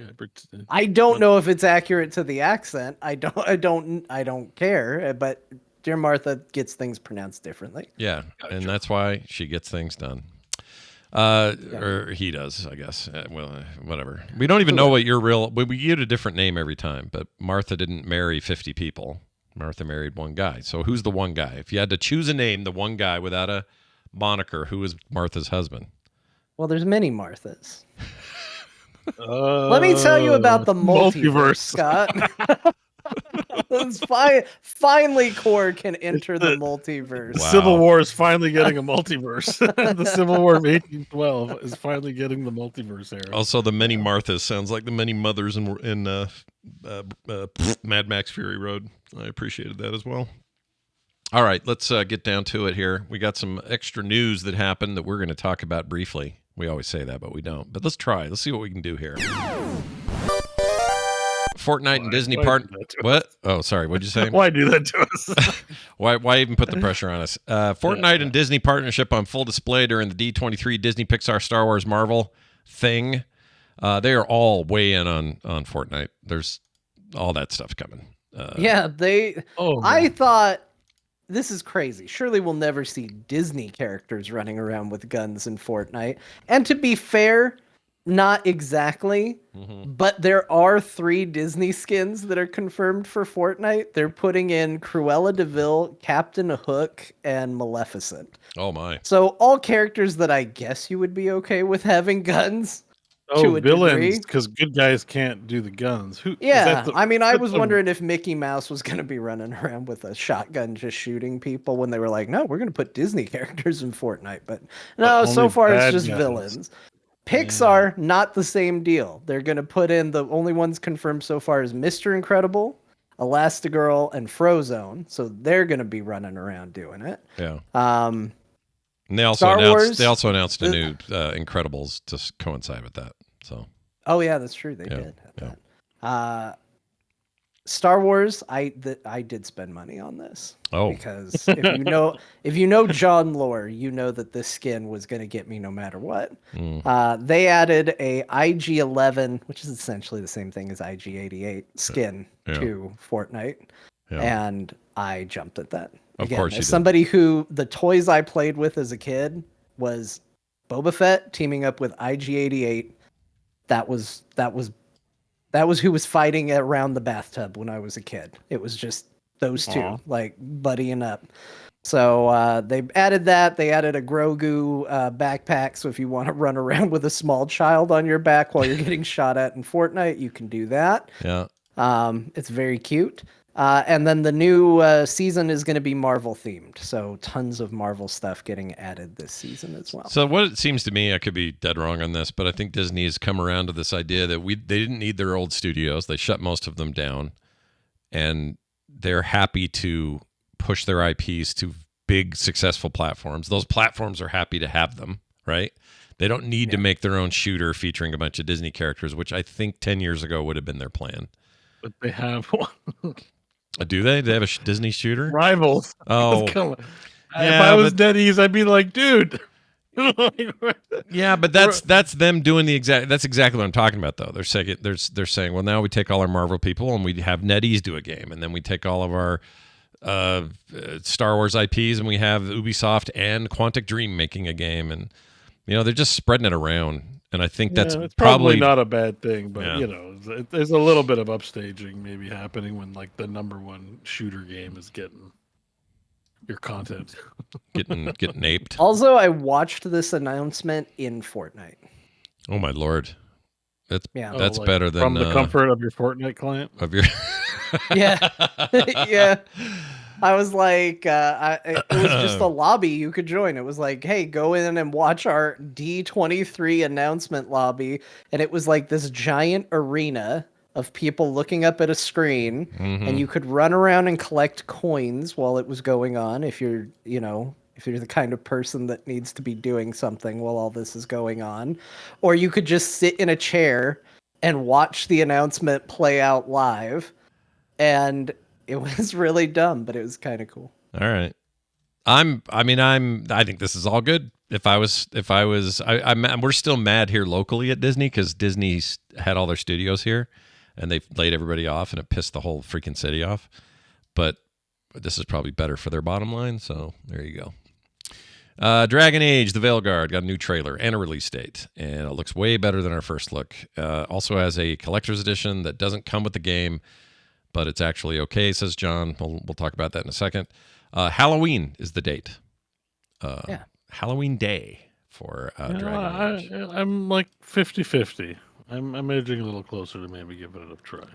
S3: I don't know if it's accurate to the accent. I don't care, but Dear Martha gets things pronounced differently.
S1: Yeah, gotcha. And that's why she gets things done. Or he does, I guess. Whatever. We don't even know what your real... We get a different name every time, but Martha didn't marry 50 people. Martha married one guy. So who's the one guy? If you had to choose a name, the one guy without a moniker, who is Martha's husband?
S3: Well, there's many Marthas. Let me tell you about the multiverse. Scott. Finally, Core can enter the multiverse.
S2: The Civil War is finally getting a multiverse. The Civil War of 1812 is finally getting the multiverse era.
S1: Also, the many Marthas sounds like the many mothers in Mad Max Fury Road. I appreciated that as well. All right, let's get down to it here. We got some extra news that happened that we're going to talk about briefly. We always say that, but we don't. But let's try. Let's see what we can do here. Fortnite and Disney What? Oh, sorry. What'd you say?
S2: Why do that to us?
S1: Why even put the pressure on us? Fortnite and Disney partnership on full display during the D23 Disney Pixar Star Wars Marvel thing. They are all way in on Fortnite. There's all that stuff coming.
S3: I thought, this is crazy. Surely we'll never see Disney characters running around with guns in Fortnite. And to be fair, not exactly, but there are 3 Disney skins that are confirmed for Fortnite. They're putting in Cruella de Vil, Captain Hook, and Maleficent.
S1: Oh my.
S3: So all characters that I guess you would be okay with having guns.
S2: Oh, villains, because good guys can't do the guns.
S3: I was wondering if Mickey Mouse was going to be running around with a shotgun just shooting people when they were like, no, we're going to put Disney characters in Fortnite. But no, so far it's just villains. Pixar, not the same deal. They're going to put in the only ones confirmed so far is Mr. Incredible, Elastigirl, and Frozone. So they're going to be running around doing it.
S1: Yeah.
S3: Um,
S1: and they also announced a new Incredibles to coincide with that. So.
S3: Oh yeah, that's true. They did have that. Star Wars, I did spend money on this.
S1: Oh,
S3: because if you know John lore, you know that this skin was going to get me no matter what. They added a IG-11, which is essentially the same thing as IG-88 skin to Fortnite, and I jumped at that.
S1: Of course, you
S3: as
S1: did.
S3: Somebody who the toys I played with as a kid was Boba Fett teaming up with IG-88. That was who was fighting around the bathtub when I was a kid. It was just those two, like buddying up. So they added that. They added a Grogu backpack. So if you want to run around with a small child on your back while you're getting shot at in Fortnite, you can do that.
S1: Yeah.
S3: It's very cute. And then the new season is going to be Marvel themed. So tons of Marvel stuff getting added this season as well.
S1: So what it seems to me, I could be dead wrong on this, but I think Disney has come around to this idea that they didn't need their old studios. They shut most of them down, and they're happy to push their IPs to big, successful platforms. Those platforms are happy to have them, right? They don't need to make their own shooter featuring a bunch of Disney characters, which I think 10 years ago would have been their plan.
S2: But they have one.
S1: Do they? They have a Disney shooter?
S2: Rivals.
S1: Oh.
S2: If I was NetEase, I'd be like, dude.
S1: Yeah, but that's them doing that's exactly what I'm talking about, though. They're saying, well, now we take all our Marvel people and we have NetEase do a game, and then we take all of our Star Wars IPs and we have Ubisoft and Quantic Dream making a game, and they're just spreading it around. And I think that's
S2: it's probably not a bad thing, but there's a little bit of upstaging maybe happening when like the number one shooter game is getting your content
S1: getting aped.
S3: Also, I watched this announcement in Fortnite.
S1: Oh my lord, that's
S2: like
S1: better than
S2: from the comfort of your Fortnite client.
S1: Of your
S3: yeah. I was like, it was just a lobby you could join. It was like, hey, go in and watch our D23 announcement lobby. And it was like this giant arena of people looking up at a screen. And you could run around and collect coins while it was going on. If you're the kind of person that needs to be doing something while all this is going on. Or you could just sit in a chair and watch the announcement play out live. And it was really dumb, but it was kind of cool.
S1: All right. I think this is all good. We're still mad here locally at Disney because Disney's had all their studios here and they've laid everybody off and it pissed the whole freaking city off. But this is probably better for their bottom line. So there you go. Dragon Age, the Veilguard, got a new trailer and a release date, and it looks way better than our first look. Also has a collector's edition that doesn't come with the game, but it's actually okay, says John. We'll talk about that in a second. Halloween is the date. Halloween Day for Dragon Age.
S2: I'm like 50-50. I'm edging a little closer to maybe giving it a try.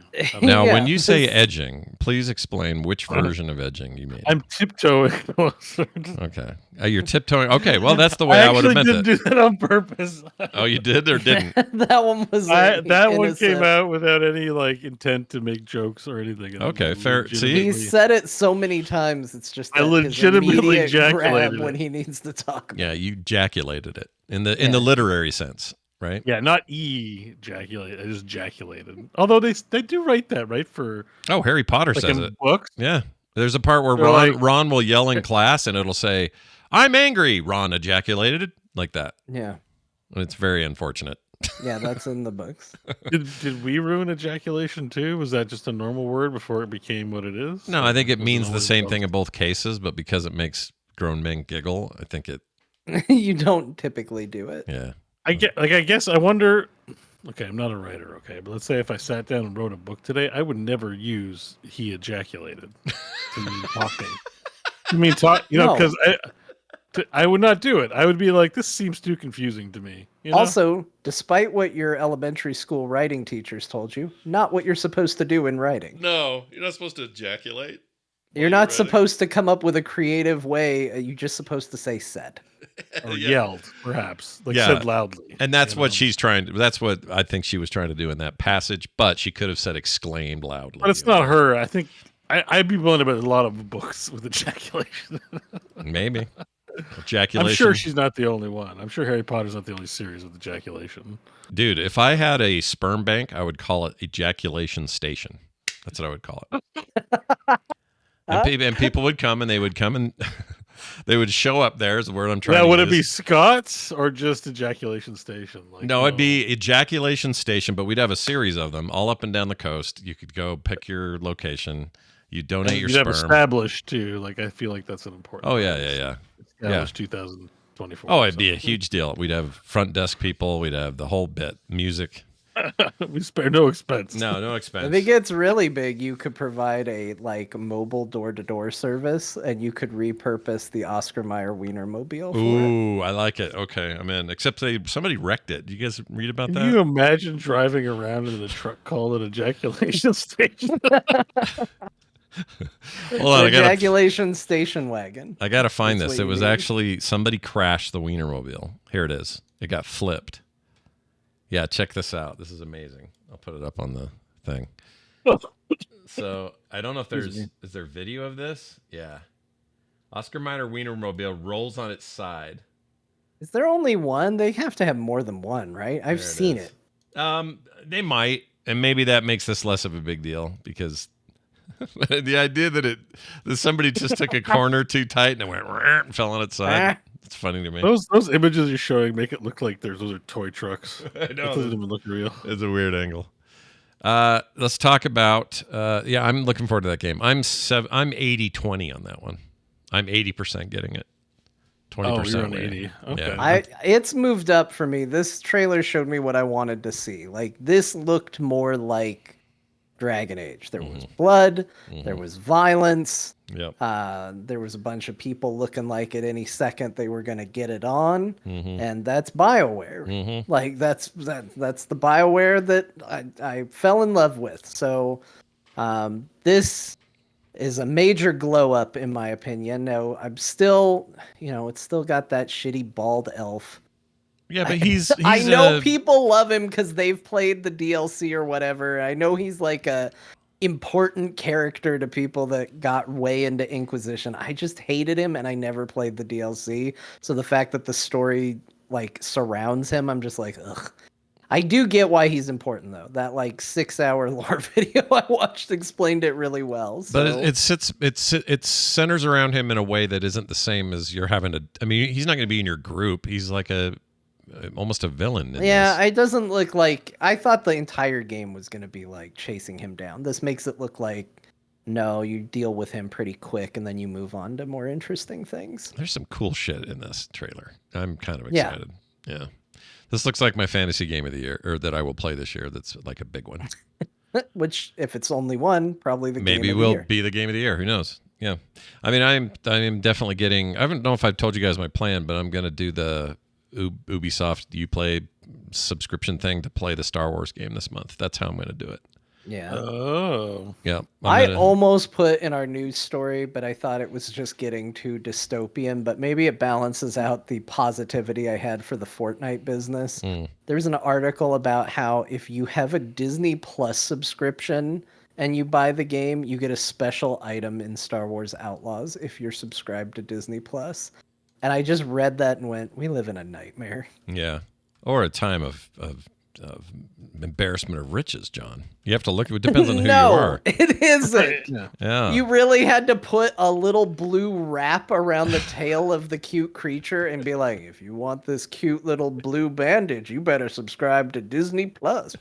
S1: Now, when you say edging, please explain which version of edging you mean.
S2: I'm tiptoeing closer.
S1: Okay. You're tiptoeing. Okay, well, that's the way I would have meant it.
S2: I actually didn't do that on purpose.
S1: Oh, you did or didn't?
S3: That one was
S2: that one came out without any intent to make jokes or anything.
S1: Okay, fair. See?
S3: He said it so many times, it's just
S2: I legitimately
S3: ejaculated when he needs to talk about
S1: Yeah, you ejaculated it in the literary sense. Right?
S2: Yeah, not ejaculate. I just ejaculated. Although they do write that, right? For
S1: Harry Potter says it.
S2: Books.
S1: Yeah, there's a part where Ron will yell in class, and it'll say, "I'm angry." Ron ejaculated like that.
S3: Yeah,
S1: and it's very unfortunate.
S3: Yeah, that's in the books.
S2: Did we ruin ejaculation too? Was that just a normal word before it became what it is?
S1: No, I think it means the same thing in both cases, but because it makes grown men giggle, I think it.
S3: You don't typically do it.
S1: Yeah.
S2: I guess I wonder. Okay, I'm not a writer. Okay, but let's say if I sat down and wrote a book today, I would never use "he ejaculated" to mean talking. I mean, because I would not do it. I would be like, this seems too confusing to me.
S3: Also, despite what your elementary school writing teachers told you, not what you're supposed to do in writing.
S1: No, you're not supposed to ejaculate.
S3: You're not supposed to come up with a creative way. You're just supposed to say said.
S2: Or yelled, perhaps. Like said loudly.
S1: And that's what she's trying to, that's what I think she was trying to do in that passage, but she could have said exclaimed loudly.
S2: But it's not her. I think I'd be willing to bet a lot of books with ejaculation.
S1: Maybe. Ejaculation.
S2: I'm sure she's not the only one. I'm sure Harry Potter's not the only series with ejaculation.
S1: Dude, if I had a sperm bank, I would call it ejaculation station. That's what I would call it. And people would come and they would come and they would show up there is the word I'm trying to use.
S2: Would it be Scott's or just ejaculation station?
S1: No, it'd be ejaculation station, but we'd have a series of them all up and down the coast. You could go pick your location. You donate your sperm.
S2: You'd have established too. Like I feel like that's an important.
S1: Oh yeah.
S2: Established 2024.
S1: Oh, it'd be a huge deal. We'd have front desk people. We'd have the whole bit, music.
S2: We spare no expense.
S1: No expense.
S3: If it gets really big, you could provide a mobile door-to-door service, and you could repurpose the Oscar Mayer Wienermobile.
S1: Ooh, I like it. Okay, I'm in. Except somebody wrecked it. Do you guys read about that?
S2: Can you imagine driving around in a truck called an ejaculation station?
S1: Hold on,
S3: ejaculation station wagon.
S1: I gotta find this. It was actually somebody crashed the Wienermobile. Here it is. It got flipped. Yeah, check this out. This is amazing. I'll put it up on the thing. So I don't know if is there video of this? Yeah. Oscar Mayer Wienermobile rolls on its side.
S3: Is there only one? They have to have more than one, right? I've seen it.
S1: They might, and maybe that makes this less of a big deal because the idea that somebody just took a corner too tight and it went and fell on its side. It's funny to me.
S2: Those images you're showing make it look like those are toy trucks.
S1: I know.
S2: It doesn't even look real.
S1: It's a weird angle. Let's talk about. I'm looking forward to that game. I'm 80-20 on that one. I'm 80% getting it. 20%.
S2: You're on 80. Okay.
S1: Yeah.
S3: It's moved up for me. This trailer showed me what I wanted to see. Like this looked more like Dragon Age. There was blood. There was violence.
S1: Yep.
S3: There was a bunch of people looking like at any second they were going to get it on, and that's BioWare. Like that's the BioWare that I fell in love with. So this is a major glow up in my opinion. No, I'm still, it's still got that shitty bald elf.
S1: Yeah, but he's
S3: I know people love him because they've played the DLC or whatever. I know he's like a important character to people that got way into Inquisition. I just hated him and I never played the DLC. So the fact that the story surrounds him, I'm just like, ugh. I do get why he's important though. That 6-hour lore video I watched explained it really well. So.
S1: But it centers around him in a way that isn't the same as you're having to. I mean, he's not going to be in your group. He's like almost a villain.
S3: It doesn't look like. I thought the entire game was going to be chasing him down. This makes it look like no, you deal with him pretty quick and then you move on to more interesting things.
S1: There's some cool shit in this trailer. I'm kind of excited. Yeah. This looks like my fantasy game of the year, or that I will play this year. That's like a big one.
S3: Which, if it's only one, probably the game of the year.
S1: Maybe will be the game of the year. Who knows? Yeah. I mean, I'm definitely getting. I don't know if I've told you guys my plan, but I'm going to do the Ubisoft Uplay subscription thing to play the Star Wars game this month. That's how I'm going to do it.
S3: Yeah.
S2: Oh.
S1: Yeah.
S3: I almost put in our news story, but I thought it was just getting too dystopian. But maybe it balances out the positivity I had for the Fortnite business. There's an article about how if you have a Disney Plus subscription and you buy the game, you get a special item in Star Wars Outlaws if you're subscribed to Disney Plus. And I just read that and went, we live in a nightmare.
S1: Yeah. Or a time of embarrassment of riches, John. You have to look. It depends on who you are.
S3: It isn't.
S1: Yeah.
S3: You really had to put a little blue wrap around the tail of the cute creature and be like, if you want this cute little blue bandage, you better subscribe to Disney Plus.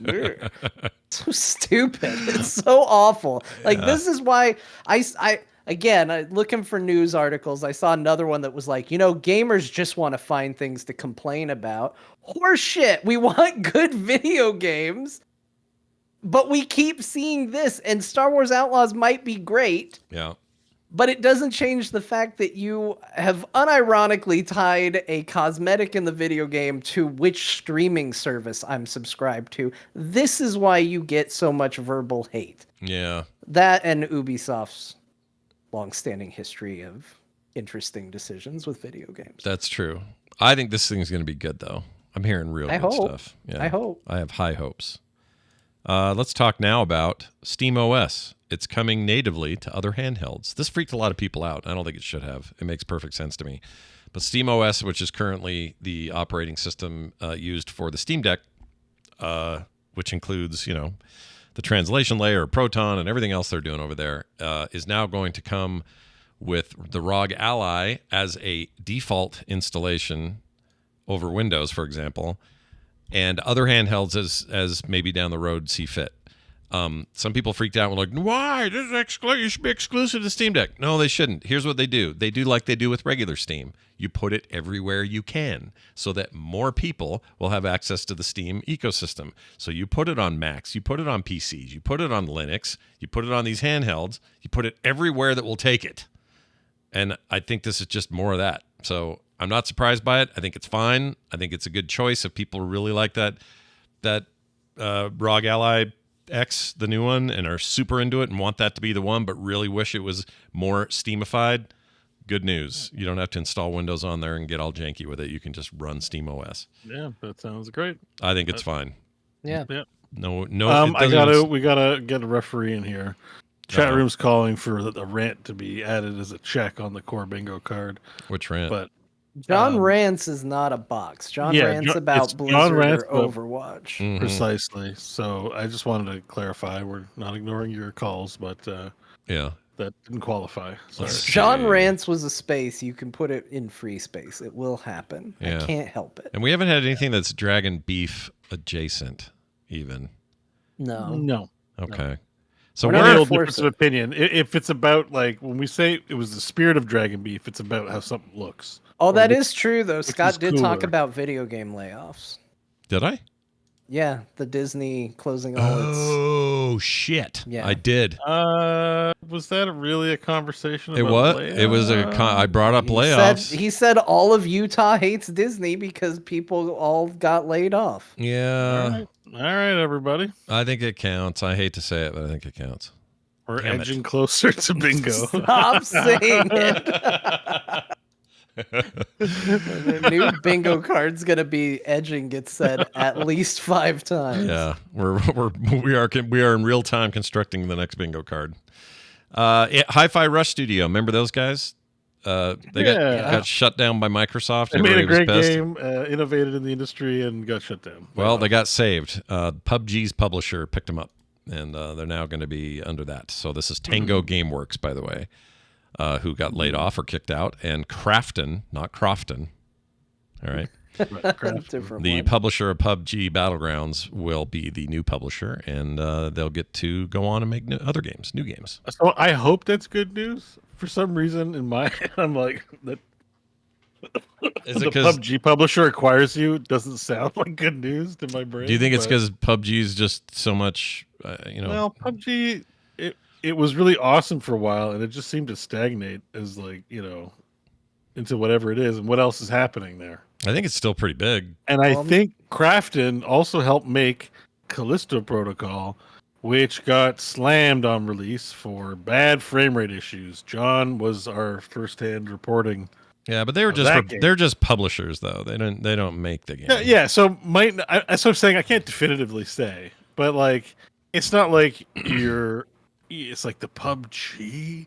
S3: So stupid. It's so awful. This is why Again, looking for news articles, I saw another one that was like, gamers just want to find things to complain about. Horseshit. We want good video games, but we keep seeing this, and Star Wars Outlaws might be great.
S1: Yeah.
S3: But it doesn't change the fact that you have unironically tied a cosmetic in the video game to which streaming service I'm subscribed to. This is why you get so much verbal hate.
S1: Yeah.
S3: That and Ubisoft's long-standing history of interesting decisions with video games.
S1: That's true. I think this thing's going to be good, though. I'm hearing real good stuff. Yeah,
S3: I hope.
S1: I have high hopes. Let's talk now about SteamOS. It's coming natively to other handhelds. This freaked a lot of people out. I don't think it should have. It makes perfect sense to me. But SteamOS, which is currently the operating system used for the Steam Deck, which includes, the translation layer, Proton, and everything else they're doing over there, is now going to come with the ROG Ally as a default installation over Windows, for example, and other handhelds as maybe down the road see fit. Some people freaked out and were like, why? This is you should be exclusive to Steam Deck. No, they shouldn't. Here's what they do. They do like they do with regular Steam. You put it everywhere you can so that more people will have access to the Steam ecosystem. So you put it on Macs, you put it on PCs, you put it on Linux, you put it on these handhelds, you put it everywhere that will take it. And I think this is just more of that. So I'm not surprised by it. I think it's fine. I think it's a good choice if people really like that ROG Ally X, the new one, and are super into it and want that to be the one, but really wish it was more Steamified. Good news. You don't have to install Windows on there and get all janky with it. You can just run SteamOS.
S2: Yeah, that sounds great.
S1: I think it's fine.
S3: Yeah.
S1: No.
S2: We gotta get a referee in here. Chat room's calling for the rant to be added as a check on the core bingo card.
S1: Which rant?
S2: But
S3: John Rants is not a box. John Rants about Blizzard or Overwatch.
S1: Mm-hmm.
S2: Precisely. So I just wanted to clarify. We're not ignoring your calls, but
S1: yeah,
S2: that didn't qualify. Sorry.
S3: John Rants was a space. You can put it in free space. It will happen.
S1: Yeah.
S3: I can't help it.
S1: And we haven't had anything that's Dragon Beef adjacent, even.
S3: No.
S1: Okay.
S2: No.
S1: So
S2: we're not a difference of opinion. If it's about, like, when we say it was the spirit of Dragon Beef, it's about how something looks.
S3: Oh, that is true, though. Scott did talk about video game layoffs.
S1: Did I?
S3: Yeah, the Disney closing all its...
S1: Oh, shit.
S3: Yeah.
S1: I did.
S2: Was that really a conversation about layoffs?
S1: It was I brought up layoffs.
S3: He said all of Utah hates Disney because people all got laid off.
S1: Yeah.
S2: All right, everybody.
S1: I think it counts. I hate to say it, but I think it counts.
S2: We're edging closer to bingo.
S3: Stop saying it. The new bingo card's gonna be edging gets said at least 5 times.
S1: Yeah, we are in real time constructing the next bingo card. Hi-Fi Rush Studio, remember those guys? They got shut down by Microsoft.
S2: They made a great game, innovated in the industry, and got shut down.
S1: Well, they got saved. PUBG's publisher picked them up, and they're now going to be under that. So this is Tango Gameworks, by the way, who got laid off or kicked out, and Crafton, not Crofton. All right. The publisher of PUBG Battlegrounds will be the new publisher, and they'll get to go on and make new games.
S2: So I hope that's good news. For some reason, in my head, I'm like, that the PUBG publisher acquires you doesn't sound like good news to my brain.
S1: Do you think it's because PUBG is just so much, Well,
S2: PUBG, it was really awesome for a while, and it just seemed to stagnate as, like, into whatever it is, and what else is happening there.
S1: I think it's still pretty big.
S2: And I think Crafton also helped make Callisto Protocol, which got slammed on release for bad frame rate issues. John was our first-hand reporting.
S1: Yeah, but they're just publishers, though. They don't make the game.
S2: Yeah. So that's what I'm saying. I can't definitively say, but like, it's not like it's like the PUBG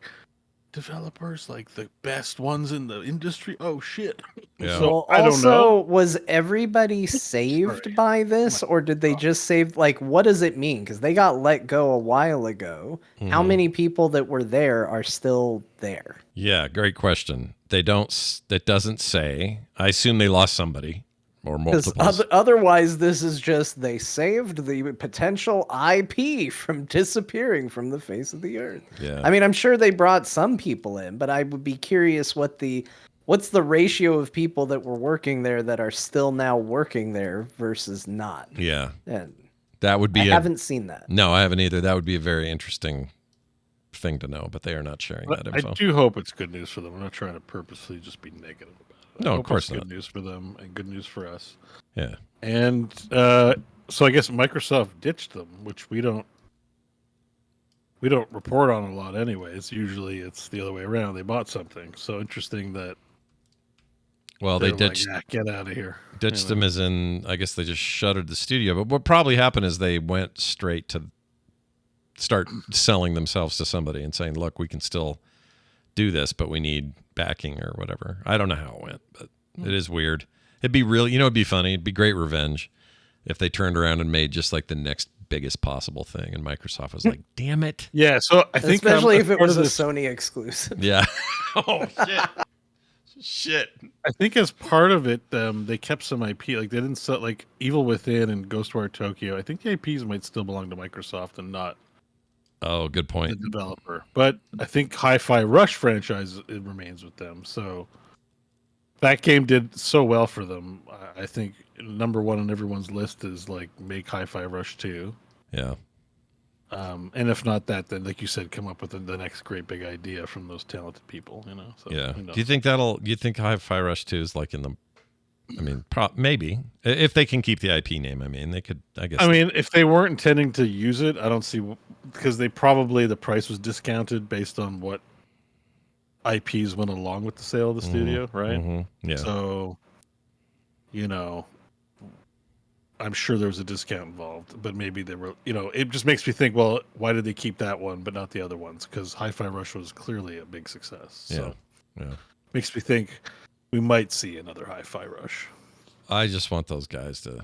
S2: developers, like the best ones in the industry. Oh shit.
S1: Yeah.
S2: So I don't know.
S3: Also, was everybody saved by this, or did they just save? Like, what does it mean? Because they got let go a while ago. How many people that were there are still there?
S1: Yeah, great question. That doesn't say. I assume they lost somebody or multiples.
S3: Otherwise, this is just they saved the potential IP from disappearing from the face of the earth.
S1: Yeah.
S3: I mean, I'm sure they brought some people in, but I would be curious what's the ratio of people that were working there that are still now working there versus not.
S1: Yeah.
S3: And
S1: that would be.
S3: I haven't seen that.
S1: No, I haven't either. That would be a very interesting thing to know, but they are not sharing that info.
S2: I do hope it's good news for them. I'm not trying to purposely just be negative about it.
S1: No, of course not.
S2: Good news for them and good news for us.
S1: Yeah.
S2: And so I guess Microsoft ditched them, which we don't. we don't report on a lot anyways. Usually it's the other way around. They bought something. So interesting that.
S1: Well, they ditched.
S2: Like, get out of here.
S1: Ditched them as in, I guess they just shuttered the studio. But what probably happened is they went straight to start selling themselves to somebody and saying, "Look, we can still do this, but we need backing or whatever." I don't know how it went, but it is weird. It'd be really, it'd be funny. It'd be great revenge if they turned around and made just like the next biggest possible thing, and Microsoft was like, "Damn it!"
S2: Yeah, so I think
S3: especially if it was a Sony exclusive.
S1: Yeah. Oh shit. Shit.
S2: I think as part of it, they kept some IP. Like they didn't sell like Evil Within and Ghostwire Tokyo. I think the IPs might still belong to Microsoft and not.
S1: Oh, good point.
S2: The developer, but I think Hi-Fi Rush franchise it remains with them. So that game did so well for them. I think number one on everyone's list is like make Hi-Fi Rush 2.
S1: Yeah.
S2: And if not that, then like you said, come up with the next great big idea from those talented people. So,
S1: yeah. Do you think do you think Hi-Fi Rush 2 is like in the? I mean, maybe if they can keep the IP name. I mean, they could. I guess.
S2: I mean, if they weren't intending to use it, I don't see because they probably the price was discounted based on what IPs went along with the sale of the studio, right?
S1: Mm-hmm. Yeah.
S2: So, I'm sure there was a discount involved, but maybe they were. It just makes me think. Well, why did they keep that one but not the other ones? Because Hi-Fi Rush was clearly a big success. So,
S1: yeah.
S2: Makes me think. We might see another Hi-Fi Rush.
S1: I just want those guys to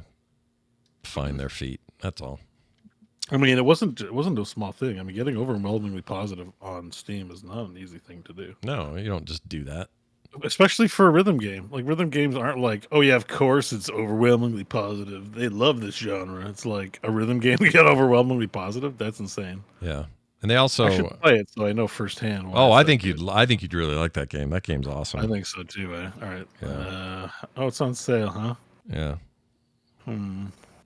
S1: find their feet. That's all.
S2: I mean, it wasn't a small thing. I mean, getting overwhelmingly positive on Steam is not an easy thing to do.
S1: No, you don't just do that.
S2: Especially for a rhythm game. Like rhythm games aren't like, oh yeah, of course it's overwhelmingly positive. They love this genre. It's like a rhythm game to get overwhelmingly positive. That's insane.
S1: Yeah. And they also
S2: I should play it so I know firsthand.
S1: I think you'd really like that game. That game's awesome.
S2: I think so too. All right.
S1: Yeah.
S2: It's on sale, huh?
S1: Yeah.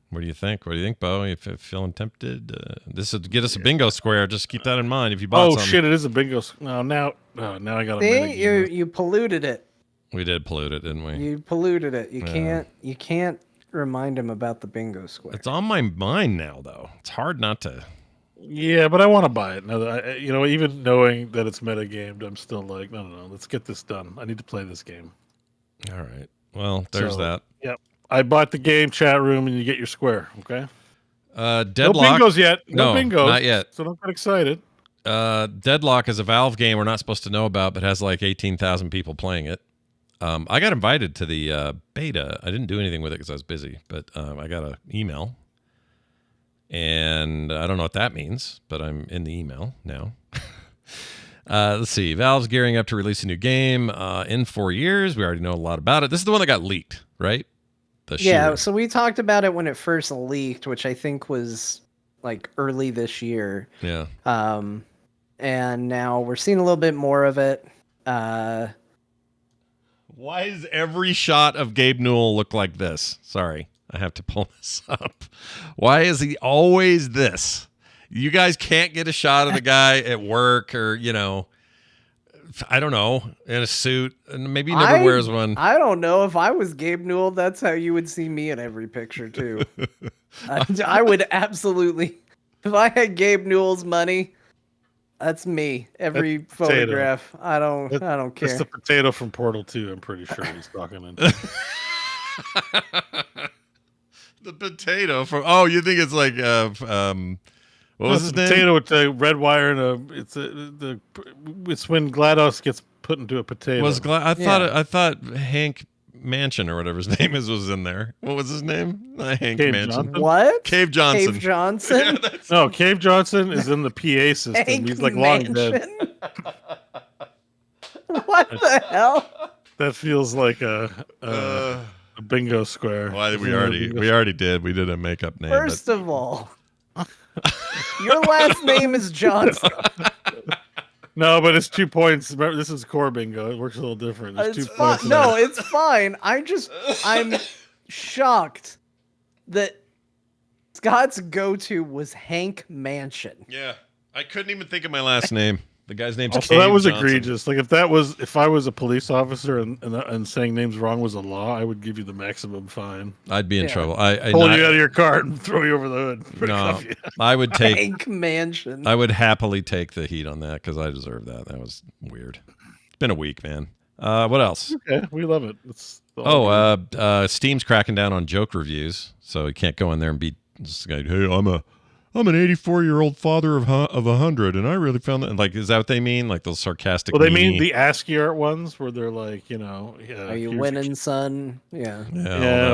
S1: What do you think? What do you think, Beau? You feeling tempted? This would get us a bingo square. Just keep that in mind if you bought something.
S2: Oh shit! It is a bingo. No, now I got a.
S3: You polluted it.
S1: We did pollute it, didn't we?
S3: You polluted it. You can't remind him about the bingo square.
S1: It's on my mind now, though. It's hard not to.
S2: Yeah, but I want to buy it now that even knowing that it's metagamed, I'm still like, no, let's get this done. I need to play this game.
S1: All right. Well, there's that.
S2: Yep. I bought the game chat room, and you get your square. Okay.
S1: Deadlock.
S2: No bingos yet. No bingos.
S1: Not yet.
S2: So don't get excited.
S1: Deadlock is a Valve game we're not supposed to know about, but has like 18,000 people playing it. I got invited to the beta. I didn't do anything with it because I was busy, but I got an email. And I don't know what that means, but I'm in the email now. Let's see. Valve's gearing up to release a new game in 4 years. We already know a lot about it. This is the one that got leaked, right?
S3: So we talked about it when it first leaked, which I think was like early this year.
S1: Yeah.
S3: And now we're seeing a little bit more of it.
S1: Why does every shot of Gabe Newell look like this? Sorry. I have to pull this up. Why is he always this? You guys can't get a shot of the guy at work or, I don't know, in a suit. And maybe he never wears one.
S3: I don't know. If I was Gabe Newell, that's how you would see me in every picture, too. I would absolutely. If I had Gabe Newell's money, that's me. Every photograph. I don't care.
S2: It's the potato from Portal 2, I'm pretty sure he's talking into. The
S1: potato from you think it's like what was his name?
S2: Potato with the red wire and it's when GLaDOS gets put into a potato.
S1: I thought Hank Mansion or whatever his name was in there. What was his name? Hank
S2: Cave
S1: Mansion.
S2: Johnson?
S3: What?
S1: Cave Johnson.
S3: Cave Johnson?
S1: Yeah,
S2: no, Cave Johnson is in the PA system.
S3: Hank
S2: He's like long dead.
S3: What the hell?
S2: That feels like a bingo square.
S1: Why we already did. We did a makeup name.
S3: First of all, your last name is Johnson.
S2: No, but it's 2 points. Remember, this is core bingo. It works a little different. There's 2 points.
S3: No, it's fine. I'm shocked that Scott's go-to was Hank Mansion.
S1: Yeah, I couldn't even think of my last name. The guy's name's
S2: Also,
S1: Cave
S2: that was
S1: Johnson.
S2: egregious. Like if I was a police officer and saying names wrong was a law, I would give you the maximum fine.
S1: I'd be in trouble.
S2: Pull you out of your car and throw you over the hood.
S1: No, I would take
S3: Bank mansion.
S1: I would happily take the heat on that because I deserve that. That was weird. It's been a week, man. What else?
S2: Okay, we love it.
S1: Steam's cracking down on joke reviews, so you can't go in there and be just like, hey, I'm an 84-year-old father of 100, and I really found that. Like, is that what they mean? Like those sarcastic?
S2: Well, they mean the ASCII art ones where they're like,
S3: are you winning, son? Yeah.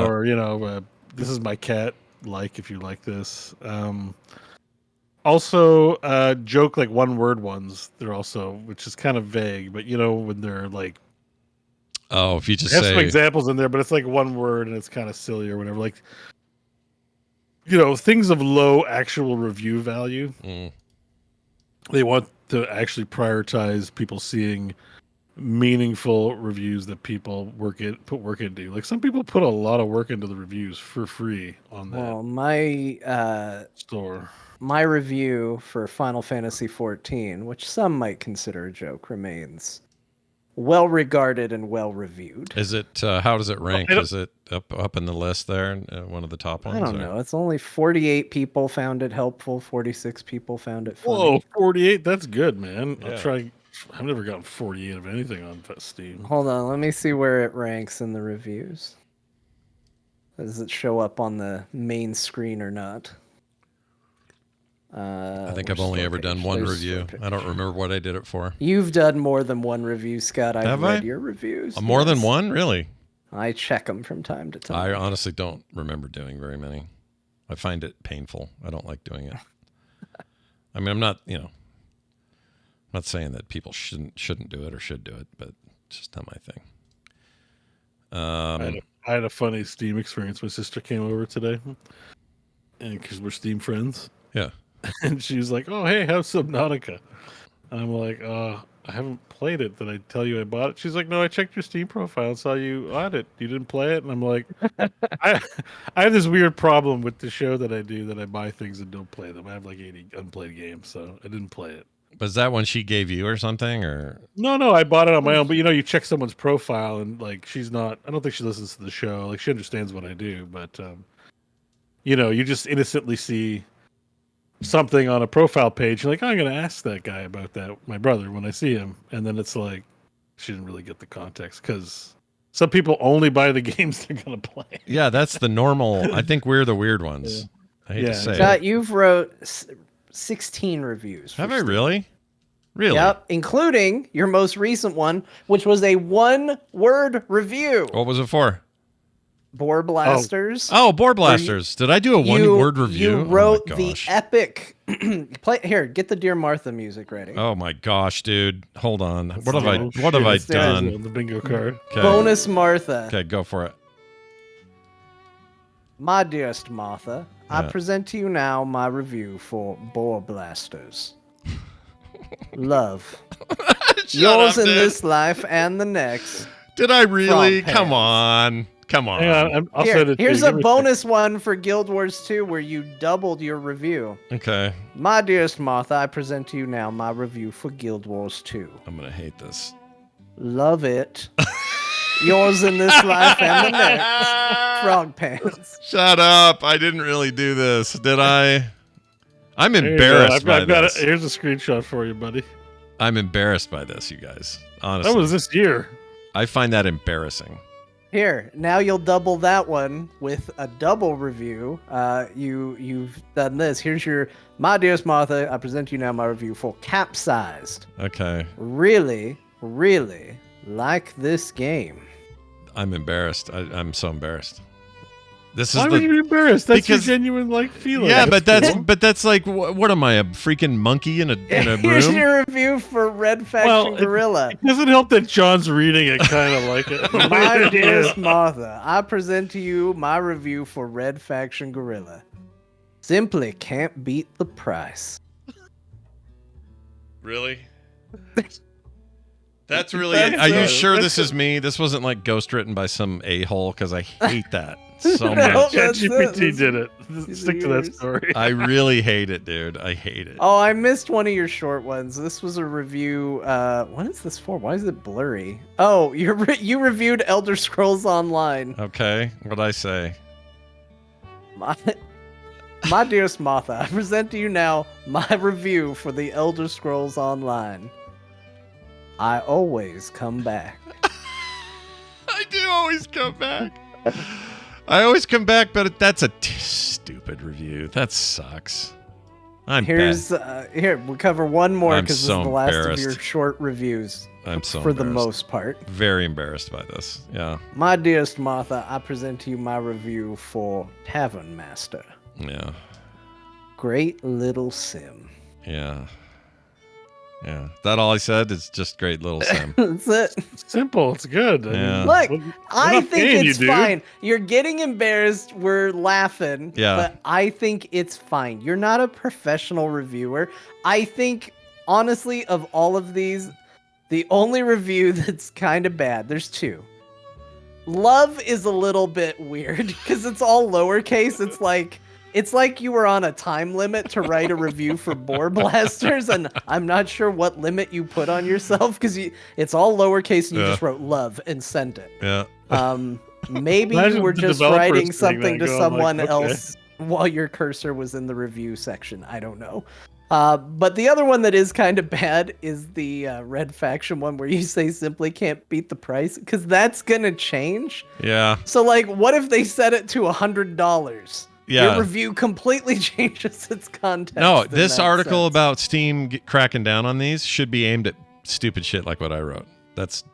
S2: Or this is my cat. Like, if you like this. Also, joke like one-word ones. They're also, which is kind of vague, but when they're like,
S1: if you just
S2: have
S1: say
S2: some examples in there, but it's like one word and it's kind of silly or whatever. Like, things of low actual review value. They want to actually prioritize people seeing meaningful reviews that people put work into. Like some people put a lot of work into the reviews for free on that.
S3: Well, my
S2: store.
S3: My review for Final Fantasy XIV, which some might consider a joke, remains well regarded and well reviewed.
S1: Is it? How does it rank? Is it up in the list there? One of the top ones?
S3: I don't know. It's only 48 people found it helpful. 46 people found it funny.
S2: Whoa, 48? That's good, man.
S1: Yeah.
S2: I'll try. I've never gotten 48 of anything on Steam.
S3: Hold on, let me see where it ranks in the reviews. Does it show up on the main screen or not?
S1: I think I've only ever done one review. I don't remember what I did it for.
S3: You've done more than one review, Scott. I've read your reviews.
S1: More than one? Really?
S3: I check them from time to time.
S1: I honestly don't remember doing very many. I find it painful. I don't like doing it. I mean, I'm not saying that people shouldn't do it or should do it, but it's just not my thing.
S2: I had a funny Steam experience. My sister came over today, and because we're Steam friends.
S1: Yeah.
S2: And she was like, "Oh, hey, how's Subnautica?" And I'm like, I haven't played it. Did I tell you I bought it?" She's like, "No, I checked your Steam profile and saw you had it. You didn't play it?" And I'm like, I have this weird problem with the show that I do that I buy things and don't play them. I have like 80 unplayed games, so I didn't play it.
S1: But is that one she gave you or something? Or
S2: No, I bought it on my own. But you check someone's profile and like she's not. I don't think she listens to the show. Like she understands what I do, but you just innocently see something on a profile page. You're like, I'm going to ask that guy about that, my brother, when I see him. And then it's like, she didn't really get the context because some people only buy the games they're going to play.
S1: Yeah, that's the normal. I think we're the weird ones. I hate to say
S3: Scott,
S1: it.
S3: you've wrote 16 reviews.
S1: Have I really? Really?
S3: Yep, including your most recent one, which was a one-word review.
S1: What was it for?
S3: Boar Blasters.
S1: Oh, Boar Blasters. Did I do a one-word review?
S3: You wrote the epic... Here, get the Dear Martha music ready.
S1: Oh my gosh, dude. Hold on. What have I done?
S2: The bingo card.
S1: Okay.
S3: Bonus Martha.
S1: Okay, go for it.
S3: My dearest Martha, I present to you now my review for Boar Blasters. Love. Yours in this life and the next.
S1: Did I really? Come on. Hang
S2: on. I'll send it
S3: here's a bonus one for Guild Wars 2 where you doubled your review.
S1: Okay.
S3: My dearest Martha, I present to you now my review for Guild Wars 2.
S1: I'm going to hate this.
S3: Love it. Yours in this life and the next. Frog Pants.
S1: Shut up. I didn't really do this. Did I? I'm embarrassed by this.
S2: Here's a screenshot for you, buddy.
S1: I'm embarrassed by this, you guys. Honestly.
S2: That was this year.
S1: I find that embarrassing.
S3: Here, now you'll double that one with a double review. You've done this. Here's your My Dearest Martha. I present to you now my review for Capsized.
S1: Okay.
S3: Really, really like this game.
S1: I'm embarrassed. I'm so embarraed. This is
S2: Why would you be embarrassed? That's your genuine feeling.
S1: Yeah, but that's like, what am I, a freaking monkey in a room?
S3: Here's your review for Red Faction Gorilla.
S2: It doesn't help that John's reading it kind of like it.
S3: My dearest Martha, I present to you my review for Red Faction Gorilla. Simply can't beat the price.
S1: Really? That's really it. Are you sure this is me? This wasn't like ghost written by some a-hole, because I hate that so much.
S2: ChatGPT did it. Stick to that story.
S1: I really hate it, dude. I hate it.
S3: Oh, I missed one of your short ones. This was a review. What is this for? Why is it blurry? Oh, you reviewed Elder Scrolls Online.
S1: Okay, what'd I say?
S3: My dearest Martha, I present to you now my review for the Elder Scrolls Online. I always come back.
S1: I do always come back. I always come back, but that's a stupid review. That sucks.
S3: Here, we'll cover one more because
S1: so
S3: this is the last of your short reviews.
S1: I'm so
S3: for the most part.
S1: Very embarrassed by this. Yeah.
S3: My dearest Martha, I present to you my review for Tavern Master.
S1: Yeah.
S3: Great little sim.
S1: Yeah. Yeah. That all I said is just great little sim.
S3: That's it.
S2: It's simple. It's good.
S1: Yeah.
S3: Look, I think it's fine. You're getting embarrassed. We're laughing.
S1: Yeah.
S3: But I think it's fine. You're not a professional reviewer. I think, honestly, of all of these, the only review that's kind of bad, there's two. Love is a little bit weird because it's all lowercase. It's like you were on a time limit to write a review for Boar Blasters, and I'm not sure what limit you put on yourself because it's all lowercase and you just wrote love and sent it.
S1: Yeah.
S3: Maybe you were just writing something to someone else while your cursor was in the review section. I don't know. But the other one that is kind of bad is the Red Faction one where you say simply can't beat the price because that's going to change.
S1: Yeah.
S3: So, like, what if they set it to $100?
S1: Yeah.
S3: Your review completely changes its context.
S1: No, this article about Steam cracking down on these should be aimed at stupid shit like what I wrote. That's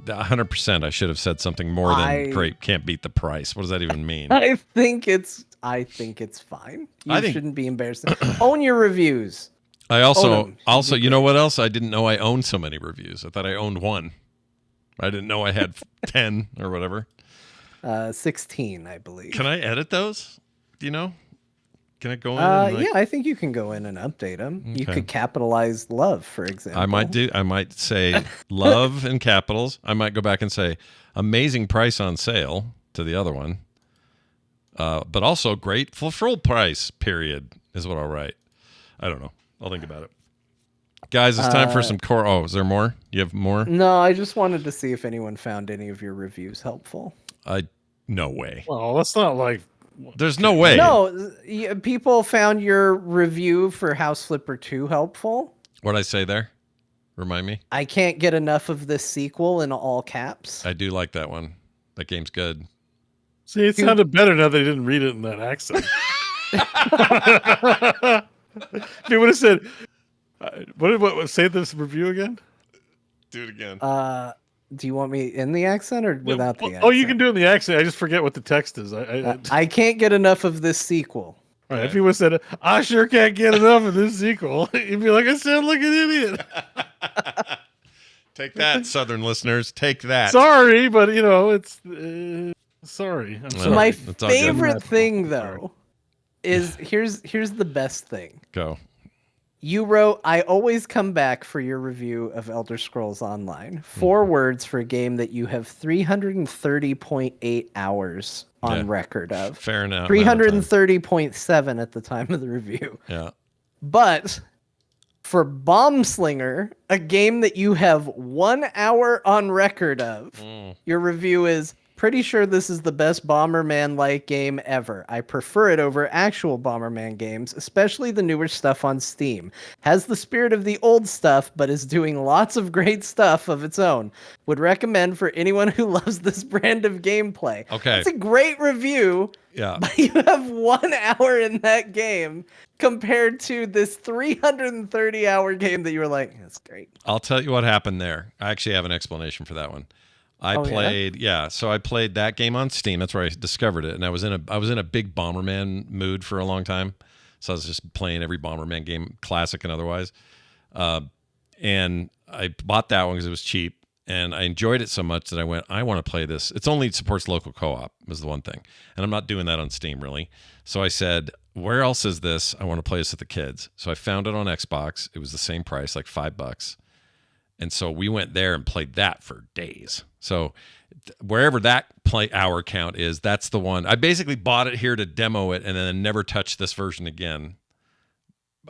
S1: 100%. I should have said something more than great can't beat the price. What does that even mean?
S3: I think it's fine. You shouldn't be embarrassed. Own your reviews.
S1: I also you know what else? I didn't know I owned so many reviews. I thought I owned one. I didn't know I had 10 or whatever.
S3: 16, I believe.
S1: Can I edit those? Do you know? Can I go in?
S3: Yeah, I think you can go in and update them. Okay. You could capitalize love, for example.
S1: I might say love in capitals. I might go back and say amazing price on sale to the other one. But also great for full price, period, is what I'll write. I don't know. I'll think about it. Guys, it's time for some core. Oh, is there more? You have more?
S3: No, I just wanted to see if anyone found any of your reviews helpful.
S1: No way.
S2: Well, that's not like...
S1: There's no way.
S3: No, people found your review for House Flipper 2 helpful.
S1: What'd I say there? Remind me.
S3: I can't get enough of this sequel in all caps.
S1: I do like that one. That game's good.
S2: See, it sounded better now they didn't read it in that accent. If you would have said, what say this review again?
S1: Do it again.
S3: Do you want me in the accent or without the accent?
S2: Oh, you can do it in the accent. I just forget what the text is.
S3: I can't get enough of this sequel.
S2: All right, if you would have said, I sure can't get enough of this sequel, you'd be like, I sound like an idiot.
S1: Take that, Southern listeners. Take that.
S2: Sorry, but, it's... sorry. I'm sorry.
S3: My favorite thing, though, is here's the best thing.
S1: Go.
S3: You wrote, I always come back for your review of Elder Scrolls Online. 4 words for a game that you have 330.8 hours on record of.
S1: Fair enough.
S3: 330.7 at the time of the review.
S1: Yeah.
S3: But for Bomb Slinger, a game that you have 1 hour on record of, your review is, pretty sure this is the best Bomberman-like game ever. I prefer it over actual Bomberman games, especially the newer stuff on Steam. Has the spirit of the old stuff, but is doing lots of great stuff of its own. Would recommend for anyone who loves this brand of gameplay.
S1: Okay.
S3: That's a great review.
S1: Yeah.
S3: But you have 1 hour in that game compared to this 330-hour game that you were like, that's great.
S1: I'll tell you what happened there. I actually have an explanation for that one. I played that game on Steam. That's where I discovered it, and I was in a big Bomberman mood for a long time. So I was just playing every Bomberman game, classic and otherwise. And I bought that one because it was cheap, and I enjoyed it so much that I went, I want to play this. It only supports local co-op was the one thing, and I'm not doing that on Steam really. So I said, where else is this? I want to play this with the kids. So I found it on Xbox. It was the same price, like $5. And so we went there and played that for days. So wherever that play hour count is, that's the one. I basically bought it here to demo it and then never touched this version again.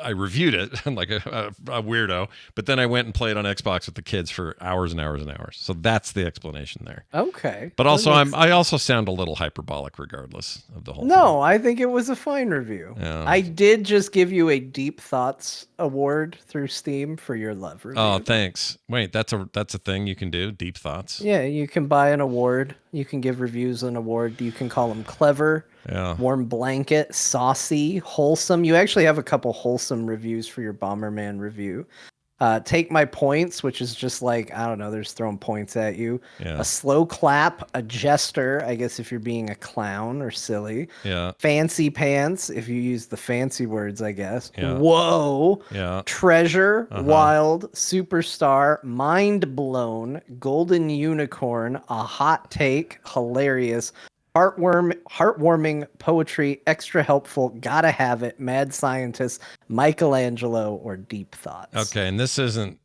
S1: I reviewed it like a weirdo, but then I went and played on Xbox with the kids for hours and hours and hours. So that's the explanation there.
S3: Okay.
S1: But also, I also sound a little hyperbolic regardless of the whole thing.
S3: No, I think it was a fine review.
S1: Yeah.
S3: I did just give you a Deep Thoughts award through Steam for your love review.
S1: Oh, thanks. Wait, that's a thing you can do? Deep Thoughts?
S3: Yeah, you can buy an award. You can give reviews an award. You can call them clever, warm blanket, saucy, wholesome. You actually have a couple wholesome reviews for your Bomberman review. Take my points, which is just like, I don't know, they're just throwing points at you.
S1: Yeah.
S3: A slow clap, a jester, I guess if you're being a clown or silly.
S1: Yeah.
S3: Fancy pants, if you use the fancy words, I guess.
S1: Yeah.
S3: Whoa.
S1: Yeah.
S3: Treasure, wild, superstar, mind blown, golden unicorn, a hot take, hilarious, heartwarming, poetry, extra helpful, gotta have it, mad scientist, Michelangelo, or deep thoughts.
S1: Okay, and this isn't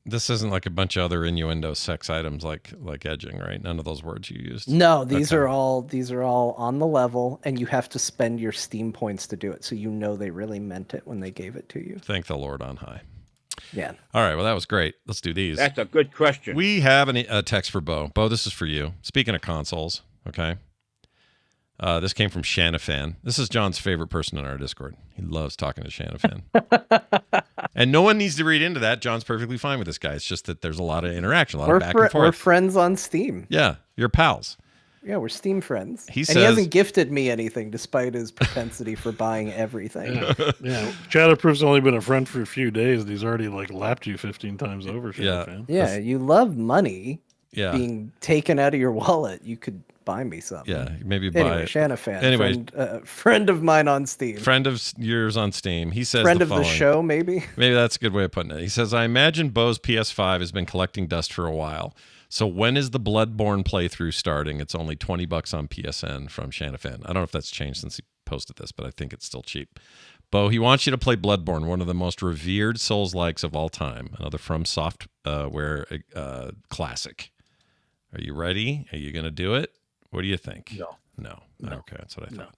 S1: like a bunch of other innuendo sex items like edging, right? None of those words you used.
S3: No, these are all on the level, and you have to spend your Steam points to do it, so you know they really meant it when they gave it to you.
S1: Thank the Lord on high.
S3: Yeah.
S1: All right, well, that was great. Let's do these.
S4: That's a good question.
S1: We have a text for Beau. Beau, this is for you. Speaking of consoles, okay? This came from Shanafan. This is John's favorite person in our Discord. He loves talking to Shanafan. And no one needs to read into that. John's perfectly fine with this guy. It's just that there's a lot of interaction, a lot of back and forth.
S3: We're friends on Steam.
S1: Yeah, you're pals.
S3: Yeah, we're Steam friends.
S1: He
S3: hasn't gifted me anything despite his propensity for buying everything.
S2: Yeah. Shatterproof's only been a friend for a few days, and he's already like lapped you 15 times over. Shanafan.
S3: Yeah, you love money
S1: being
S3: taken out of your wallet. You could buy me something.
S1: Yeah, maybe buy
S3: anyway, Shanafan. Anyway, friend of mine on Steam.
S1: Friend of yours on Steam. He says
S3: friend
S1: the
S3: of
S1: following.
S3: The show, maybe.
S1: Maybe that's a good way of putting it. He says, I imagine Beau's PS5 has been collecting dust for a while. So when is the Bloodborne playthrough starting? It's only $20 on PSN from Shanafan. I don't know if that's changed since he posted this, but I think it's still cheap. Beau, he wants you to play Bloodborne, one of the most revered Souls-likes of all time. Another From Software classic. Are you ready? Are you going to do it? What do you think? No. Okay, that's what I thought.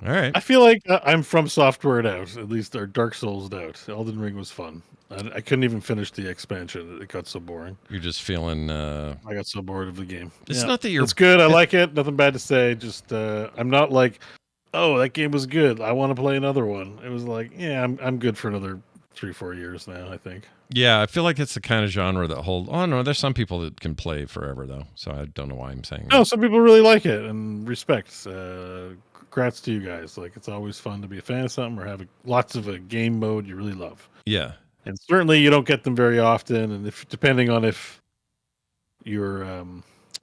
S1: All right.
S2: I feel like I'm From Software out. At least our Dark Souls out. Elden Ring was fun. I couldn't even finish the expansion. It got so boring.
S1: You're just feeling...
S2: I got so bored of the game.
S1: It's not that you're...
S2: It's good. I like it. Nothing bad to say. Just I'm not like, oh, that game was good. I want to play another one. It was like, yeah, I'm good for another 3-4 years now, I think.
S1: Yeah, I feel like it's the kind of genre that oh no, there's some people that can play forever though. So I don't know why I'm saying that.
S2: No, some people really like it and respect. Congrats to you guys. Like, it's always fun to be a fan of something or have lots of a game mode you really love.
S1: Yeah.
S2: And certainly you don't get them very often. And depending on if you're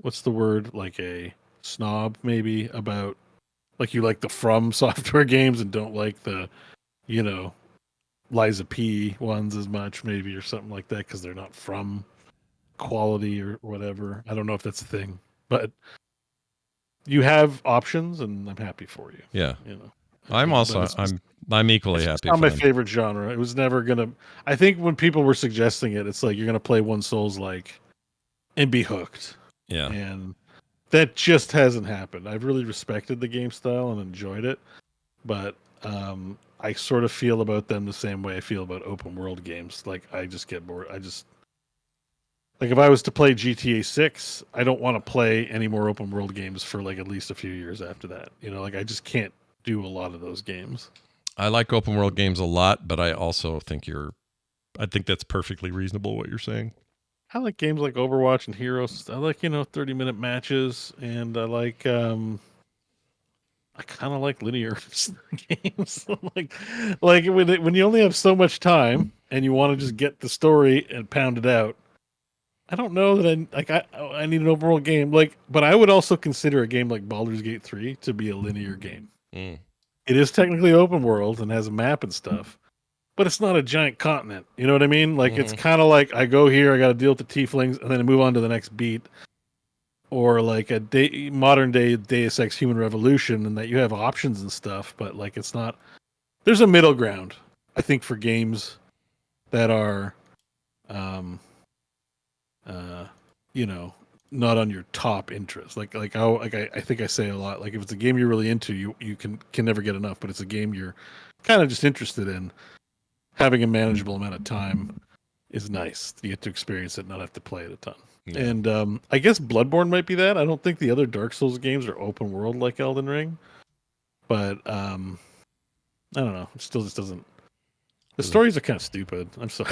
S2: what's the word, like a snob maybe about, like, you like the From Software games and don't like the, Liza P ones as much maybe, or something like that, because they're not From quality or whatever. I don't know if that's a thing, but you have options, and I'm happy for you.
S1: Yeah, I'm equally happy.
S2: It's not my favorite genre. It was never gonna. I think when people were suggesting it, it's like you're gonna play one Souls-like and be hooked.
S1: Yeah,
S2: and that just hasn't happened. I've really respected the game style and enjoyed it, but I sort of feel about them the same way I feel about open world games. Like, I just get bored. Like, if I was to play GTA 6, I don't want to play any more open world games for like at least a few years after that. Like, I just can't do a lot of those games.
S1: I like open world games a lot, but I also think I think that's perfectly reasonable what you're saying.
S2: I like games like Overwatch and Heroes. I like, 30-minute matches, and I like I kind of like linear games. like when you only have so much time and you want to just get the story and pound it out. I don't know that I need an overall game. But I would also consider a game like Baldur's Gate 3 to be a linear game.
S1: Mm.
S2: It is technically open world and has a map and stuff, but it's not a giant continent. You know what I mean? Like, it's kind of like, I go here, I got to deal with the tieflings, and then I move on to the next beat. Or like a modern day Deus Ex Human Revolution, and that you have options and stuff, but like, it's not. There's a middle ground, I think, for games that are you know, not on your top interest. I think I say a lot. Like if it's a game you're really into, you can never get enough. But it's a game you're kind of just interested in. Having a manageable amount of time is nice. You get to experience it, not have to play it a ton. Yeah. And I guess Bloodborne might be that. I don't think the other Dark Souls games are open world like Elden Ring, but I don't know. It still just doesn't. The stories are kind of stupid. I'm sorry.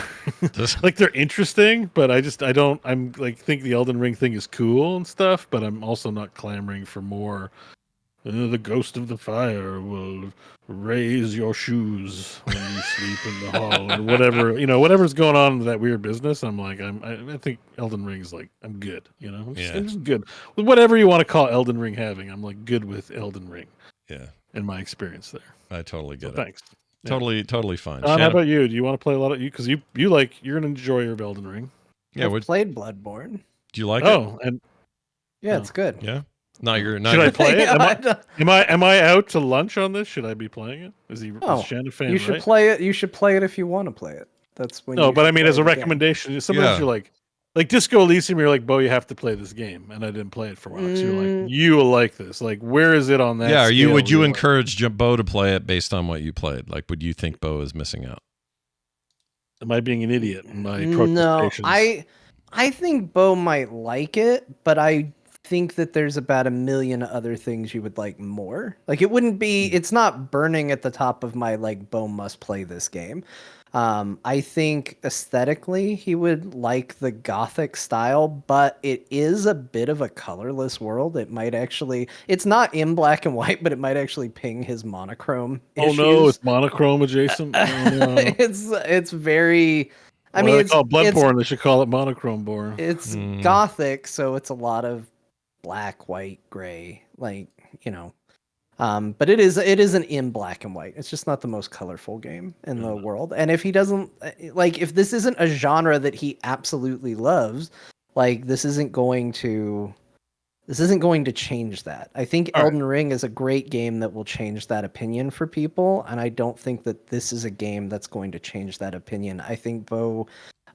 S2: Like they're interesting, but I don't. I'm like think the Elden Ring thing is cool and stuff, but I'm also not clamoring for more. The ghost of the fire will raise your shoes when you sleep in the hall, or whatever. Whatever's going on with that weird business. I'm like, I think Elden Ring's like, I'm good. I'm just good with whatever you want to call Elden Ring having. I'm like good with Elden Ring.
S1: Yeah,
S2: in my experience there.
S1: I totally get it.
S2: Thanks.
S1: Totally fine.
S2: How about you? Do you want to play a lot of you? Because you're an enjoyer of Elden Ring.
S3: Yeah, I've played Bloodborne.
S1: Do you like it?
S2: Oh, and
S3: it's good.
S1: Yeah. No, you're not.
S2: Should I play it? Am I out to lunch on this? Should I be playing it? Is Shannon a fan?
S3: You should play it. You should play it if you want to play it. That's when.
S2: No, but I mean, as a recommendation, sometimes you're like Disco Elysium. You're like, Beau, you have to play this game, and I didn't play it for a while. So you're like, you will like this. Like, where is it on that?
S1: Yeah. Would you encourage Beau to play it based on what you played? Like, would you think Beau is missing out?
S2: Am I being an idiot in my protestations?
S3: No, I think Beau might like it, but I think that there's about a million other things you would like more. Like it wouldn't be, it's not burning at the top of my like Beau must play this game. I think aesthetically he would like the gothic style, but it is a bit of a colorless world. It might actually, it's not in black and white, but it might actually ping his monochrome issues.
S2: Oh no, it's monochrome adjacent. Oh, no.
S3: It's very. I mean,
S2: it's Bloodborne. They should call it monochrome born.
S3: It's gothic, so it's a lot of black, white, gray, like but it isn't in black and white. It's just not the most colorful game in the world. And if he doesn't if this isn't a genre that he absolutely loves, like this isn't going to change that. I think Elden Ring is a great game that will change that opinion for people, and I don't think that this is a game that's going to change that opinion. I think Beau,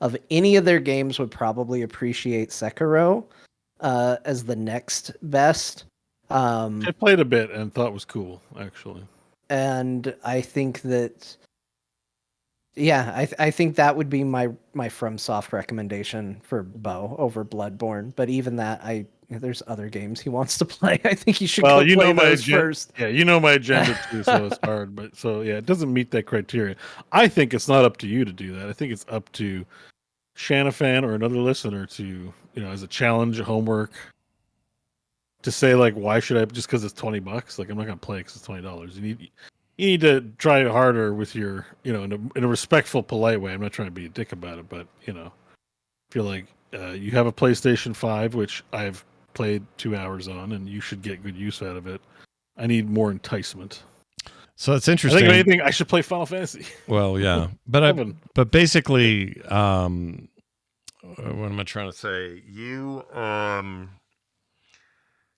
S3: of any of their games, would probably appreciate Sekiro as the next best.
S2: I played a bit and thought it was cool, actually.
S3: And I think that, I think that would be my FromSoft recommendation for Beau over Bloodborne. But even that, there's other games he wants to play. I think he should go play those first.
S2: Yeah, you know my agenda too, so it's hard. But it doesn't meet that criteria. I think it's not up to you to do that. I think it's up to Shanafan or another listener to, as a challenge, homework, to say like, why should I? Just because it's $20? Like, I'm not gonna play because it's $20. You need to try harder with your, in a respectful, polite way. I'm not trying to be a dick about it, but feel like you have a PlayStation 5, which I've played 2 hours on, and you should get good use out of it. I need more enticement.
S1: So it's interesting.
S2: I think if anything, I should play Final Fantasy.
S1: Well, yeah, but basically, what am I trying to say?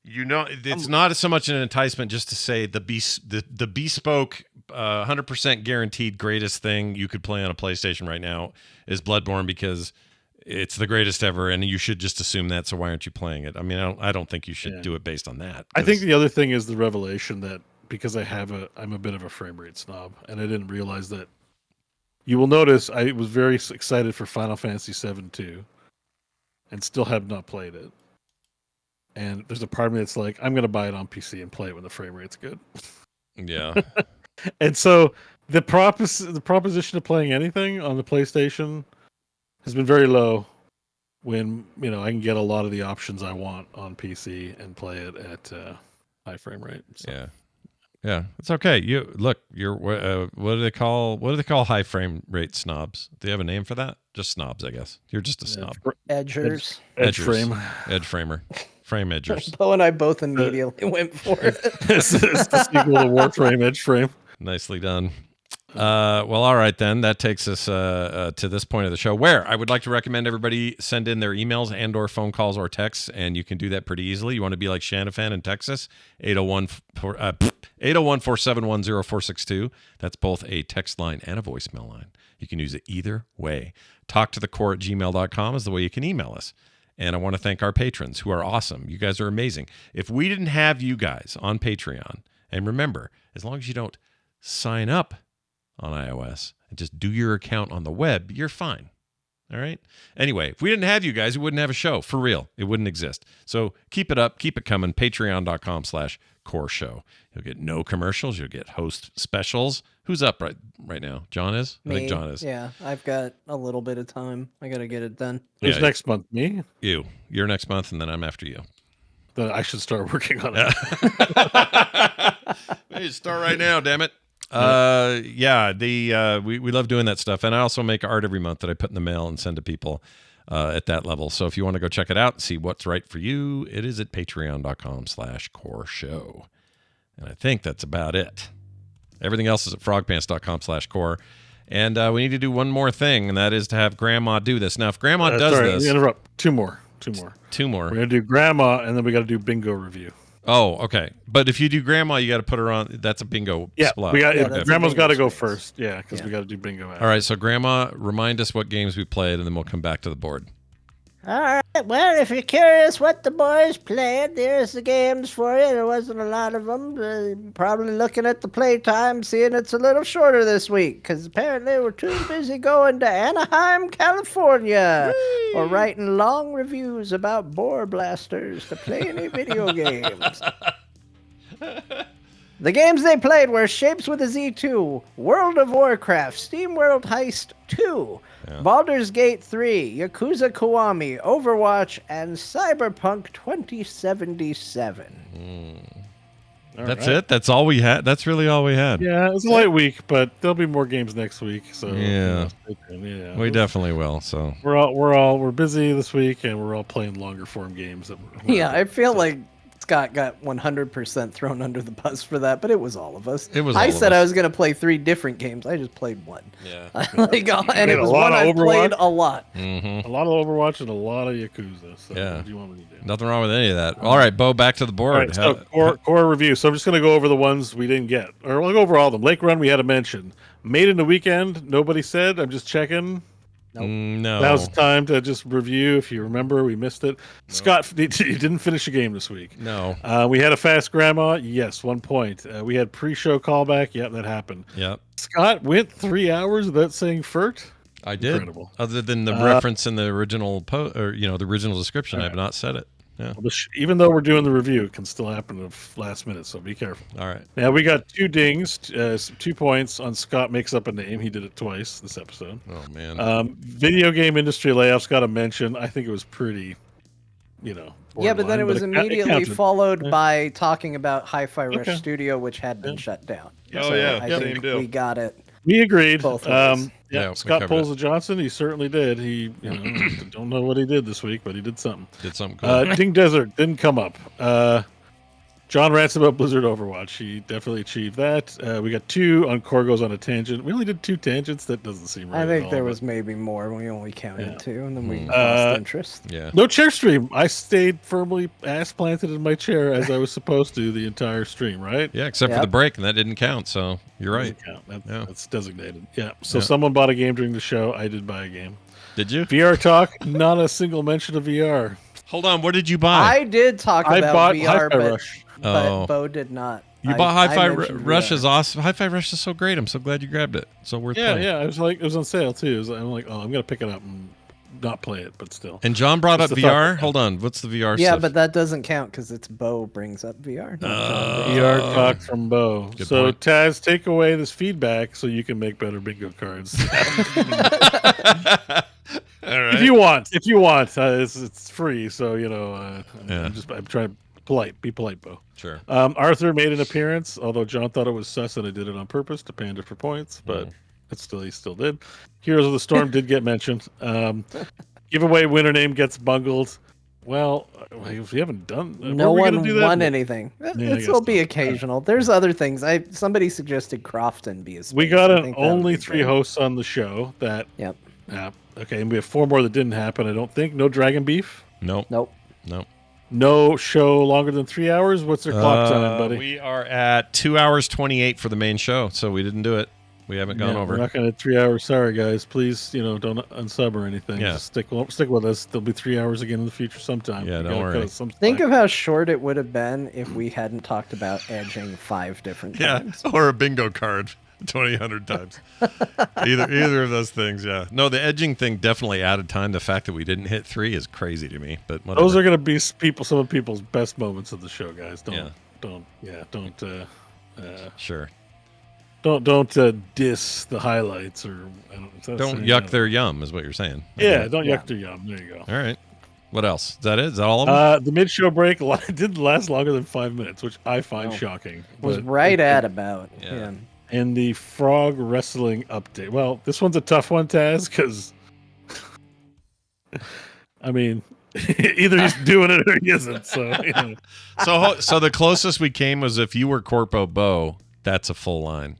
S1: It's not so much an enticement just to say the bespoke, 100% guaranteed greatest thing you could play on a PlayStation right now is Bloodborne because it's the greatest ever, and you should just assume that. So why aren't you playing it? I mean, I don't think you should do it based on that.
S2: I think the other thing is the revelation that because I'm a bit of a frame rate snob, and I didn't realize that. You will notice I was very excited for Final Fantasy VII too, and still have not played it. And there's a part of me that's like, I'm going to buy it on PC and play it when the frame rate's good.
S1: Yeah.
S2: And so the proposition of playing anything on the PlayStation has been very low when, I can get a lot of the options I want on PC and play it at high frame rate. So.
S1: Yeah. Yeah, it's okay. You're what do they call high frame rate snobs? Do you have a name for that? Just snobs, I guess. You're just a snob.
S3: Edgers.
S2: Edge frame.
S1: Edge framer. Frame edgers.
S3: Beau and I both immediately went for it.
S2: It's the sequel to Warframe, Edge frame.
S1: Nicely done. Well, all right then. That takes us to this point of the show, where I would like to recommend everybody send in their emails and/or phone calls or texts, and you can do that pretty easily. You want to be like Shanafan in Texas, 801-471-0462. That's both a text line and a voicemail line. You can use it either way. talktothecore@gmail.com is the way you can email us. And I want to thank our patrons, who are awesome. You guys are amazing. If we didn't have you guys on Patreon, and remember, as long as you don't sign up on iOS and just do your account on the web, you're fine. All right? Anyway, if we didn't have you guys, we wouldn't have a show. For real. It wouldn't exist. So keep it up. Keep it coming. Patreon.com/core show. You'll get no commercials. You'll get host specials. Who's up right now? John is?
S3: Me.
S1: I think John is.
S3: Yeah, I've got a little bit of time. I got to get it done.
S2: Who's next month? Me?
S1: You're next month, and then I'm after you.
S2: Then I should start working on it.
S1: Hey, start right now, damn it. We love doing that stuff, and I also make art every month that I put in the mail and send to people at that level. So if you want to go check it out and see what's right for you, it is at patreon.com/core show. And I think that's about it. Everything else is at frogpants.com/core. And we need to do one more thing, and that is to have Grandma do this. Now, if Grandma does this,
S2: interrupt. Two more.
S1: We're
S2: gonna do Grandma, and then we got to do bingo review.
S1: Oh, okay. But if you do Grandma, you got to put her on. That's a bingo spot.
S2: Grandma's got to go first. Yeah, because we got to do bingo after.
S1: All right, so Grandma, remind us what games we played, and then we'll come back to the board.
S4: All right. Well, if you're curious what the boys played, there's the games for you. There wasn't a lot of them. Probably looking at the playtime, seeing it's a little shorter this week, because apparently we're too busy going to Anaheim, California, or writing long reviews about boar blasters to play any video games. The games they played were Shapez with a Z2, World of Warcraft, Steamworld Heist 2, Baldur's Gate 3, Yakuza Kiwami, Overwatch, and Cyberpunk 2077.
S1: That's it? That's all we had? That's really all we had.
S2: Yeah, it's a light week, but there'll be more games next week. So
S1: we definitely will. So
S2: we're busy this week, and we're all playing longer form games.
S3: I feel like Scott got 100% thrown under the bus for that, but it was all of us. I said I was going to play 3 different games. I just played one.
S1: Yeah.
S3: And it was one I played a lot.
S1: Mm-hmm.
S2: A lot of Overwatch and a lot of Yakuza. So what do you want me to do?
S1: Nothing wrong with any of that. All right, Beau, back to the board.
S2: All right, so core review. So I'm just going to go over the ones we didn't get. Or we'll go over all of them. Lake Run, we had to mention. Made in the Weekend, nobody said. I'm just checking.
S3: Nope.
S1: No.
S2: Now's the time to just review. If you remember, we missed it. Nope. Scott, you didn't finish a game this week.
S1: No.
S2: We had a fast grandma. Yes, 1 point. We had pre-show callback. Yep, that happened.
S1: Yep.
S2: Scott went 3 hours without saying FERT.
S1: I did.
S2: Incredible.
S1: Other than the reference in the original the original description, I have not said it. Yeah.
S2: Well, even though we're doing the review, it can still happen at the last minute, so be careful.
S1: All right.
S2: Now, we got 2 dings, 2 points on Scott makes up a name. He did it twice this episode.
S1: Oh, man.
S2: Video game industry layoffs got a mention. I think it was pretty,
S3: Yeah, but then it was immediately followed by talking about Hi-Fi Rush Studio, which had been shut down. I think we got it.
S2: We agreed.
S3: Both of us.
S2: Scott pulls a Johnson. He certainly did. He, don't know what he did this week, but he did something.
S1: Cool.
S2: Ding Desert didn't come up. John rants about Blizzard Overwatch. He definitely achieved that. We got 2 on Core Goes on a Tangent. We only did 2 tangents. That doesn't seem right.
S3: I think there was maybe more. We only counted 2, and then we lost interest.
S1: Yeah.
S2: No chair stream. I stayed firmly ass planted in my chair as I was supposed to the entire stream, right?
S1: Yeah, except for the break, and that didn't count. So you're right.
S2: That's designated. Yeah. So someone bought a game during the show. I did buy a game.
S1: Did you?
S2: VR talk. Not a single mention of VR.
S1: Hold on. What did you buy?
S3: I did talk about VR,
S2: Hi-Fi Rush.
S3: But Beau did not.
S1: You bought Hi-Fi Rush is awesome. Hi-Fi Rush is so great. I'm so glad you grabbed it. So worth playing.
S2: Yeah. It was on sale too. I'm like, I'm gonna pick it up and not play it, but still.
S1: And John brought up VR. Hold on, what's the VR?
S3: Yeah,
S1: stuff?
S3: but that doesn't count because it's Beau brings up VR.
S2: VR talk from Beau. So point. Taz, take away this feedback so you can make better bingo cards.
S1: All right.
S2: If you want, it's free. So I'm trying to be polite, Beau.
S1: Sure.
S2: Arthur made an appearance, although John thought it was sus and I did it on purpose to pander for points, but he still did. Heroes of the Storm did get mentioned. Giveaway winner name gets bungled. Well, if we haven't done,
S3: No
S2: were we gonna
S3: one
S2: do that?
S3: won anything.
S2: I
S3: It'll
S2: guess
S3: be
S2: so.
S3: occasional. There's other things. Somebody suggested Crofton be a space.
S2: We got
S3: I
S2: an
S3: think that would
S2: only
S3: be
S2: 3
S3: good.
S2: hosts on the show. That
S3: Yep.
S2: okay, and we have 4 more that didn't happen. I don't think. No Dragon Beef.
S1: Nope.
S3: Nope.
S1: Nope.
S2: No show longer than 3 hours. What's their clock time, buddy?
S1: We are at 2 hours 28 for the main show, so we didn't do it. We haven't gone over.
S2: We're not going to 3 hours. Sorry, guys. Please, don't unsub or anything.
S1: Yeah.
S2: Just stick with us. There'll be 3 hours again in the future sometime.
S1: Yeah,
S2: We
S1: don't
S2: gotta
S1: worry.
S2: cut some
S3: Think
S2: slack.
S3: of how short it would have been if we hadn't talked about edging 5 different
S1: Yeah,
S3: times.
S1: or a bingo card 2,100 times. either of those things, yeah. No, the edging thing definitely added time. The fact that we didn't hit 3 is crazy to me, but whatever.
S2: Those are going to be some of people's best moments of the show, guys. Don't
S1: Sure.
S2: diss the highlights or
S1: Don't yuck their yum is what you're saying.
S2: Yeah,
S1: Okay.
S2: don't yuck their yum. There you go.
S1: All right. What else? Is that it? Is that all of them?
S2: The mid-show break didn't last longer than 5 minutes, which I find shocking.
S3: Was
S2: but
S3: right at about.
S1: Yeah.
S3: Yeah.
S2: And the frog wrestling update. Well, this one's a tough one, Taz, because I mean, either he's doing it or he isn't. So,
S1: So the closest we came was if you were Corpo Beau, that's a full line.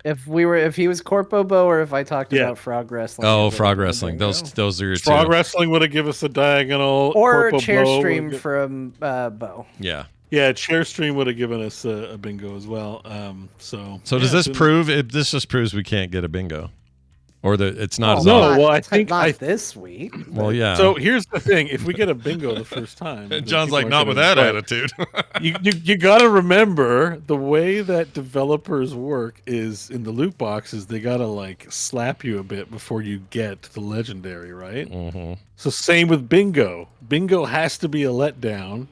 S3: If he was Corpo Beau, or if I talked
S2: Yeah.
S3: about frog wrestling.
S1: Oh,
S3: it
S1: frog
S3: would've
S1: wrestling.
S3: been
S1: Those are your
S2: frog
S1: two.
S2: wrestling would have given us a diagonal,
S3: or
S2: Corpo
S3: chair
S2: Beau
S3: stream
S2: would've
S3: from Beau.
S1: Yeah.
S2: Yeah, chair stream would have given us a bingo as well. So
S1: Does this prove? This just proves we can't get a bingo, or that it's not as
S2: no,
S1: often?
S2: well, I think
S3: not this week.
S1: Well, yeah.
S2: So here's the thing: if we get a bingo the first time, then
S1: John's
S2: people
S1: like,
S2: aren't
S1: not
S2: gonna
S1: with that
S2: play.
S1: attitude.
S2: You got to remember the way that developers work is in the loot boxes. They got to like slap you a bit before you get the legendary, right?
S1: Mm-hmm.
S2: So same with bingo. Bingo has to be a letdown,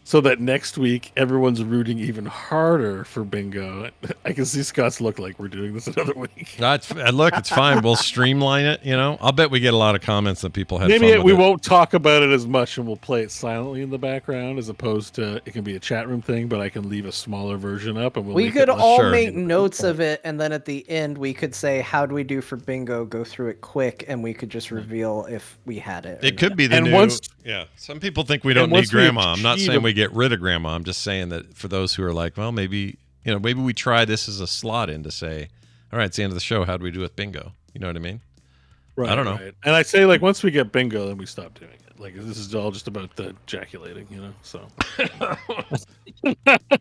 S2: so that next week everyone's rooting even harder for bingo. I can see Scott's look like we're doing this another week.
S1: Look, it's fine. We'll streamline it. I'll bet we get a lot of comments that people had.
S2: Maybe
S1: fun with
S2: we
S1: it.
S2: won't talk about it as much, and we'll play it silently in the background, as opposed to it can be a chat room thing, but I can leave a smaller version up, and
S3: We
S2: make
S3: could
S2: it less
S3: all
S1: Sure.
S3: make notes of it, and then at the end we could say, "How do we do for bingo?" Go through it quick, and we could just reveal if we had it. or
S1: It could
S3: not.
S1: be the
S2: And
S1: new.
S2: once-
S1: Yeah, some people think we don't
S2: and
S1: need
S2: once we
S1: grandma. I'm not
S2: achieve
S1: saying
S2: a-
S1: we get rid of grandma. I'm just saying that for those who are like, well, maybe we try this as a slot in to say, all right, it's the end of the show. How do we do with bingo? You know what I mean?
S2: Right,
S1: I don't know.
S2: right. And I say, like, once we get bingo, then we stop doing it. Like, this is all just about the ejaculating, So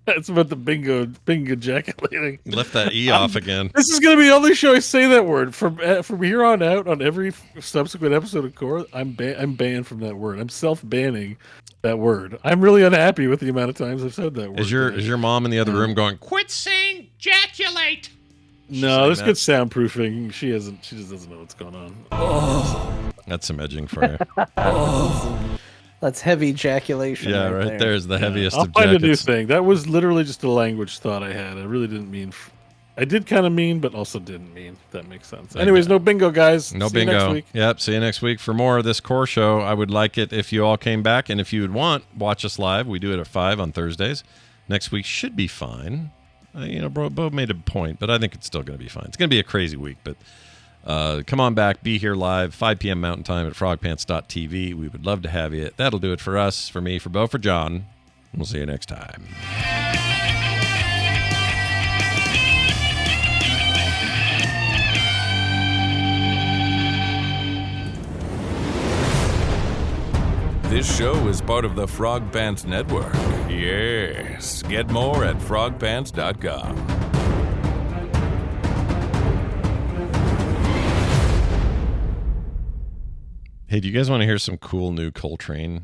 S2: it's about the bingo ejaculating.
S1: Lift that E off again.
S2: This is gonna be the only show I say that word from here on out. On every subsequent episode of Core, I'm banned from that word. I'm self-banning that word. I'm really unhappy with the amount of times I've said that word.
S1: Is your mom in the other room going, quit saying ejaculate?
S2: No, this
S1: that?
S2: good soundproofing. She just doesn't know what's going on.
S1: That's some edging for you.
S3: That's heavy ejaculation.
S1: Yeah,
S3: right
S1: right there's the heaviest
S2: I'll
S1: of
S2: find a new
S1: jackets.
S2: thing. That was literally just a language thought I had. I really didn't mean. I did kind of mean, but also didn't mean. If that makes sense. Anyways, no bingo, guys.
S1: No
S2: See you
S1: bingo.
S2: next week.
S1: Yep. See you next week for more of this Core show. I would like it if you all came back, and if you would watch us live. We do it at 5 on Thursdays. Next week should be fine. Beau made a point, but I think it's still going to be fine. It's going to be a crazy week, but come on back. Be here live, 5 p.m. Mountain Time at frogpants.tv. We would love to have you. That'll do it for us, for me, for Beau, for John. We'll see you next time.
S5: This show is part of the Frog Pants Network. Yes. Get more at frogpants.com.
S1: Hey, do you guys want to hear some cool new Coltrane